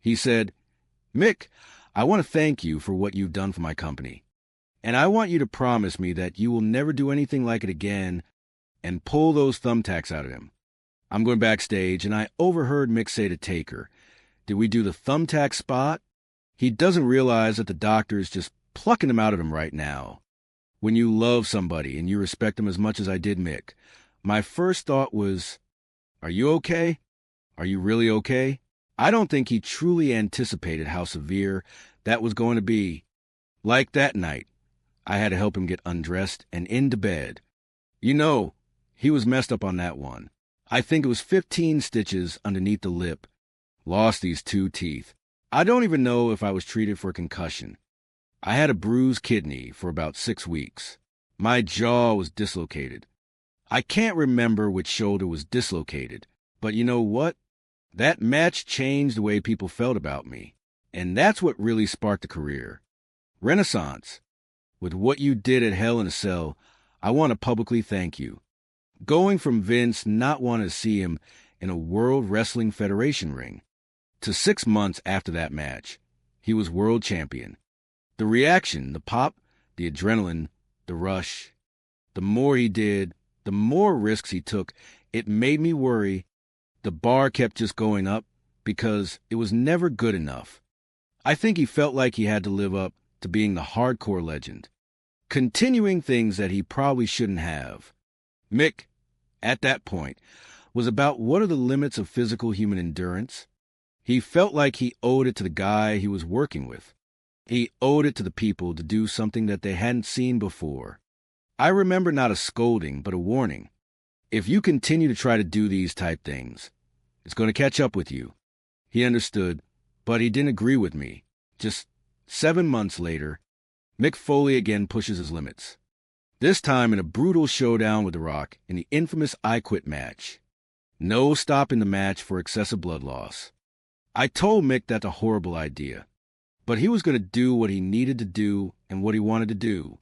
He said, Mick, I want to thank you for what you've done for my company. And I want you to promise me that you will never do anything like it again and pull those thumbtacks out of him. I'm going backstage, and I overheard Mick say to Taker, did we do the thumbtack spot? He doesn't realize that the doctor is just plucking him out of him right now. When you love somebody and you respect them as much as I did Mick, my first thought was, are you okay? Are you really okay? I don't think he truly anticipated how severe that was going to be. Like that night, I had to help him get undressed and into bed. You know, he was messed up on that one. I think it was 15 stitches underneath the lip. Lost these 2 teeth. I don't even know if I was treated for concussion. I had a bruised kidney for about 6 weeks. My jaw was dislocated. I can't remember which shoulder was dislocated, but you know what? That match changed the way people felt about me, and that's what really sparked a career. Renaissance. With what you did at Hell in a Cell, I want to publicly thank you. Going from Vince not wanting to see him in a World Wrestling Federation ring to 6 months after that match, he was world champion. The reaction, the pop, the adrenaline, the rush, the more he did, the more risks he took, it made me worry. The bar kept just going up because it was never good enough. I think he felt like he had to live up to being the hardcore legend, continuing things that he probably shouldn't have. Mick, at that point, was about what are the limits of physical human endurance. He felt like he owed it to the guy he was working with. He owed it to the people to do something that they hadn't seen before. I remember not a scolding, but a warning. If you continue to try to do these type things, it's going to catch up with you. He understood, but he didn't agree with me. Just 7 months later, Mick Foley again pushes his limits. This time in a brutal showdown with The Rock in the infamous I Quit match. No stopping the match for excessive blood loss. I told Mick that's a horrible idea, but he was going to do what he needed to do and what he wanted to do.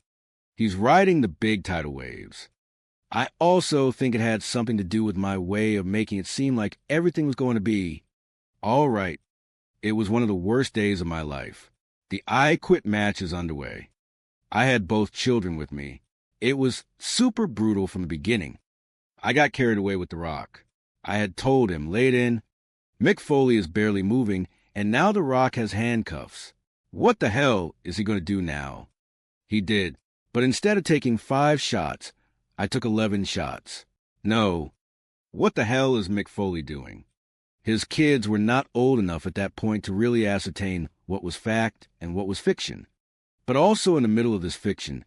He's riding the big tidal waves. I also think it had something to do with my way of making it seem like everything was going to be all right. It was one of the worst days of my life. The I Quit match is underway. I had both children with me. It was super brutal from the beginning. I got carried away with The Rock. I had told him, laid in, Mick Foley is barely moving, and now The Rock has handcuffs. What the hell is he going to do now? He did, but instead of taking 5 shots, I took 11 shots. No. What the hell is Mick Foley doing? His kids were not old enough at that point to really ascertain what was fact and what was fiction. But also in the middle of this fiction,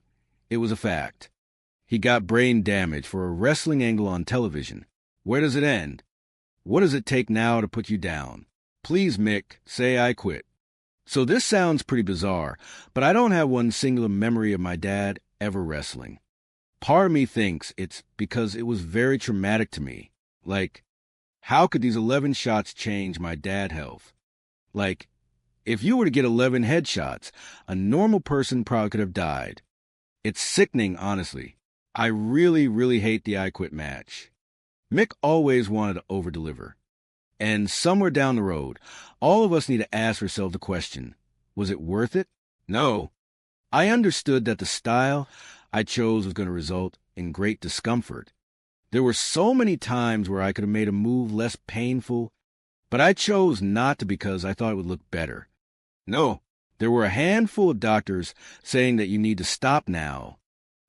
it was a fact. He got brain damage for a wrestling angle on television. Where does it end? What does it take now to put you down? Please, Mick, say I quit. So this sounds pretty bizarre, but I don't have one singular memory of my dad ever wrestling. Part of me thinks it's because it was very traumatic to me. Like, how could these 11 shots change my dad's health? Like, if you were to get 11 headshots, a normal person probably could have died. It's sickening, honestly. I really, really hate the I Quit match. Mick always wanted to over-deliver. And somewhere down the road, all of us need to ask ourselves the question, was it worth it? No. I understood that the style I chose was going to result in great discomfort. There were so many times where I could have made a move less painful, but I chose not to because I thought it would look better. No, there were a handful of doctors saying that you need to stop now.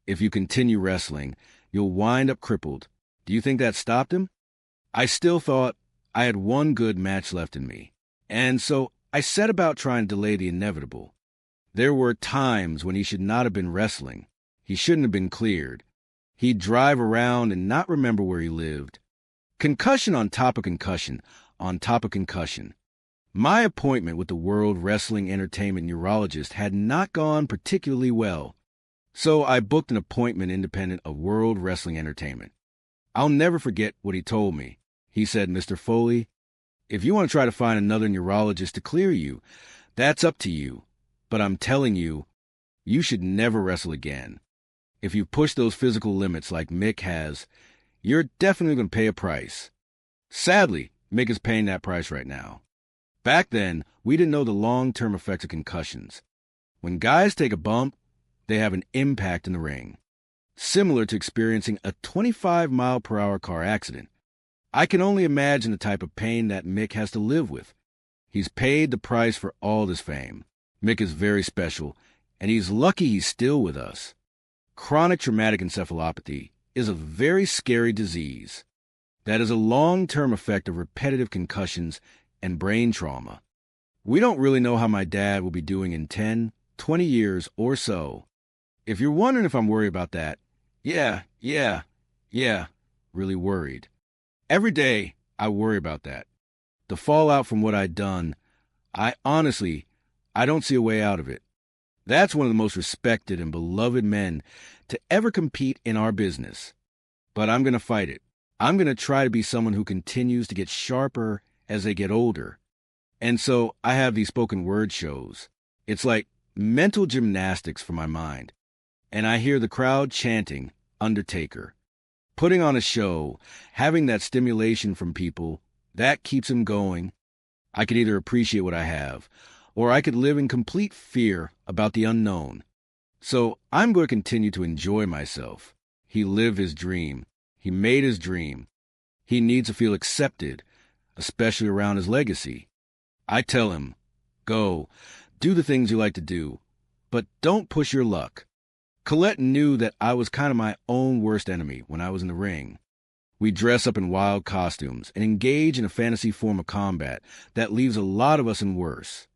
If you continue wrestling, you'll wind up crippled. Do you think that stopped him? I still thought I had one good match left in me, and so I set about trying to delay the inevitable. There were times when he should not have been wrestling. He shouldn't have been cleared. He'd drive around and not remember where he lived. Concussion on top of concussion on top of concussion. My appointment with the World Wrestling Entertainment neurologist had not gone particularly well, so I booked an appointment independent of World Wrestling Entertainment. I'll never forget what he told me. He said, Mr. Foley, if you want to try to find another neurologist to clear you, that's up to you. But I'm telling you, you should never wrestle again. If you push those physical limits like Mick has, you're definitely going to pay a price. Sadly, Mick is paying that price right now. Back then, we didn't know the long-term effects of concussions. When guys take a bump, they have an impact in the ring, similar to experiencing a 25-mile-per-hour car accident. I can only imagine the type of pain that Mick has to live with. He's paid the price for all this fame. Mick is very special, and he's lucky he's still with us. Chronic traumatic encephalopathy is a very scary disease that is a long-term effect of repetitive concussions and brain trauma. We don't really know how my dad will be doing in 10, 20 years or so. If you're wondering if I'm worried about that, yeah, really worried. Every day, I worry about that. The fallout from what I'd done, I don't see a way out of it. That's one of the most respected and beloved men to ever compete in our business. But I'm going to fight it. I'm going to try to be someone who continues to get sharper as they get older. And so I have these spoken word shows. It's like mental gymnastics for my mind. And I hear the crowd chanting, Undertaker. Putting on a show, having that stimulation from people, that keeps them going. I could either appreciate what I have, or I could live in complete fear about the unknown. So I'm going to continue to enjoy myself. He lived his dream. He made his dream. He needs to feel accepted, especially around his legacy. I tell him, go, do the things you like to do, but don't push your luck. Colette knew that I was kind of my own worst enemy when I was in the ring. We dress up in wild costumes and engage in a fantasy form of combat that leaves a lot of us in worse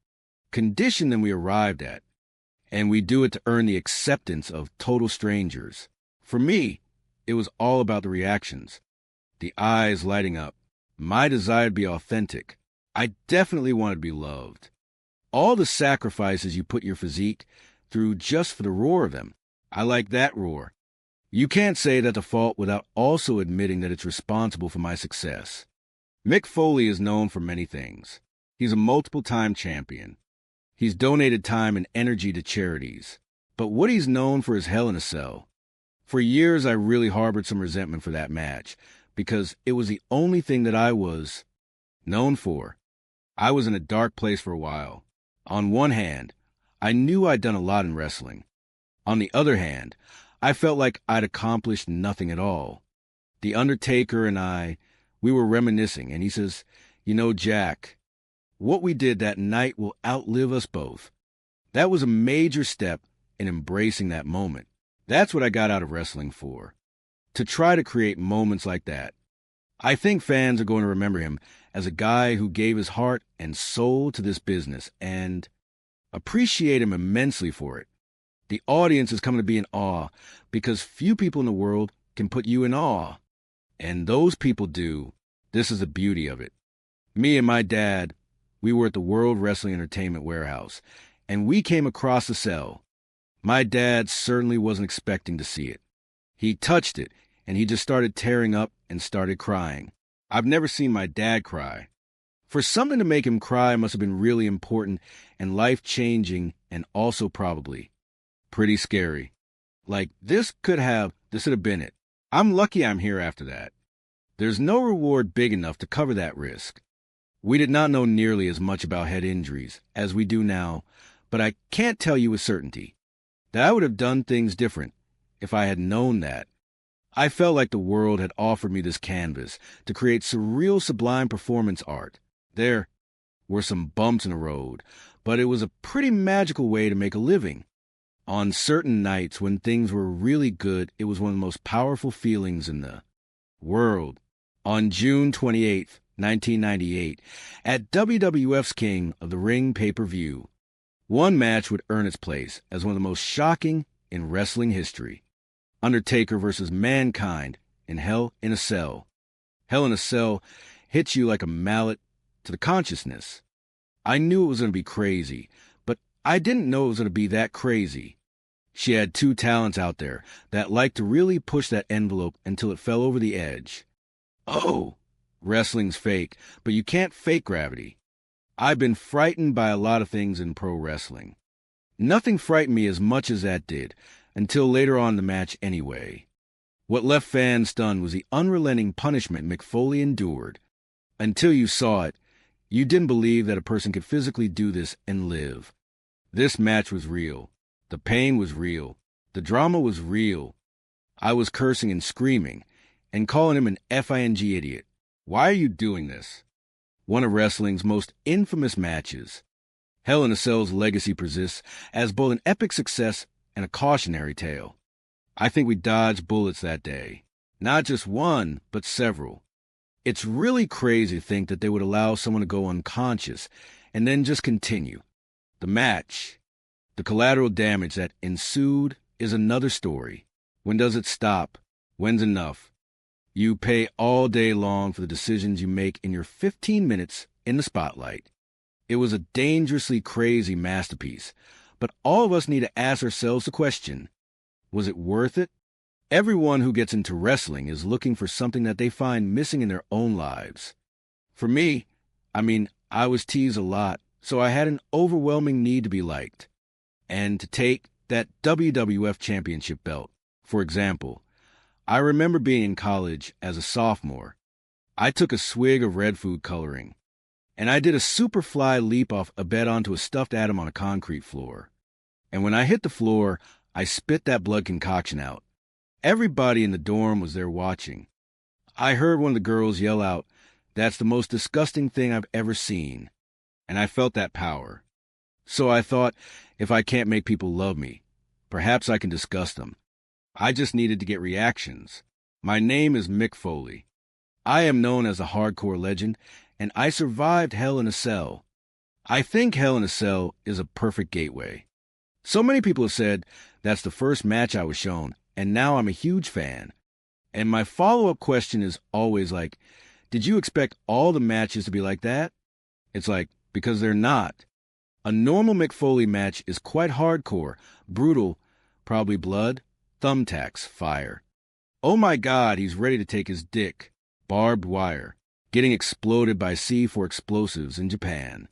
condition than we arrived at, and we do it to earn the acceptance of total strangers. For me, it was all about the reactions, the eyes lighting up, my desire to be authentic. I definitely wanted to be loved. All the sacrifices you put your physique through just for the roar of them. I like that roar. You can't say that the fault without also admitting that it's responsible for my success. Mick Foley is known for many things. He's a multiple-time champion. He's donated time and energy to charities. But what he's known for is Hell in a Cell. For years, I really harbored some resentment for that match because it was the only thing that I was known for. I was in a dark place for a while. On one hand, I knew I'd done a lot in wrestling. On the other hand, I felt like I'd accomplished nothing at all. The Undertaker and we were reminiscing, and he says, "You know, Jack, what we did that night will outlive us both." That was a major step in embracing that moment. That's what I got out of wrestling for, to try to create moments like that. I think fans are going to remember him as a guy who gave his heart and soul to this business and appreciate him immensely for it. The audience is coming to be in awe because few people in the world can put you in awe. And those people do. This is the beauty of it. Me and my dad, we were at the World Wrestling Entertainment Warehouse, and we came across the cell. My dad certainly wasn't expecting to see it. He touched it, and he just started tearing up and started crying. I've never seen my dad cry. For something to make him cry must have been really important and life-changing and also probably pretty scary. Like, this could have been it. I'm lucky I'm here after that. There's no reward big enough to cover that risk. We did not know nearly as much about head injuries as we do now, but I can't tell you with certainty that I would have done things different if I had known that. I felt like the world had offered me this canvas to create surreal, sublime performance art. There were some bumps in the road, but it was a pretty magical way to make a living. On certain nights when things were really good, it was one of the most powerful feelings in the world. On June 28th, 1998, at WWF's King of the Ring pay-per-view, one match would earn its place as one of the most shocking in wrestling history. Undertaker versus Mankind in Hell in a Cell. Hell in a Cell hits you like a mallet to the consciousness. I knew it was going to be crazy, but I didn't know it was going to be that crazy. She had two talents out there that liked to really push that envelope until it fell over the edge. Oh, wrestling's fake, but you can't fake gravity. I've been frightened by a lot of things in pro wrestling. Nothing frightened me as much as that did, until later on in the match anyway. What left fans stunned was the unrelenting punishment Mick Foley endured. Until you saw it, you didn't believe that a person could physically do this and live. This match was real. The pain was real. The drama was real. I was cursing and screaming and calling him an F-I-N-G idiot. Why are you doing this? one of wrestling's most infamous matches. Hell in a Cell's legacy persists as both an epic success and a cautionary tale. I think we dodged bullets that day. Not just one, but several. It's really crazy to think that they would allow someone to go unconscious and then just continue. The match, the collateral damage that ensued, is another story. When does it stop? When's enough? You pay all day long for the decisions you make in your 15 minutes in the spotlight. It was a dangerously crazy masterpiece, but all of us need to ask ourselves the question, was it worth it? Everyone who gets into wrestling is looking for something that they find missing in their own lives. For me, I was teased a lot, so I had an overwhelming need to be liked. And to take that WWF Championship belt, for example, I remember being in college as a sophomore. I took a swig of red food coloring, and I did a super fly leap off a bed onto a stuffed atom on a concrete floor. And when I hit the floor, I spit that blood concoction out. Everybody in the dorm was there watching. I heard one of the girls yell out, "That's the most disgusting thing I've ever seen." And I felt that power. So I thought, if I can't make people love me, perhaps I can disgust them. I just needed to get reactions. My name is Mick Foley. I am known as a hardcore legend, and I survived Hell in a Cell. I think Hell in a Cell is a perfect gateway. So many people have said that's the first match I was shown, and now I'm a huge fan. And my follow-up question is always like, did you expect all the matches to be like that? It's like, because they're not. A normal Mick Foley match is quite hardcore, brutal, probably blood, thumbtacks, fire. Oh my God, he's ready to take his dick. Barbed wire. Getting exploded by C4 explosives in Japan.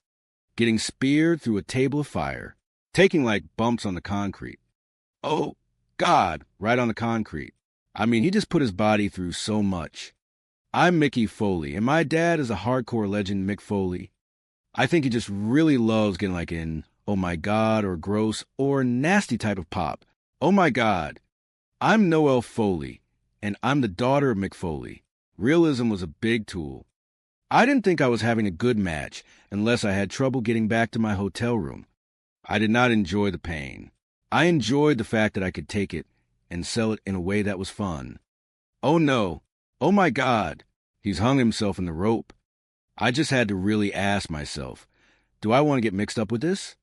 Getting speared through a table of fire. Taking like bumps on the concrete. Oh God, right on the concrete. He just put his body through so much. I'm Mickey Foley, and my dad is a hardcore legend, Mick Foley. I think he just really loves getting like in oh my God or gross or nasty type of pop. Oh my God. I'm Noelle Foley, and I'm the daughter of Mick Foley. Realism was a big tool. I didn't think I was having a good match unless I had trouble getting back to my hotel room. I did not enjoy the pain. I enjoyed the fact that I could take it and sell it in a way that was fun. Oh no. Oh my God. He's hung himself in the rope. I just had to really ask myself, do I want to get mixed up with this?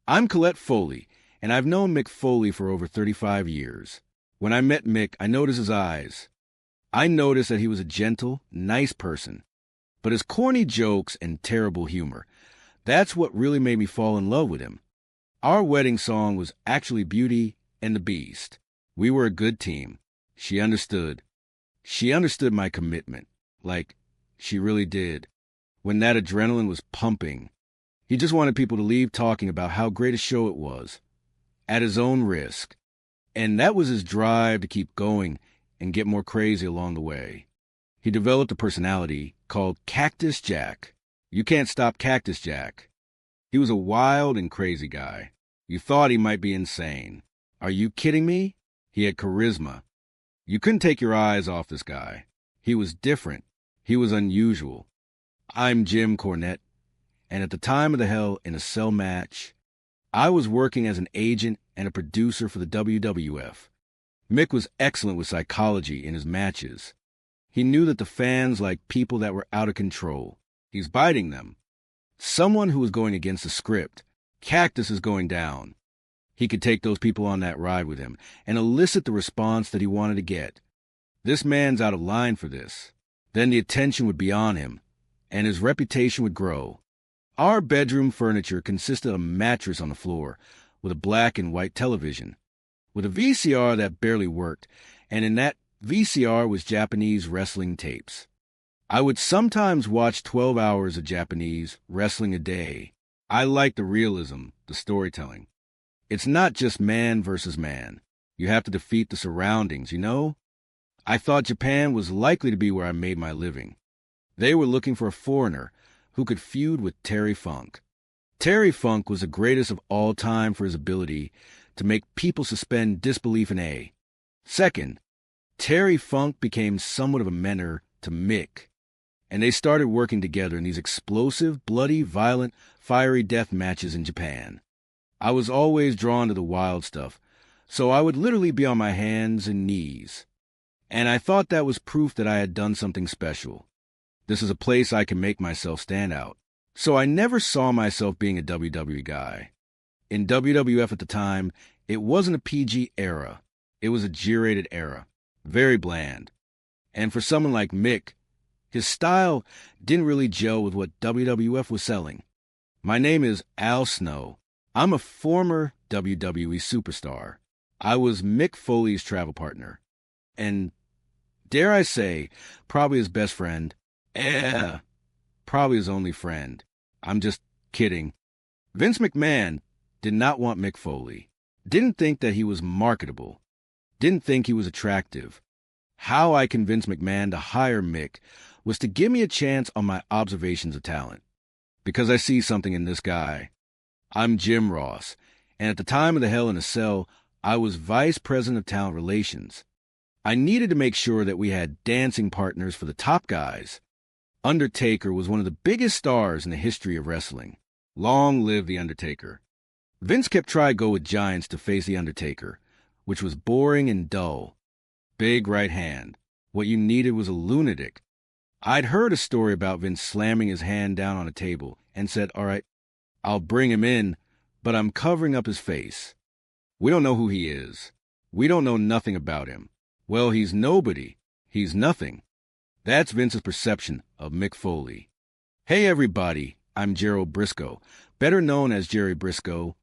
I'm Colette Foley, and I've known Mick Foley for over 35 years. When I met Mick, I noticed his eyes. I noticed that he was a gentle, nice person. But his corny jokes and terrible humor, that's what really made me fall in love with him. Our wedding song was actually Beauty and the Beast. We were a good team. She understood. She understood my commitment. Like, she really did. When that adrenaline was pumping, he just wanted people to leave talking about how great a show it was, at his own risk. And that was his drive to keep going and get more crazy along the way. He developed a personality called Cactus Jack. You can't stop Cactus Jack. He was a wild and crazy guy. You thought he might be insane. Are you kidding me? He had charisma. You couldn't take your eyes off this guy. He was different. He was unusual. I'm Jim Cornette, and at the time of the Hell in a Cell match, I was working as an agent and a producer for the WWF. Mick was excellent with psychology in his matches. He knew that the fans liked people that were out of control. He's biting them. Someone who was going against the script. Cactus is going down. He could take those people on that ride with him and elicit the response that he wanted to get. This man's out of line for this. Then the attention would be on him, and his reputation would grow. Our bedroom furniture consisted of a mattress on the floor with a black and white television, with a VCR that barely worked, and in that VCR was Japanese wrestling tapes. I would sometimes watch 12 hours of Japanese wrestling a day. I liked the realism, the storytelling. It's not just man versus man. You have to defeat the surroundings, you know? I thought Japan was likely to be where I made my living. They were looking for a foreigner who could feud with Terry Funk. Terry Funk was the greatest of all time for his ability to make people suspend disbelief in A. Second, Terry Funk became somewhat of a mentor to Mick. and they started working together in these explosive, bloody, violent, fiery death matches in Japan. I was always drawn to the wild stuff, so I would literally be on my hands and knees. And I thought that was proof that I had done something special. This is a place I can make myself stand out. So I never saw myself being a WWE guy. In WWF at the time, it wasn't a PG era. It was a G-rated era. Very bland. And for someone like Mick, his style didn't really gel with what WWF was selling. My name is Al Snow. I'm a former WWE superstar. I was Mick Foley's travel partner. And, dare I say, probably his best friend. Probably his only friend. I'm just kidding. Vince McMahon did not want Mick Foley. Didn't think that he was marketable. Didn't think he was attractive. How I convinced McMahon to hire Mick was to give me a chance on my observations of talent. Because I see something in this guy. I'm Jim Ross, and at the time of the Hell in a Cell, I was Vice President of Talent Relations. I needed to make sure that we had dancing partners for the top guys. Undertaker was one of the biggest stars in the history of wrestling. Long live The Undertaker. Vince kept trying to go with giants to face The Undertaker, which was boring and dull. Big right hand. What you needed was a lunatic. I'd heard a story about Vince slamming his hand down on a table and said, all right, I'll bring him in, but I'm covering up his face. We don't know who he is. We don't know nothing about him. Well, he's nobody. He's nothing. That's Vince's perception of Mick Foley. Hey, everybody. I'm Gerald Briscoe, better known as Jerry Briscoe,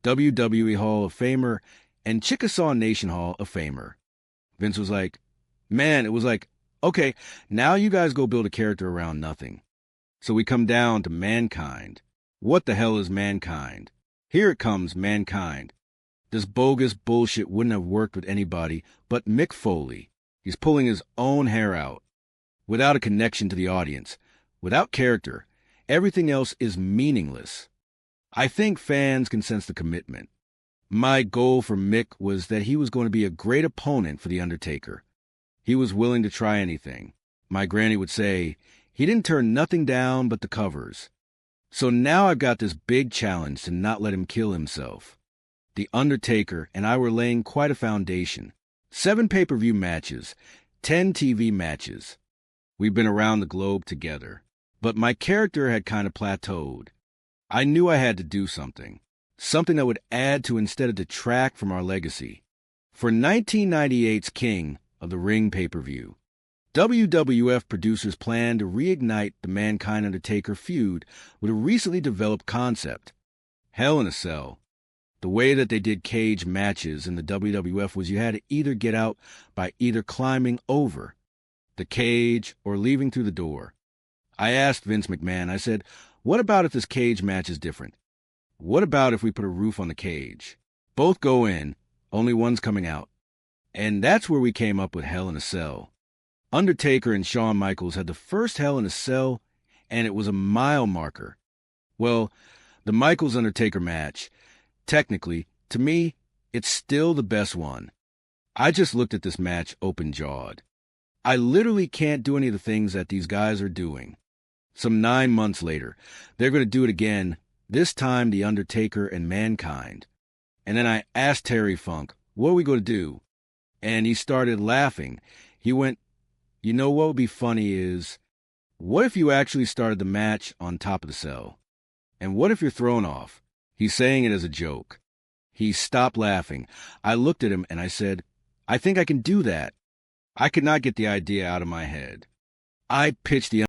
WWE Hall of Famer and Chickasaw Nation Hall of Famer. Vince was like, man, it was like, okay, now you guys go build a character around nothing. So we come down to Mankind. What the hell is Mankind? Here it comes, Mankind. This bogus bullshit wouldn't have worked with anybody but Mick Foley. He's pulling his own hair out. Without a connection to the audience. Without character. Everything else is meaningless. I think fans can sense the commitment. My goal for Mick was that he was going to be a great opponent for The Undertaker. He was willing to try anything. My granny would say, he didn't turn nothing down but the covers. So now I've got this big challenge to not let him kill himself. The Undertaker and I were laying quite a foundation. 7 pay-per-view matches, 10 TV matches. We've been around the globe together. But my character had kind of plateaued. I knew I had to do something. Something that would add to instead of detract from our legacy. For 1998's King of the Ring pay-per-view, WWF producers planned to reignite the Mankind-Undertaker feud with a recently developed concept. Hell in a Cell. The way that they did cage matches in the WWF was you had to either get out by either climbing over the cage or leaving through the door. I asked Vince McMahon, I said, what about if this cage match is different? What about if we put a roof on the cage? Both go in, only one's coming out. And that's where we came up with Hell in a Cell. Undertaker and Shawn Michaels had the first Hell in a Cell, and it was a mile marker. Well, the Michaels-Undertaker match, technically, to me, it's still the best one. I just looked at this match open-jawed. I literally can't do any of the things that these guys are doing. Some 9 months later, they're going to do it again, this time The Undertaker and Mankind. And then I asked Terry Funk, what are we going to do? And he started laughing. He went, you know what would be funny is, what if you actually started the match on top of the cell? And what if you're thrown off? He's saying it as a joke. He stopped laughing. I looked at him and I said, I think I can do that. I could not get the idea out of my head. I pitched The